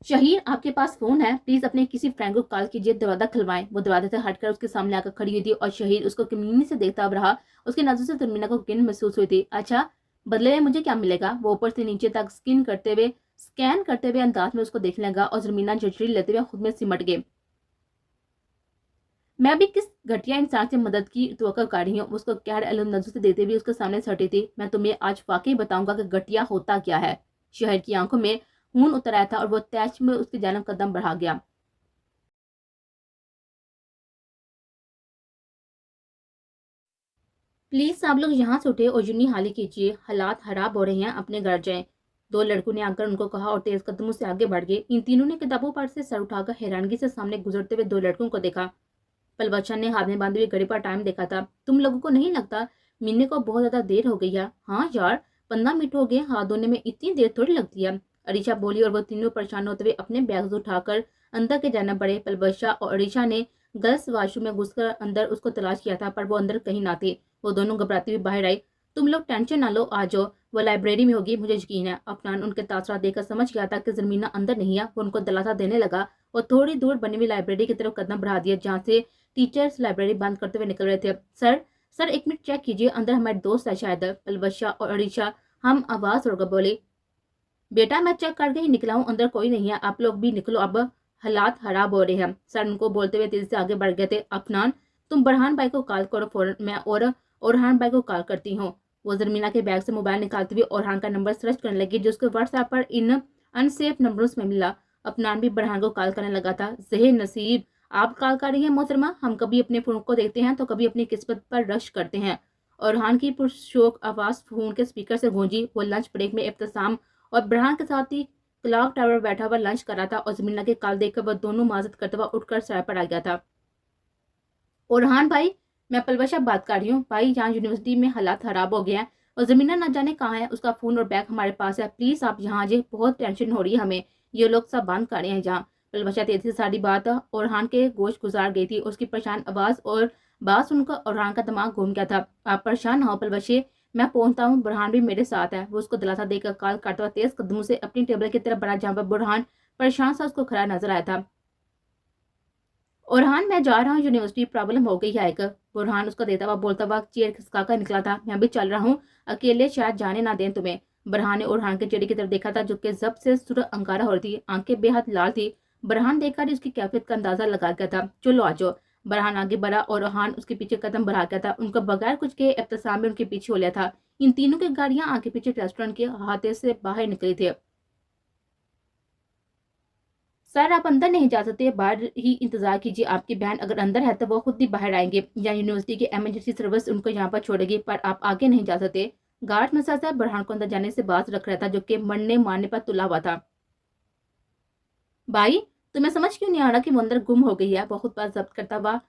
शहीर आपके पास फोन है, प्लीज अपने किसी फ्रेंड को कॉल कीजिए, दरवाजा खुलवाएं। वो दरवाजे से हटकर उसके सामने आकर खड़ी हुई थी और शहीर उसको कमीनी से देखता रहा। उसकी नजर से जमीना को किन महसूस हुई थी। अच्छा, बदले में मुझे क्या मिलेगा? वो ऊपर से नीचे तक स्कैन करते हुए अंदाज में उसको देखने लगा और जमीना झुर्री लेते हुए खुद में सिमट गए। मैं भी किस घटिया इंसान से मदद की तवक्को कर रही हूँ? उसको गैर अलम नजर से देते हुए उसके सामने सटी थी। मैं तुम्हें आज वाकई बताऊंगा कि घटिया होता क्या है। शहर की आंखों में खून उतर आया था और वो तैश में उसकी जानब कदम बढ़ा गया। प्लीज आप लोग यहाँ से उठे और यूनी हाली कीजिए, हालात खराब हो रहे हैं, अपने घर जाएं। दो लड़कों ने आकर उनको कहा और तेज कदमों से आगे बढ़ गए। इन तीनों ने किताबों पर से सर उठाकर हैरानगी से सामने गुजरते हुए दो लड़कों को देखा। पलवच्छन ने हाथ में बांधे हुए घड़ी पर टाइम देखा था। तुम लोगों को नहीं लगता मिलने को बहुत ज्यादा देर हो गई है? हाँ यार, 15 मिनट हो गए, हाथ धोने में इतनी देर थोड़ी लगती है, अरीशा बोली। और वो तीनों परेशान होते हुए अपने बैग उठाकर अंदर के जाना पड़े। पलवच्छा और अरीशा ने गर्ल्स वाशरूम में घुसकर अंदर उसको तलाश किया था, पर वो अंदर कहीं ना थे। वो दोनों घबराती हुई बाहर आई। तुम लोग टेंशन ना लो, आ जाओ, वो लाइब्रेरी में होगी, मुझे यकीन है। अफनान उनके तासरात देखकर समझ गया था कि जमीना अंदर नहीं है। वो उनको दिलासा देने लगा और थोड़ी दूर बनी हुई लाइब्रेरी की तरफ कदम बढ़ा दिया, जहाँ से टीचर्स लाइब्रेरी बंद करते हुए निकल रहे थे। सर 1 मिनट चेक कीजिए, अंदर हमारे दोस्त है शायद। पलवच्छा और अरीशा हम आवाज होकर बोले। बेटा मैं चेक करके ही निकला हूँ, अंदर कोई नहीं है, आप लोग भी निकलो, अब हालात खराब हो रहे हैं। सर उनको बोलते हुए तेजी से आगे बढ़ गए थे। अफनान तुम बरहान भाई को कॉल करो फौरन, मैं और ओरहान भाई को कॉल करती हूँ। वो जरमीना के बैग से मोबाइल निकालते हुए ओरहान का नंबर सर्च करने लगी, जो उसके व्हाट्सएप पर इन अनसेफ नंबरों में मिला। अफनान भी बरहान को कॉल करने लगा था। जहे नसीब, आप कॉल कर रही हैं मोहतरमा, हम कभी अपने फोन को देखते हैं तो कभी अपनी किस्मत पर रश करते हैं। ओरहान की पुरशोक आवाज फोन के स्पीकर से गूंजी। वो लंच ब्रेक में इब्तिसाम और बरहान के साथ ही क्लॉक टावर बैठा हुआ लंच कर रहा था और जमीना के कॉल देखकर वह दोनों माजत करते हुए उठकर सराय पर आ गया था। ओरहान भाई, मैं पलवशा बात कर रही हूँ। भाई यहाँ यूनिवर्सिटी में हालात खराब हो गए हैं और जमीना न जाने कहाँ है, उसका फोन और बैग हमारे पास है, प्लीज आप यहाँ आ जाए, बहुत टेंशन हो रही है हमें, ये लोग सब बंद कर रहे हैं यहाँ। पलवशा तेजी से सारी बात ओरहान के गोश्त गुजार गई थी। उसकी परेशान आवाज और बात सुनकर ओरहान का दिमाग घूम गया था। आप परेशान हो पलवशे, मैं पहुंचता हूँ, बुरहान भी मेरे साथ है। वो उसको दिलासा देकर कॉल करता हुआ तेज कदमों से अपनी टेबल की तरफ बढ़ा, जहाँ पर बुरहान परेशान सा उसको खड़ा नजर आया था। ओरहान मैं जा रहा हूँ यूनिवर्सिटी, प्रॉब्लम हो गई है एक। बुरहान उसको देता हुआ बोलता हुआ चेयर खिसका कर निकला था। मैं भी चल रहा हूँ, अकेले शायद जाने ना दें तुम्हें। बुरहान ने ओरहान के चेहरे की तरफ देखा था, जो कि जब से सुर अंगारा हो रही थी, आंखें बेहद लाल थी। बुरहान देखकर उसकी कैफियत का अंदाजा लगा गया था। चलो आ जाओ। बुरहान आगे बढ़ा और ओरहान उसके पीछे कदम बढ़ा गया था। उनका बगैर कुछ के इब्तिसाम में उनके पीछे हो लिया था। इन तीनों की गाड़ियां आगे पीछे रेस्टोरेंट के हाथे से बाहर निकली थी। सर आप अंदर नहीं जा सकते, बाहर ही इंतजार कीजिए, आपकी बहन अगर अंदर है तो वो खुद ही बाहर आएंगे या यूनिवर्सिटी की इमरजेंसी सर्विस उनको यहाँ पर छोड़ेगी, पर आप आगे नहीं जा सकते। गार्ड मसासा बुरहान को अंदर जाने से बात रख रहा था, जो कि मरने मारने पर तुला हुआ था। भाई तुम्हें समझ क्यों नहीं आ रहा कि वो अंदर गुम हो गई है? बहुत बार जब्त करता हुआ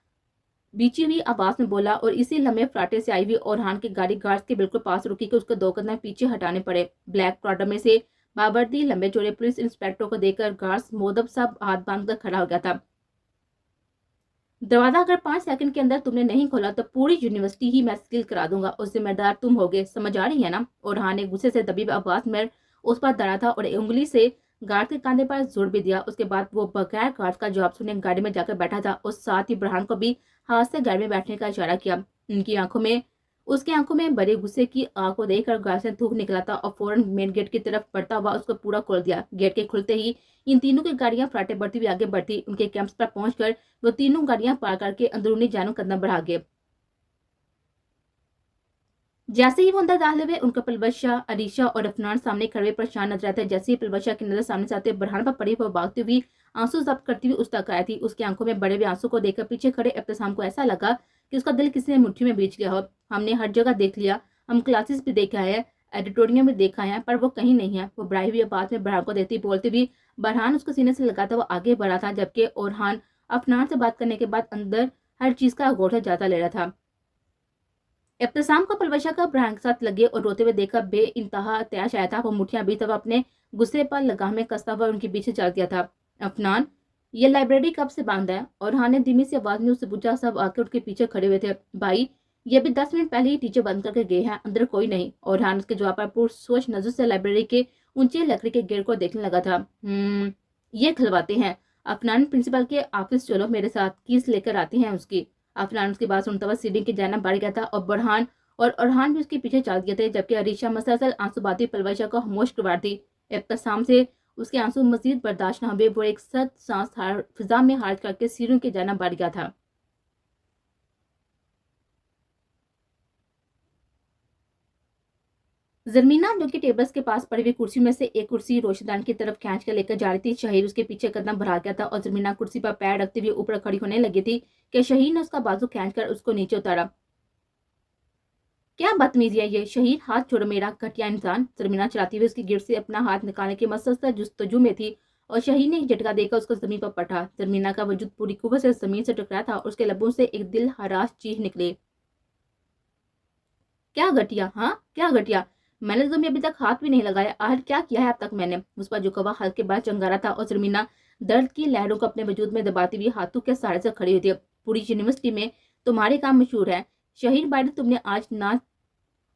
बीची हुई आवाज में बोला और इसी लम्हे फ्राटे से आई हुई ओरहान की गाड़ी गार्ड्स के बिल्कुल पास रुकी कि उसको 2 कदम पीछे हटाने पड़े। ब्लैक प्राडो में से बाबर्दी लंबे चौड़े पुलिस इंस्पेक्टर को देखकर गार्ड्स मोदब साहब हाथ बांधकर खड़ा हो गया था। दरवाजा अगर 5 सेकंड के अंदर तुमने नहीं खोला तो पूरी यूनिवर्सिटी ही मैं सील करा दूंगा और जिम्मेदार तुम होगे, समझ आ रही है ना? ओरहान ने गुस्से से दबी आवाज में उस पर दड़ा था और उंगली से गार्ड के कंधे पर जोर भी दिया। उसके बाद वो बगैर गार्ड का जवाब सुने गाड़ी में जाकर बैठा था और साथ ही बुरहान को भी हाथ से गाड़ी में बैठने का इशारा किया। उसकी आंखों में बड़े गुस्से की आग को देखकर गार्ड से थूक निकला था और फौरन मेन गेट की तरफ बढ़ता हुआ उसको पूरा खोल दिया। गेट के खुलते ही इन तीनों की गाड़ियां फराटे बढ़ती हुई आगे बढ़ती। उनके कैंप्स पर पहुंचकर वो तीनों गाड़ियां पार करके अंदरूनी जानों कदम बढ़ा गए। जैसे ही वो अंदर दाखिल हुए, उनका पलवशा, अरीशा और अफनान सामने खड़े परेशान नजर आते। जैसे ही पलवशा की नजर सामने से आते, बुरहान पर पड़ी, वो भागती हुई आंसू जब्त करती हुई उस तक आई थी। उसकी आंखों में बड़े हुए आंसू को देखकर पीछे खड़े इब्तिसाम को ऐसा लगा कि उसका दिल किसी ने मुट्ठी में बीच लिया हो। हमने हर जगह देख लिया, हम क्लासेस भी देखा है, एडिटोरियम भी देखा है, पर वो कहीं नहीं है। वो बढ़ाई हुई बात में बुरहान को देती बोलती हुई बुरहान उसको सीने से लगाता हुआ आगे बढ़ा था, जबकि ओरहान अफनान से बात करने के बाद अंदर हर चीज का गौठा जाता ले रहा था। इब्तिसाम को पलवशा का बुरहान के साथ लगे और रोते हुए देखकर बे इंतहा अत्याश आया था। वो मुठियां भी तब अपने गुस्से पर लगाम में कसता हुआ उनके पीछे चल दिया था। अफनान, ये लाइब्रेरी कब से बंद है? और हाँ ने धीमी सी आवाज में उससे पूछा। सब आकर उनके पीछे खड़े हुए थे। भाई ये भी 10 मिनट पहले ही टीचर बंद करके गए हैं, अंदर कोई नहीं। और हाँ उसके जवाब पर पूरी सोच नजर से लाइब्रेरी के ऊंचे लकड़ी के गेट को देखने लगा था। ये खिलवाते हैं। अफनान प्रिंसिपल के ऑफिस चलो मेरे साथ, कीस लेकर आते हैं उसकी। अफनान उसकी बात सुनता हुआ सीढ़ी के जाना बढ़ गया था और बुरहान और अरहान भी उसके पीछे चल दिए थे, जबकि अरीशा मसलसल आंसू बहाती पलवशा को खामोश करवा थी। इब्तिसाम से उसके आंसू मजीद बर्दाश्त न हुए, वो एक सख्त सांस फिजा में हाथ करके सीढ़ियों के जाना बढ़ गया था। जरमीना जो कि टेबल्स के पास पड़ी हुई कुर्सी में से एक कुर्सी रोशनदान की तरफ खींच कर लेकर जा रही थी। शहीद उसके पीछे कदम बढ़ा गया था और जरमीना कुर्सी पर पैर रखते हुए ऊपर खड़ी होने लगी थी कि शहीद ने उसका बाजू खींचकर उसको नीचे उतारा। क्या बदतमीजी है ये, शहीद हाथ छोड़ो मेरा घटिया इंसान। जरमीना चलाती हुई उसकी गिरफ्त से अपना हाथ निकालने की मसलसत जुस्तजू में थी और शहीद ने एक झटका देकर उसको जमीन पर पटा। जरमीना का वजूद पूरी कुव्वत से जमीन से टकराया था और उसके लबों से एक दिल हरास चीख निकली। क्या घटिया, हाँ क्या घटिया, मैंने तो तुम्हें अभी तक हाथ भी नहीं लगाया, आखिर क्या किया है अब तक मैंने। उस पर झुका हल्के बार चंगारा था और जरमीना दर्द की लहरों को अपने वजूद में दबाती हुई हाथों के सहारे से खड़ी हुई थी। पूरी यूनिवर्सिटी में तुम्हारे काम मशहूर है शहीद भाई, तुमने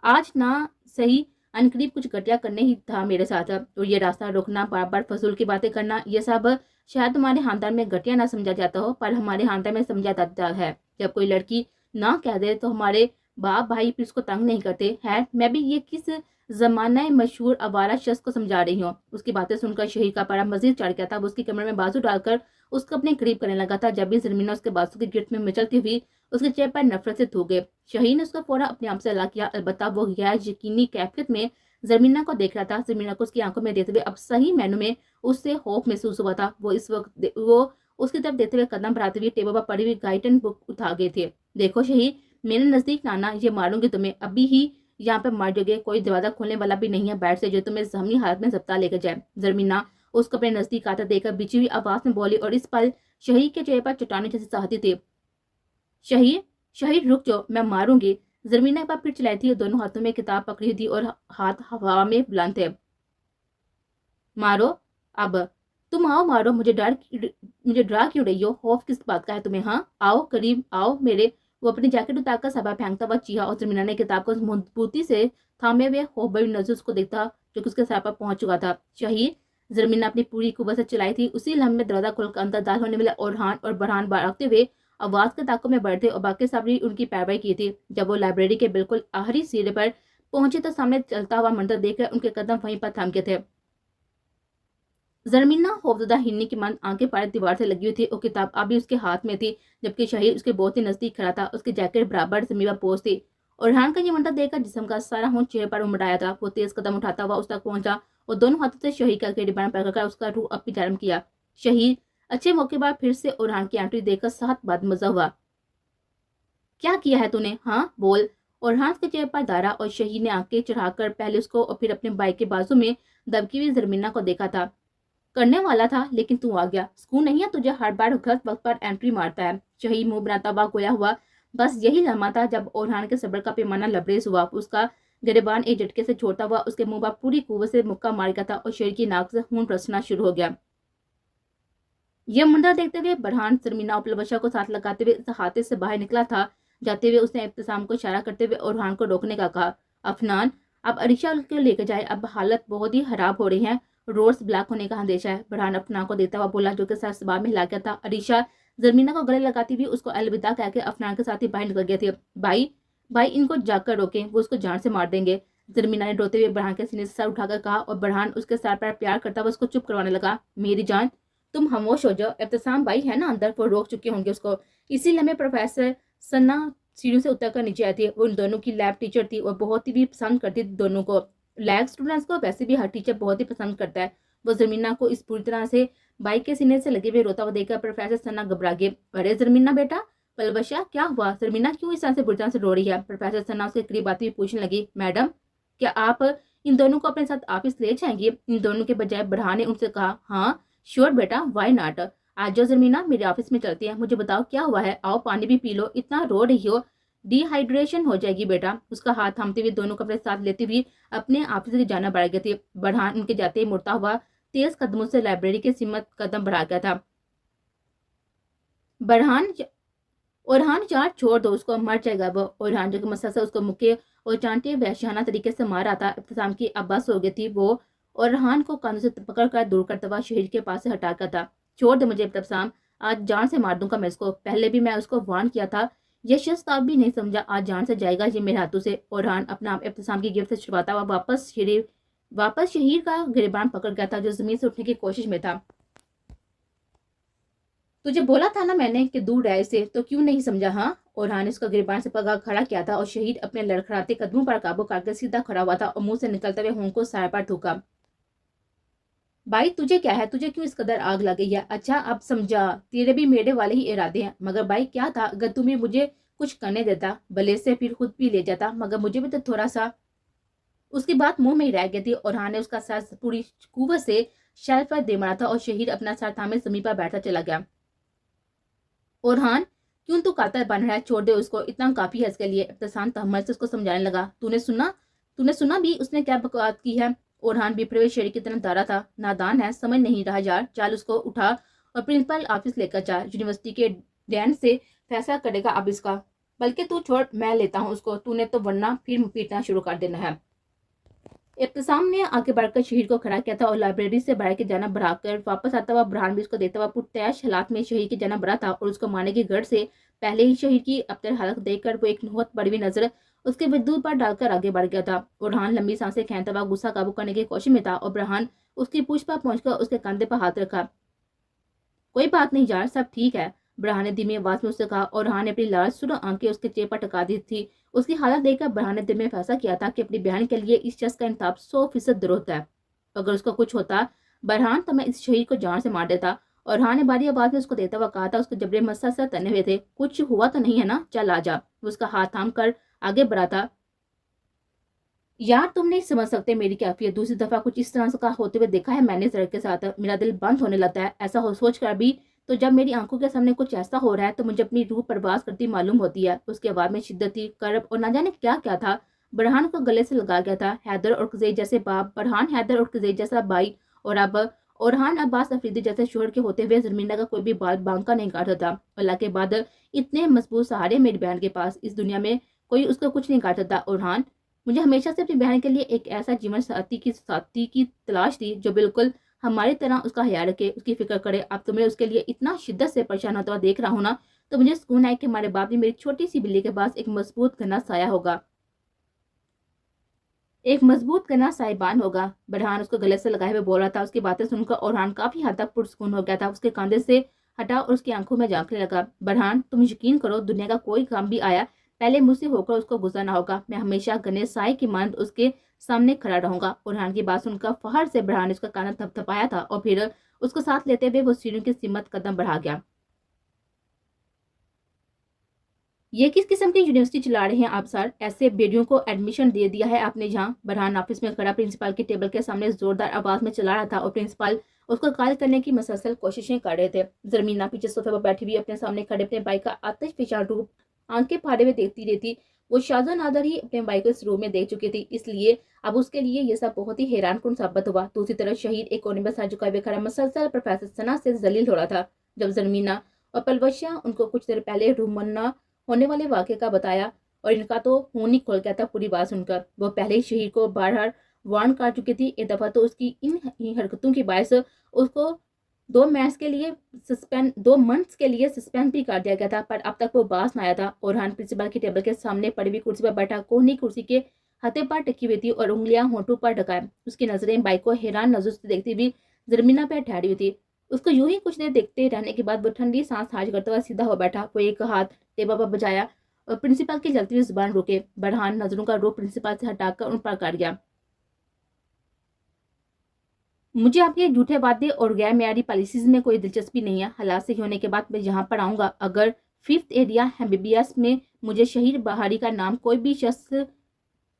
आज ना सही अनकरीब कुछ घटिया करने ही था मेरे साथ। और ये रास्ता रोकना, बार बार फजूल की बातें करना, ये सब शायद तुम्हारे खानदान में घटिया ना समझा जाता हो, पर हमारे खानदान में समझा जाता है। जब कोई लड़की ना कह दे तो हमारे बाप भाई फिर उसको तंग नहीं करते हैं। मैं भी ये किस जमाना मशहूर आवारा शख्स को समझा रही हूँ। उसकी बातें सुनकर शहीद का पारा मजीद चढ़ गया था। वो उसकी कमर में बाजू डालकर उसको अपने करीब करने लगा था। जब भी जरमीना उसके बाजू की गिरफ्त में मचलती हुई उसके चेहरे पर नफरत से थूक गए। शहीद ने उसका फौरन अपने आप से अलग किया, अलबत्ता वो गैर यकीनी कैफियत में जरमीना को देख रहा था। जरमीना को उसकी आंखों में देखते हुए अब सही मैनू में उससे खौफ महसूस हुआ था। वो इस वक्त वो उसकी तरफ देखते हुए कदम बढ़ाते हुए टेबल पर पड़ी हुई गाइडन बुक उठा गए थे। देखो शहीद, मेरे नजदीक नाना, ये मारूंगी तुम्हें, अभी ही यहाँ पे मर जाओगे, कोई दरवाजा खोलने वाला भी नहीं है बैठ से जो तुम्हें जहमी हालत में अस्पताल लेकर जाए। जरमीना उसको अपने नजदीक आता देखकर बिछी हुई आवाज में बोली और इस पल शहीद के चेहरे पर चट्टाने जैसी चाहती थी। शहीद, शहीद रुक जाओ, मैं मारूंगी। जरमीना एक बार फिर चिल्लाई थी, दोनों हाथों में किताब पकड़ी हुई थी और हाथ हवा में बुलंद थे। मारो अब, तुम आओ मारो, मुझे डरा क्यों रही हो, खौफ किस बात का है तुम्हें, हाँ आओ करीब आओ मेरे। वो अपनी जैकेट उतारकर सबा फेंकता हुआ चीहा और जरमीना ने किताब को मजबूती से थामे हुए खौफ भरी नजर उसको देखता जो कि उसके सर पर पहुंच चुका था। शहीद, जरमीना अपनी पूरी कुव्वत से चलाई थी। उसी लम्हे में दरवाजा खोलकर अंदर दाखिल होने वाले ओरहान और बरहान भागते हुए आवाज के ताकों में बढ़ते और बाकी सब भी उनकी पैरवाई की थी। जब वो लाइब्रेरी के बिल्कुल आखिरी सीढ़े पर पहुंचे तो सामने चलता हुआ मंजर देखकर उनके कदम वहीं पर थम गए थे। जरमीना खौफजदा हिन्नी की मन आंखें पार दीवार से लगी हुई थी और किताब अभी उसके हाथ में थी, जबकि शहीद उसके बहुत ही नजदीक खड़ा था। उसकी जैकेट बराबर जमीन पर पोंछ थी। ओरहान का ये मंजर देखकर जिस्म का सारा खून चेहरे पर उमड़ था। वो तेज कदम उठाता हुआ उस तक पहुंचा और दोनों हाथों से शहीद का गिरबान पकड़कर उसका रूह अपनी जानब किया। शहीद, अच्छे मौके पर फिर से ओरहान की एंट्री देखकर साथ बदमजा हुआ। क्या किया है तूने, हाँ बोल। ओरहान के चेहरे पर दारा और शहीद ने आंखें चढ़ाकर पहले उसको और फिर अपने भाई के बाजू में दबकी हुई जरमीना को देखा था। करने वाला था लेकिन तू आ गया, सुकून नहीं है तुझे, हर बार गलत वक्त पर एंट्री मारता है। शहीद मुंह बनाता हुआ गोया हुआ। बस यही लम्हा था जब ओरहान के सब्र का पैमाना लबरेज हुआ। उसका गिरबान एक झटके से छोड़ता हुआ उसके मुंह पर पूरी कुव्वत से मुक्का मार गया था और शरीर की नाक से खून बरसना शुरू हो गया। यह मंजर देखते हुए बरहान जरमीना और लबशा को साथ लगाते हुए हाथे से बाहर निकला था। जाते हुए उसने इब्तिसाम को इशारा करते हुए ओरहान को रोकने का कहा। अफनान, अब अरीशा को लेकर जाए, अब हालत बहुत ही खराब हो रही है, रोड्स ब्लॉक होने का अंदेशा है। बरहान अफनान को देता हुआ बोला जो कि सर सबाब में हिला गया था। अरीशा जरमीना को गले लगाती हुई उसको अलविदा कहकर अफनान के साथ ही बाहर निकल गए थे। भाई भाई इनको जाकर रोकें, वो उसको जान से मार देंगे। जरमीना ने रोते हुए बरहान के सीने से सर उठाकर कहा और बरहान उसके सर पर प्यार करता हुआ उसको चुप करवाने लगा। मेरी जान, तुम खामोश हो जाओ, इब्तिसाम भाई है ना अंदर, वो रोक चुके होंगे उसको। इसी लम्हे प्रोफेसर सन्ना सीढ़ियों से उतर कर नीचे आई थी। वो उन दोनों की लैब टीचर थी और बहुत ही भी पसंद करती थी दोनों को। लैब स्टूडेंट्स को वैसे भी हर टीचर बहुत ही पसंद करता है। वो जरमीना को इस पूरी तरह से बाइक के सीने से लगे हुए रोता हुआ देखकर प्रोफेसर सन्ना घबरा गए। अरे जरमीना बेटा, पलवशा क्या हुआ, जरमीना क्यों इस तरह से बुरी तरह से रो रही है। प्रोफेसर सन्ना उसके करीब आती हुई पूछने लगी। मैडम, क्या आप इन दोनों को अपने साथ ऑफिस ले जाएंगे? इन दोनों के बजाय बरहान ने उनसे कहा। हाँ श्योर बेटा, वाई नॉट। आज जो जरमीना मेरे ऑफिस में चलती है, मुझे बताओ क्या हुआ है, आओ पानी भी पी लो, इतना रो रही हो, डिहाइड्रेशन हो जाएगी बेटा। उसका हाथ थामते हुए दोनों को अपने साथ लेते हुए अपने ऑफिस से जाना बढ़ गए थे। बरहान उनके जाते ही मुड़ता हुआ तेज कदमों से लाइब्रेरी के सीमत कदम बढ़ा गया था। बरहान, ओरहान चार छोड़ दो उसको, मर जाएगा वो। ओरहान जो कि मसा से उसको मुक्के और चांटे वहशाना तरीके से मार रहा था। इब्तिसाम की अब्बास हो गई थी। वो ओरहान को कानों से पकड़ कर दूर करता हुआ शहीद के पास से हटा कर था। छोड़ दे मुझे इब्तिसाम, आज जान से मार दूंगा मैं इसको, पहले भी मैं उसको वार्न किया था, यह शख्स तब भी नहीं समझा, आज जान से जाएगा ये मेरे हाथों से। ओरहान अपना आप इब्तिसाम की गिरफ्त से छुड़वाता हुआ वापस शहीद का गिरबान पकड़ गया था जो जमीन से उठने की कोशिश में था। तुझे बोला था ना मैंने कि दूर रहे से, तो क्यों नहीं समझा, हाँ। ओरहान ने उसका गिरबान से पकड़ खड़ा किया था और शहीद अपने लड़खड़ाते कदमों पर काबू करके सीधा खड़ा हुआ था और मुंह से निकलते हुए होंठ को साया पर थूका। भाई तुझे क्या है, तुझे क्यों इस कदर आग लगी है? अच्छा अब समझा, तेरे भी मेरे वाले ही इरादे हैं, मगर भाई क्या था, अगर तुम्हें मुझे कुछ करने देता, भले से फिर खुद भी ले जाता, मगर मुझे भी तो थोड़ा सा। उसकी बात मुंह में ही रह गई थी। orhan ने उसका सर पूरी कुव्वत से शेल्फ पर दे मारा था और शहीद अपना सर थामे जमीन पर बैठा चला गया। orhan, क्यों तू कातर बन रहा है, छोड़ दे उसको, इतना काफी है इसके लिए। इब्तिसाम तहम्मुल से उसको समझाने लगा। तूने सुना भी उसने क्या बकवास की है। orhan बिफरे हुए शेरी की तरह दारा था। नादान है, समझ नहीं रहा यार, चल उसको उठा और प्रिंसिपल ऑफिस लेकर जा, यूनिवर्सिटी के डैन से फैसला करेगा अब इसका। बल्कि तू छोड़, मैं लेता हूँ उसको, तूने तो वरना फिर पीटना शुरू कर देना है। इब्तिसाम ने आगे बढ़कर शहीद को खड़ा किया था और लाइब्रेरी से बाहर की जाना बढ़ाकर वापस आता हुआ बुरहान भी उसको देता हुआ पुरतैश हालात में शहीद की जाना बढ़ा था और उसको मारने की गढ़ से पहले ही शहीद की अबतर हालत देखकर वो एक बहुत बड़ी नजर उसके विद्युत पर डालकर आगे बढ़ गया था। बुरहान लंबी सांसें खींचता हुआ गुस्सा काबू करने की कोशिश में था और बुरहान उसकी पूछ पर पहुंचकर उसके कंधे पर हाथ रखा। कोई बात नहीं यार, सब ठीक है, बुरहान ने धीमी आवाज में उससे कहा। और बुरहान ने अपनी लाल सुरख आंखें उसके चेहरे पर टका दी थी। उसकी हालत देखकर बुरहान ने दिल में फैसला किया था कि अपनी बहन के लिए इस शख्स का इंसाफ 100% दुरुस्त है। अगर उसको कुछ होता बुरहान तो मैं इस शहीद को जान से मार देता। और बुरहान ने भारी आवाज में उसको देता हुआ कहा था। उसके जबड़े मस्सा तने हुए थे। कुछ हुआ तो नहीं है ना, चल आ जा। वो उसका हाथ थाम कर आगे बढ़ा था। यार तुम नहीं समझ सकते मेरी कैफियत, दूसरी दफा कुछ इस तरह का होते हुए देखा है मैंने सड़क के साथ, मेरा दिल बंद होने लगता है। ऐसा हो सोच कर भी तो जब मेरी आंखों के सामने कुछ ऐसा हो रहा है तो मुझे अपनी रूह परवास करती मालूम होती है। उसके आवाज में शिद्दत थी, करब और ना जाने क्या क्या था। बुरहान को गले से लगा गया था। हैदर और कुजैद जैसे बाप, बुरहान हैदर और कुजैद जैसा भाई, और अब ओरहान अब्बास अफरीदी जैसे शोहर के होते हुए जमीना का कोई भी बाल बांका नहीं काटता था। अल्लाह के बाद इतने मजबूत सहारे मेरी बहन के पास, इस दुनिया में कोई उसका कुछ नहीं काटता था। ओरहान, मुझे हमेशा से अपनी बहन के लिए एक ऐसा जीवन साथी की तलाश थी जो बिल्कुल हमारी तरह उसका ख्याल रखे, उसकी फिक्र करे। अब तुम्हें उसके लिए इतना शिद्दत से परेशान होता हुआ देख रहा हूं ना, तो मुझे सुकून है कि हमारे बाप ने मेरी छोटी सी बिल्ली के पास एक मजबूत घना साया होगा, एक मजबूत घना साहिबान होगा। बुरहान उसको गले से लगाए हुए बोल रहा था। उसकी बातें सुनकर ओरहान काफी हद तक पुरसुकून हो गया था। उसके कंधे से हटा और उसकी आंखों में झांकने लगा। बुरहान, तुम यकीन करो, दुनिया का कोई काम भी आया पहले मुझसे होकर उसको गुजरना होगा। मैं हमेशा घने साए की मानद उसके सामने खड़ा रहूंगा। ओरहान की बात सुनकर फहर से बुरहान ने उसका कान थपथपाया था और फिर उसको साथ लेते हुए वो सीढ़ियों की सिमत कदम बढ़ा गया। ये किस किस्म की यूनिवर्सिटी चला रहे हैं आप सर? ऐसे बेटियों को एडमिशन दे दिया है आपने जहाँ? बुरहान ऑफिस में खड़ा प्रिंसिपल के टेबल के सामने जोरदार आवाज में चला रहा था और प्रिंसिपल उसको कायल करने की मुसलसल कोशिशें कर रहे थे। जरमीना पीछे सोफे पर बैठी हुई अपने सामने खड़े अपने भाई का आतिश फिशा रूप आंखें फाड़े हुए देखती रहती। वो शाजा नादर ही अपने भाई को इस रूप में देख चुकी थी, इसलिए अब उसके लिए ये सब बहुत ही हैरान कुन साबित हुआ। दूसरी तरफ शहीद एक कोने में सर झुकाए हुए खड़ा मुसलसल प्रोफेसर सना से जलील हो रहा था। जब जरमीना और पलवशिया उनको कुछ देर पहले रूमन्ना होने वाले वाक़े का बताया और इनका तो खून ही खोल गया था पूरी बात सुनकर। वो पहले ही शहीद को बार वार्न कर चुकी थी। एक दफा तो उसकी इन हरकतों की बायस उसको 2 मंथ्स के लिए सस्पेंड भी कर दिया गया था, पर अब तक वो बास न आया था। ओरहान प्रिंसिपल की टेबल के सामने पड़ी हुई कुर्सी पर बैठा कोहनी कुर्सी के हथे पर टिकी हुई थी और उंगलियां होठों पर ढकाए। उसकी नजरें बाइक को हैरान नजर से देखती हुई जरमीना पर ठहरी हुई थी। उसको यूं ही कुछ देर देखते रहने के बाद वो ठंडी सांस हाज करते हुए सीधा हो बैठा। वो एक हाथ टेबल पर बजाया और प्रिंसिपल की जलती हुई जुबान रोके। बुरहान नजरों का रुख प्रिंसिपल से हटाकर उन पर कर गया। मुझे आपके झूठे वादे और गैर मेयारी पॉलिसीज में कोई दिलचस्पी नहीं है। हालात सही होने के बाद मैं यहाँ पर आऊंगा। अगर 5th एरिया एमबीबीएस में मुझे शहीद बहारी का नाम कोई भी शख्स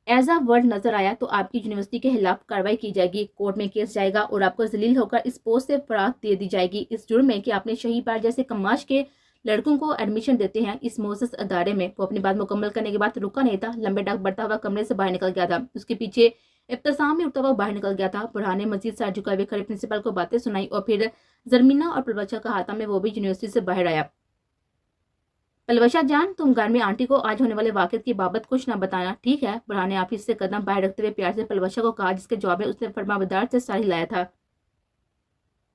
एज अ वर्ड नजर आया तो आपकी यूनिवर्सिटी के खिलाफ कार्रवाई की जाएगी, कोर्ट में केस जाएगा और आपको जलील होकर इस पोस्ट से फराग दे दी जाएगी इस जुर्म में कि आपने शहीद बार जैसे कमाश के लड़कों को एडमिशन देते हैं इस मोअस्सस अदारे में। वो अपनी बात मुकम्मल करने के बाद रुका नहीं था, लंबे डाक बढ़ता हुआ कमरे से बाहर निकल गया था। उसके पीछे इब्तिसाम में उठता हुआ बाहर निकल गया था। बुरहान ने मजीद सर झुकाए हुए खड़े प्रिंसिपल को बातें सुनाई और फिर जरमीना और पलवशा का हाथा में वो भी यूनिवर्सिटी से बाहर आया। पलवशा जान, तुम घर में आंटी को आज होने वाले वाक़े की बाबत कुछ न बताना, ठीक है? बुरहान ने ऑफिस से कदम बाहर रखते हुए प्यार से पलवशा को कहा, जिसके जवाब में उसने फरमाबरदार से साड़ी लाया था।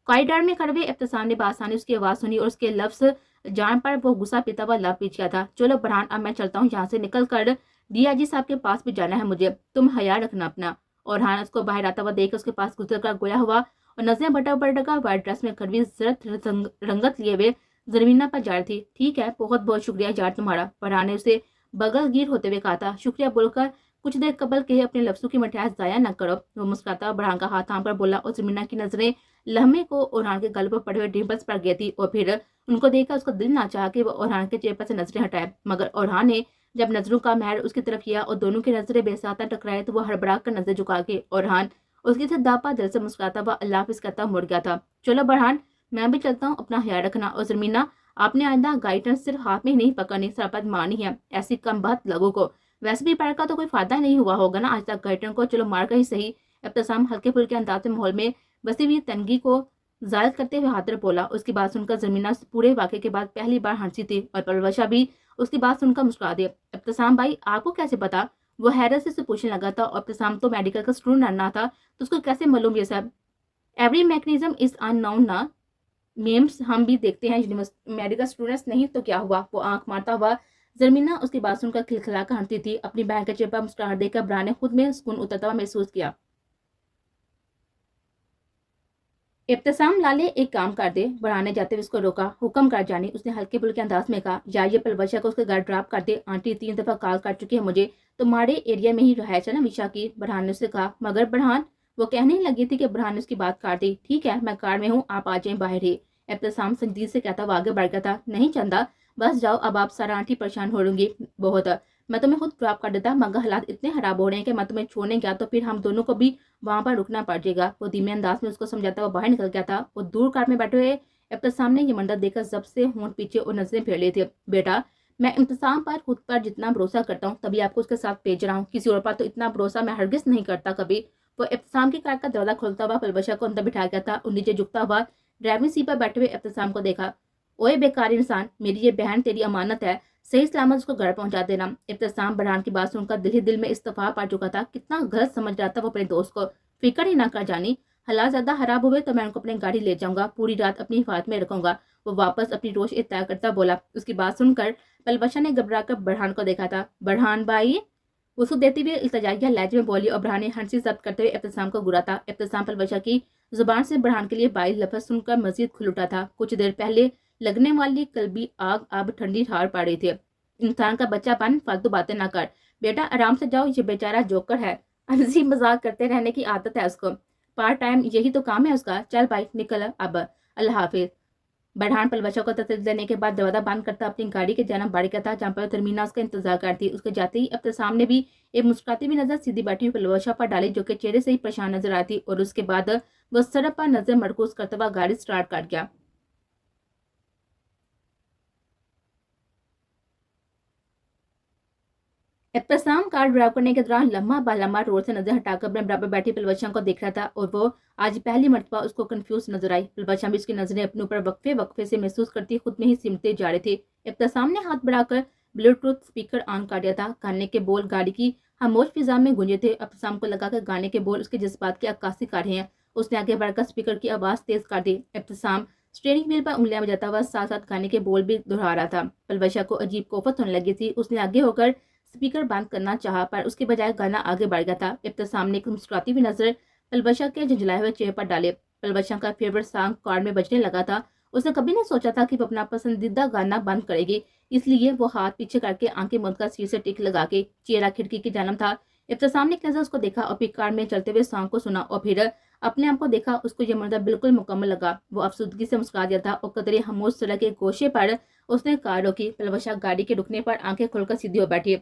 कॉरिडोर में खड़े हुए इब्तिसाम ने बासानी उसकी आवाज सुनी और उसके लफ्ज जान पर वो गुस्सा पीता हुआ लव पीछ गया था। चलो बुरहान, अब मैं चलता हूँ यहाँ से, निकल कर डीआईजी साहब के पास भी जाना है मुझे, तुम हया रखना अपना। और हान उसको बाहर आता हुआ देख उसके पास गुजर कर गोया हुआ और नजरें बटा बटा व्हाइट ड्रेस में खड़ी जरद रंगत लिए हुए जरमीना पर जा रही थी। ठीक है, बहुत बहुत शुक्रिया यार तुम्हारा, बुरहान ने उसे बगलगीर होते हुए कहा था। शुक्रिया बोलकर कुछ देर कबल कहे अपने लफ्जों की मिठास जाया न करो। वो मुस्कुराता बुरहान का हाथ थाम कर बोला और जरमीना की नजरें लम्हे को बुरहान के गल पर पड़े हुए डिम्पल्स पर गई थी और फिर ان کو دیکھ کر اس کا دل نہ چاہا کہ وہ اورحان کے چہرے پر سے نظریں ہٹائے، مگر اورحان نے جب نظروں کا مہر اس کی طرف کیا اور دونوں کی نظریں بے ساتھ ٹکرائے تو وہ ہڑبڑا کر نظر جھکا کے اورحان اس کی طرف داپا دل سے مسکراتا ہوا اللہ حافظ کہتا مڑ گیا تھا۔ چلو برہان، میں بھی چلتا ہوں، اپنا خیال رکھنا، اور زرمینہ آپ نے آئندہ گائیڈنس صرف ہاتھ میں ہی نہیں پکڑنی، سرپت مارنی ہے ایسی کم بات لوگوں کو۔ ویسے بھی پڑھ کا تو کوئی فائدہ نہیں ہوا ہوگا نا آج تک گائیڈن کو، چلو مار کر ہی صحیح۔ ابتسام ہلکے پھلکے انداز میں ماحول میں بسی ہوئی تنگی کو ظاہر کرتے ہوئے ہاتھ بولا۔ اس کی بات سن کر زمینہ پورے واقعے کے بعد پہلی بار ہنسی تھی اور پلوشا بھی اس کی بات سن کر مسکرا دیا۔ ابتسام بھائی آپ کو کیسے پتا؟ وہ حیرت سے اسے پوچھنے لگا تھا، اور ابتسام تو میڈیکل کا اسٹوڈنٹ رہنا تھا تو اس کو کیسے معلوم یہ سب؟ ایوری میکنیزم از ان نون نا میمس، ہم بھی دیکھتے ہیں میڈیکل اسٹوڈنٹس نہیں تو کیا ہوا؟ وہ آنکھ مارتا ہوا زرمینہ اس کی بات سن کر کھلکھلا کر ہنستی تھی۔ اپنی بہن کے چہرے پر مسکراہٹ دیکھ کر برہان نے خود میں سکون اترتا ہوا محسوس کیا۔ ابتسام لالے ایک کام کر دے، برہان نے جاتے ہوئے اس کو روکا۔ حکم کر جانی، اس نے ہلکے پھلکے انداز میں کہا، یا یہ پلوشا کو اس کے گھر ڈراپ کر دے، آنٹی 3 دفعہ کال کر چکی ہے مجھے، تمہارے ایریا میں ہی رہائش ہے نا وشا کی؟ برہان نے اسے کہا۔ مگر برہان، وہ کہنے ہی لگی تھی کہ برہان نے اس کی بات کاٹ دی۔ ٹھیک ہے میں کار میں ہوں، آپ آ جائیں باہر ہی۔ ابتسام سنجیدگی سے کہتا وہ آگے بڑھ گیا تھا۔ نہیں چندا، بس جاؤ، اب آپ سارا آنٹی پریشان ہو گی بہت، میں تمہیں خود ڈراپ کر دیتا، مگر حالات اتنے خراب ہو رہے ہیں کہ میں تمہیں چھوڑنے گیا تو پھر ہم دونوں کو بھی وہاں پر رکنا پڑ جائے گا۔ وہ دھیمے انداز میں اس کو سمجھاتا وہ باہر نکل گیا تھا۔ وہ دور کار میں بیٹھے ہوئے ابتسام نے یہ منظر دیکھ کر زب سے ہونٹ پیچھے اور نظریں پھیر لی تھی۔ بیٹا، میں ابتسام پر خود پر جتنا بھروسہ کرتا ہوں تبھی آپ کو اس کے ساتھ بھیج رہا ہوں، کسی اور پر تو اتنا بھروسہ میں ہرگز نہیں کرتا کبھی۔ وہ ابتسام کی کار کا دروازہ کھولتا ہوا پلوشا کو اندر بٹھا گیا تھا اور نیچے جھکتا ہوا ڈرائیونگ سیٹ پر بیٹھے ہوئے ابتسام کو دیکھا۔ اوئے بیکار انسان، میری یہ بہن تیری امانت ہے، صحیح سلامت اس کو گھر پہنچا دینا۔ ابتسام برہان کی بات سن کر دل ہی دل میں استفاق پا چکا تھا، کتنا غلط سمجھ رہا تھا وہ اپنے دوست کو۔ فکر ہی نہ کر جانی، حالات زیادہ خراب ہوئے تو میں ان کو اپنی گاڑی لے جاؤں گا، پوری رات اپنی حفاظت میں رکھوں گا۔ وہ واپس اپنی روش اطلاع کرتا بولا۔ اس کی بات سن کر پلوشا نے گھبرا کر برہان کو دیکھا تھا۔ برہان بھائی، اس کو دیتے ہوئے التجائیہ لہجے میں بولی، اور برہان نے ہنسی ضبط کرتے ہوئے ابتسام کو گھورا تھا۔ ابتسام پلوشا کی زبان سے برہان کے لیے 22 لفظ سن کر مزید کھل اٹھا تھا۔ کچھ دیر پہلے لگنے والی قلبی آگ اب ٹھنڈی ٹھار پا رہی تھی۔ انسان کا بچہ پن، فالتو باتیں نہ کر بیٹا، آرام سے جاؤ، یہ بیچارہ جوکر ہے، ہنسی مذاق کرتے رہنے کی عادت ہے اس کو، پارٹ ٹائم یہی تو کام ہے اس کا، چل بھائی نکل اب، اللہ حافظ۔ برہان پلوشا کو تسلی دینے کے بعد دروازہ بند کرتا اپنی گاڑی کی جانب بڑھ گیا تھا، جہاں پر ترمینا اس کا انتظار کرتی۔ اس کے جاتے ہی ابتسام نے بھی ایک مسکراتی ہوئی نظر سیدھی بیٹھی ہوئی پلوشا پر ڈالی، جو کہ چہرے سے ہی پریشان نظر آتی، اور اس کے بعد وہ سڑک پر نظر مرکوز کرتا ہوا گاڑی سٹارٹ کر گیا۔ ابتسام کار ڈرائیو کرنے کے دوران لمحہ بہ لمحہ روڈ سے نظر ہٹا کر اپنے برابر بیٹھی پلوشا کو دیکھ رہا تھا، اور وہ آج پہلی مرتبہ اس کو کنفیوز نظر آئی۔ پلوشا بھی اس کی نظریں اپنے اوپر وقفے وقفے سے محسوس کرتی خود میں ہی سمٹتے جا رہے تھے۔ ابتسام نے ہاتھ بڑھا کر بلوٹوتھ اسپیکر آن کر دیا تھا۔ گانے کے بول گاڑی کی خاموش فضا میں گونجے تھے۔ ابتسام کو لگا کہ گانے کے بول اس کے جذبات کی عکاسی کر رہے ہیں۔ اس نے آگے بڑھ کر اسپیکر کی آواز تیز کر دی۔ ابتسام اسٹیئرنگ وہیل پر انگلیاں بجاتا ہوا ساتھ ساتھ گانے کے بول بھی دہرا رہا تھا۔ پلوشا کو عجیب کوفت ہونے لگی تھی۔ اس نے آگے ہو کر اسپیکر بند کرنا چاہا، پر اس کے بجائے گانا آگے بڑھ گیا تھا۔ ابتسام نے ایک مسکراتی ہوئی نظر پلوشا کے جھنجھلائے ہوئے چہرے پر ڈالے۔ پلوشا کا فیورٹ سانگ کار میں بجنے لگا تھا۔ اس نے کبھی نہیں سوچا تھا کہ وہ اپنا پسندیدہ گانا بند کرے گی، اس لیے وہ ہاتھ پیچھے کر کے آنکھیں بند کر سیٹ سے ٹک لگا کے چہرہ کھڑکی کی جانب تھا۔ ابتسام نے ایک نظر اس کو دیکھا اور پھر کار میں چلتے ہوئے سانگ کو سنا، اور پھر اپنے آپ کو دیکھا۔ اس کو یہ منظر بالکل مکمل لگا۔ وہ افسردگی سے مسکرا دیا تھا، اور قدرے خاموش سڑک کے گوشے پر اس نے کار روکی۔ پلوشا گاڑی کے رکنے پر آنکھیں کھول کر سیدھی ہو بیٹھی۔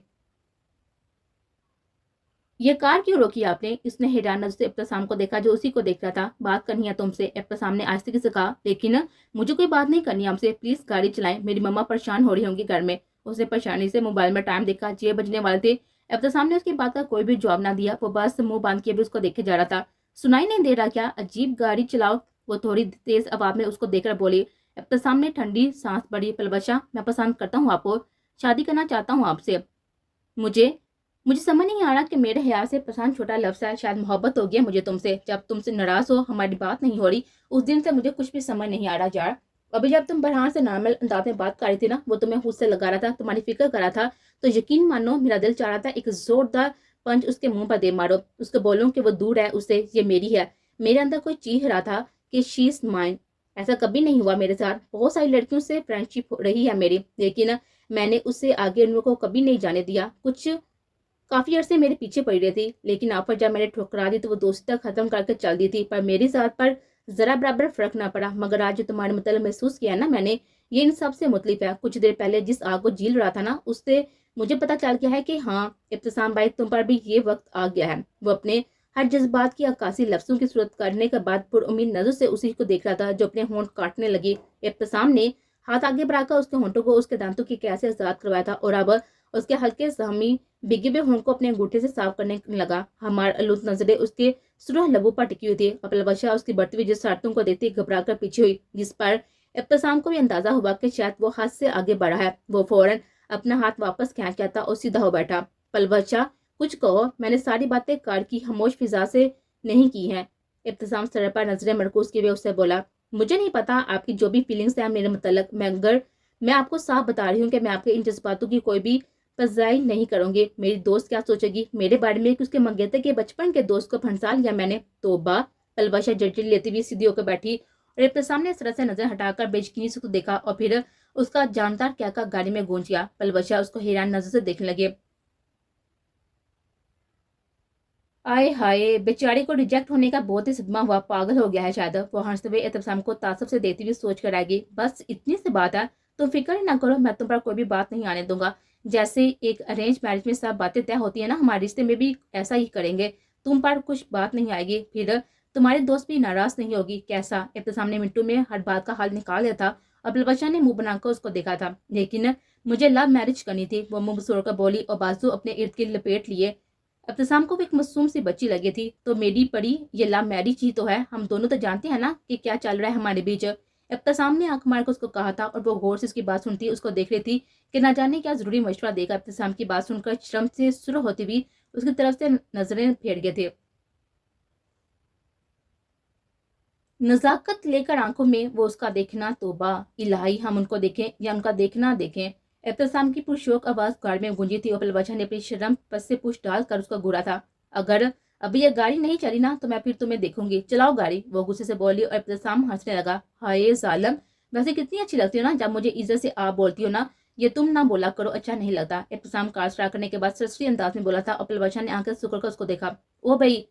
یہ کار کیوں روکی آپ نے؟ اس نے حیران نظر سے ابتسام کو دیکھا جو اسی کو دیکھ رہا تھا۔ بات کرنی ہے تم سے، ابتسام نے آہستگی سے کہا، لیکن مجھے کوئی بات نہیں کرنی آپ سے، پلیز گاڑی چلائیں، میری مما پریشان ہو رہی ہوں گی گھر میں۔ اس نے پریشانی سے موبائل میں ٹائم دیکھا، 6 بجنے والے تھے۔ ابتسام نے اس کی بات کا کوئی بھی جواب نہ دیا، وہ بس منہ باندھ کے بھی اس کو دیکھے جا رہا تھا۔ سنائی نہیں دے رہا کیا؟ عجیب، گاڑی چلاؤ، وہ تھوڑی تیز آواز میں اس کو دیکھ کر بولی۔ ابتسام نے ٹھنڈی سانس بھری۔ پلوشا، میں پسند کرتا ہوں آپ کو، شادی کرنا چاہتا ہوں آپ سے۔ مجھے سمجھ نہیں آ رہا کہ میرے خیال سے پسند چھوٹا لفظ ہے، شاید محبت ہو گیا مجھے تم سے۔ جب تم سے ناراض ہو، ہماری بات نہیں ہو رہی، اس دن سے مجھے کچھ بھی سمجھ نہیں آ رہا یار۔ ابھی جب تم برہان سے نارمل انداز میں بات کر رہی تھی نا، وہ تمہیں خود سے لگا رہا تھا، تمہاری فکر کر رہا تھا، تو یقین مانو میرا دل چاہ رہا تھا ایک زوردار پنچ اس کے منہ پر دے مارو، اس کو بولوں کہ وہ دور ہے، اس سے یہ میری ہے۔ میرے اندر کوئی چیخ رہا تھا کہ شی از مائن۔ ایسا کبھی نہیں ہوا میرے ساتھ، بہت ساری لڑکیوں سے فرینڈ شپ رہی ہے میری، لیکن میں نے اس سے آگے ان کو کبھی نہیں جانے دیا۔ کچھ کافی عرصے میرے پیچھے پڑی رہی تھی، لیکن آفر جب میں نے ٹھکرا دی تو وہ دوستی تک ختم کر کے چل دی تھی، پر میری ذات پر ذرا برابر فرق نہ پڑا۔ مگر آج جو تمہارے متعلق محسوس کیا نا میں نے، یہ ان سب سے مختلف ہے. کچھ دیر پہلے جس آگ کو جیل رہا تھا نا، اس سے مجھے پتا چل گیا ہے کہ ہاں ابتسام بھائی، تم پر بھی یہ وقت آ گیا ہے. وہ اپنے ہر جذبات کی عکاسی لفظوں کی صورت کرنے کے بعد پر امید نظر سے اسی کو دیکھ رہا تھا جو اپنے ہونٹ کاٹنے لگی. ابتسام نے ہاتھ آگے بڑھا کر اس کے ہونٹوں کو اس کے دانتوں کی کیسے آزاد کروایا تھا اور اب اس کے ہلکے زخمی بگے ہوئے ہونٹ کو اپنے انگوٹھے سے صاف کرنے لگا. ہمارا الوت نظریں اس کے سرخ لبوں پر ٹکی ہوئی تھی. اپلوشا اس کی بڑھتی ہوئی جسارتوں کو دیکھتے گھبرا کر پیچھے ہوئی، جس پر ابتسام کو بھی اندازہ ہوا کہ شاید وہ ہاتھ سے آگے بڑھا ہے. وہ فوراً اپنا ہاتھ واپس کھینچ لیتا اور سیدھا ہو بیٹھا. پلوشا، کچھ کہو، میں نے ساری باتیں کار کی خاموش فضا سے نہیں کی ہیں. ابتسام سر پر نظریں مرکوز کیے ہوئے اس سے بولا، مجھے نہیں پتا آپ کی جو بھی فیلنگز ہیں میرے متعلق، مگر میں آپ کو صاف بتا رہی ہوں کہ میں آپ کے ان جذباتوں کی کوئی بھی پذیرائی نہیں کروں گی. میری دوست کیا سوچے گی میرے بارے میں کہ اس کے منگیتر کے بچپن کے دوست کو پھنسا لیا میں نے؟ توبہ. پلوشا جھرجھری لیتی ہوئی سیدھی ہو کر بیٹھی اور ابتسام نے اس طرح سے نظر ہٹا کر بے یقینی سے دیکھا اور پھر اس کا جاندار کیا کا گاڑی میں گونج گیا. پلوشا اس کو حیران نظر سے دیکھنے لگے. آئے ہائے، بیچاری کو ریجیکٹ ہونے کا بہت ہی صدمہ ہوا، پاگل ہو گیا ہے شاید. وہ ہنستے ہوئے ابتسام کو تعصب سے دیتی ہوئی سوچ کر آئے گی، بس اتنی سی بات ہے، تم فکر ہی نہ کرو، میں تم پر کوئی بھی بات نہیں آنے دوں گا. جیسے ایک ارینج میرج میں سب باتیں طے ہوتی ہیں نا، ہمارے رشتے میں بھی ایسا ہی کریں گے. تم پر کچھ بات نہیں آئے گی، پھر تمہاری دوست بھی ناراض نہیں ہوگی. کیسا؟ ابتسام نے منٹوں میں ہر بات کا حل نکال دیا تھا. ابوالبشر نے منہ بنا کر اس کو دیکھا تھا. لیکن مجھے لو میرج کرنی تھی، وہ منہ بسوڑ کر بولی اور بازو اپنے ارد گرد لپیٹ لیے. ابتسام کو بھی ایک معصوم سی بچی لگی تھی. تو میری پڑی، یہ لو میرج ہی تو ہے، ہم دونوں تو جانتے ہیں نا کہ کیا چل رہا ہے ہمارے بیچ. ابتسام نے آنکھ مار کر اس کو کہا تھا اور وہ غور سے اس کی بات سنتی اس کو دیکھ رہی تھی کہ نہ جانے کیا ضروری مشورہ دے گا. ابتسام کی بات سن کر شرم سے سرخ ہوتی ہوئی اس کی طرف سے نظریں پھیر گئے تھے. نزاکت لے کر آنکھوں میں وہ اس کا دیکھنا، توبہ الہی، ہم ان کو دیکھیں یا ان کا دیکھنا دیکھیں. ابتسام کی پرشوق آواز گاڑی میں گونجی تھی اور پلوشا نے اپنی شرم پس سے پوچھ ڈال کر اس کو گھورا تھا. اگر ابھی یہ گاڑی نہیں چلی نا تو میں پھر تمہیں دیکھوں گی، چلاؤ گاڑی. وہ غصے سے بولی اور ابتسام ہنسنے لگا. ہائے ظالم، ویسے کتنی اچھی لگتی ہو نا جب مجھے عزت سے آپ بولتی ہو نا، یہ تم نہ بولا کرو، اچھا نہیں لگتا. ابتسام کار سٹارٹ کرنے کے بعد سرسری انداز میں بولا تھا اور پلوشا نے آنکھیں سکڑ کر اس کو دیکھا. او بھائی،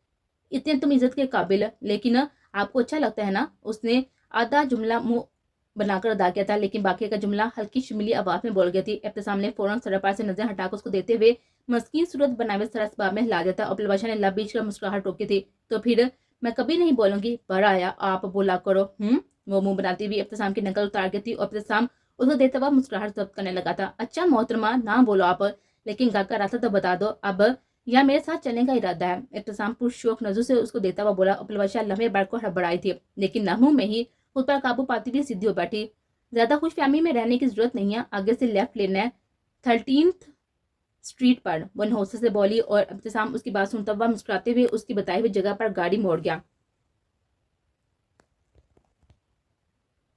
اتنے تم عزت کے قابل، لیکن آپ کو اچھا لگتا ہے نا؟ اس نے آدھا جملہ منہ بنا کر ادا کیا تھا لیکن باقی کا جملہ ہلکی شمیلی آواز میں بول گئی تھی. ابتسام نے فوراً سرپار سے نظر ہٹا کر اس کو دیتے ہوئے مسکین صورت بنائے ہوئے سر اسباب میں ہلا دیا تھا اور پلوشا نے لب بیچ کر مسکراہٹ روکی تھی. تو پھر میں کبھی نہیں بولوں گی، بڑا آیا آپ بولا کرو. وہ منہ بناتی ہوئی ابتسام کی نقل اتار گئی تھی اور ابتسام اس کو دیتے ہوا مسکراہٹ ضبط کرنے لگا تھا. اچھا محترمہ، نہ بولو آپ، لیکن گھر کا راستہ تو بتا دو، اب یا میرے ساتھ چلنے کا ارادہ ہے. ابتسام پرشوق نظر سے اس کو دیتا ہوا بولا اور پلوشا لمحے بڑھ کو ہڑبڑائی تھی لیکن لمحوں میں ہی خود پر قابو پاتی ہوئی سیدھی ہو بیٹھی. زیادہ خوش فہمی میں رہنے کی ضرورت نہیں ہے، آگے سے لیفٹ لینا ہے 13th اسٹریٹ پر، وہ نحوست سے بولی اور ابتسام اس کی بات سنتا ہوا مسکراتے ہوئے اس کی بتائی ہوئی جگہ پر گاڑی موڑ گیا.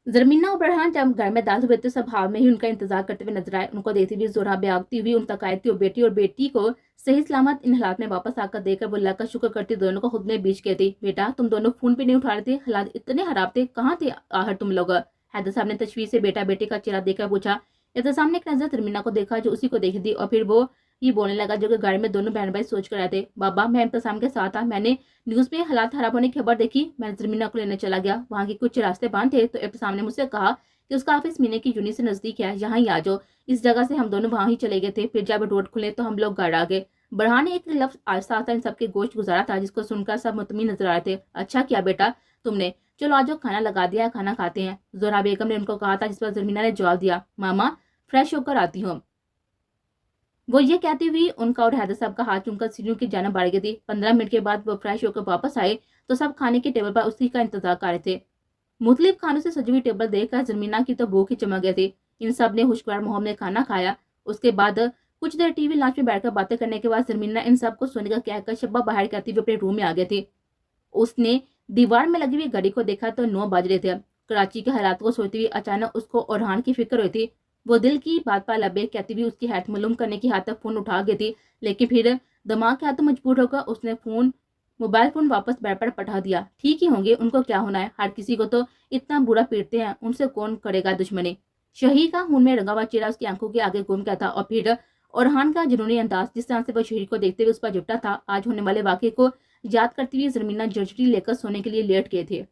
زرمینہ اور برہان جب گھر میں داخل ہوئے تو سب حال میں ہی ان کا انتظار کرتے ہوئے نظر آئے. ان کو دیکھتی ہوئی زورا بیاگتی ہوئی ان تک آئی تھی اور بیٹی کو صحیح سلامت ان حالات میں واپس آ کر دیکھ کر وہ اللہ کا شکر کرتی دونوں کو خود میں بیچ گئی تھی. بیٹا، تم دونوں فون پہ نہیں اٹھا رہے تھے، حالات اتنے خراب تھے، کہاں تھے آخر تم لوگ؟ حیدر صاحب نے تشویش سے بیٹا بیٹی کا چہرہ دیکھ کر پوچھا. ابتسام نے ایک نظر زرمینہ کو دیکھا جو اسی کو دیکھ دی اور پھر وہ یہ بولنے لگا جو کہ گاڑی میں دونوں بہن بھائی سوچ کر رہے تھے. بابا، میں ابتسام کے ساتھ تھا، میں نے نیوز میں حالات خراب ہونے کی خبر دیکھی، میں زرمینہ کو لینے چلا گیا، وہاں کے کچھ راستے بند تھے تو ابتسام نے مجھ سے کہا کہ اس کا آفس مینے کی یونٹ سے نزدیک ہے، یہاں ہی آ جاؤ. اس جگہ سے ہم دونوں وہاں ہی چلے گئے تھے، پھر جب روڈ کھلے تو ہم لوگ گھر آ گئے. برہان نے ایک لفظ آہستہ آہستہ ان سب کے گوشت گزارا تھا جس کو سن کر سب مطمئن نظر آ رہے تھے. اچھا کیا بیٹا تم نے، چلو آج کھانا لگا دیا ہے، کھانا کھاتے ہیں. زہرا بیگم نے ان کو کہا تھا جس پر زرمینہ نے جواب دیا، ماما فریش ہو کر آتی ہوں. وہ یہ کہتی ہوئی ان کا اور حیدر صاحب کا ہاتھ چوم کر سیڑھیوں کی جانب بڑھ گئی تھی. 15 منٹ کے بعد وہ فریش ہو کر واپس آئے تو سب کھانے کے ٹیبل پر اسی کا انتظار کر رہے تھے. مختلف کھانوں سے سجی ہوئی ٹیبل دیکھ کر زرمینہ کی تو بھوک ہی چمک گئی تھی. ان سب نے خوشگوار ماحول میں کھانا کھایا. اس کے بعد کچھ دیر ٹی وی لانچ میں بیٹھ کر باتیں کرنے کے بعد زرمینہ ان سب کو سونے کا کہہ کر شبہ باہر کرتی ہوئے اپنے روم میں آ گئی تھی. اس نے دیوار میں لگی ہوئی گھڑی کو دیکھا تو 9 بج رہے تھے. کراچی کے حالات کو سوچتے ہوئے اچانک اس کو اورحان کی فکر ہوئی تھی. وہ دل کی بات پر لبے کہتی ہوئی اس کی حیرت معلوم کرنے کی حد تک فون اٹھا گئی تھی لیکن پھر دماغ کے ہاتھوں مجبور ہو کر اس نے موبائل فون واپس بیڈ پر پٹھا دیا. ٹھیک ہی ہوں گے، ان کو کیا ہونا ہے، ہر کسی کو تو اتنا برا پیٹتے ہیں، ان سے کون کرے گا دشمنی. شہی کا خون میں رنگا ہوا چہرہ اس کی آنکھوں کے آگے گھوم گیا تھا اور پھر اورحان کا جنونی انداز جس طرح سے وہ شہی کو دیکھتے ہوئے اس پر جھپٹا تھا. آج ہونے والے واقعے کو یاد کرتی ہوئی زرمینہ جھرجھری لے کر سونے کے لیے لیٹ گئے تھے.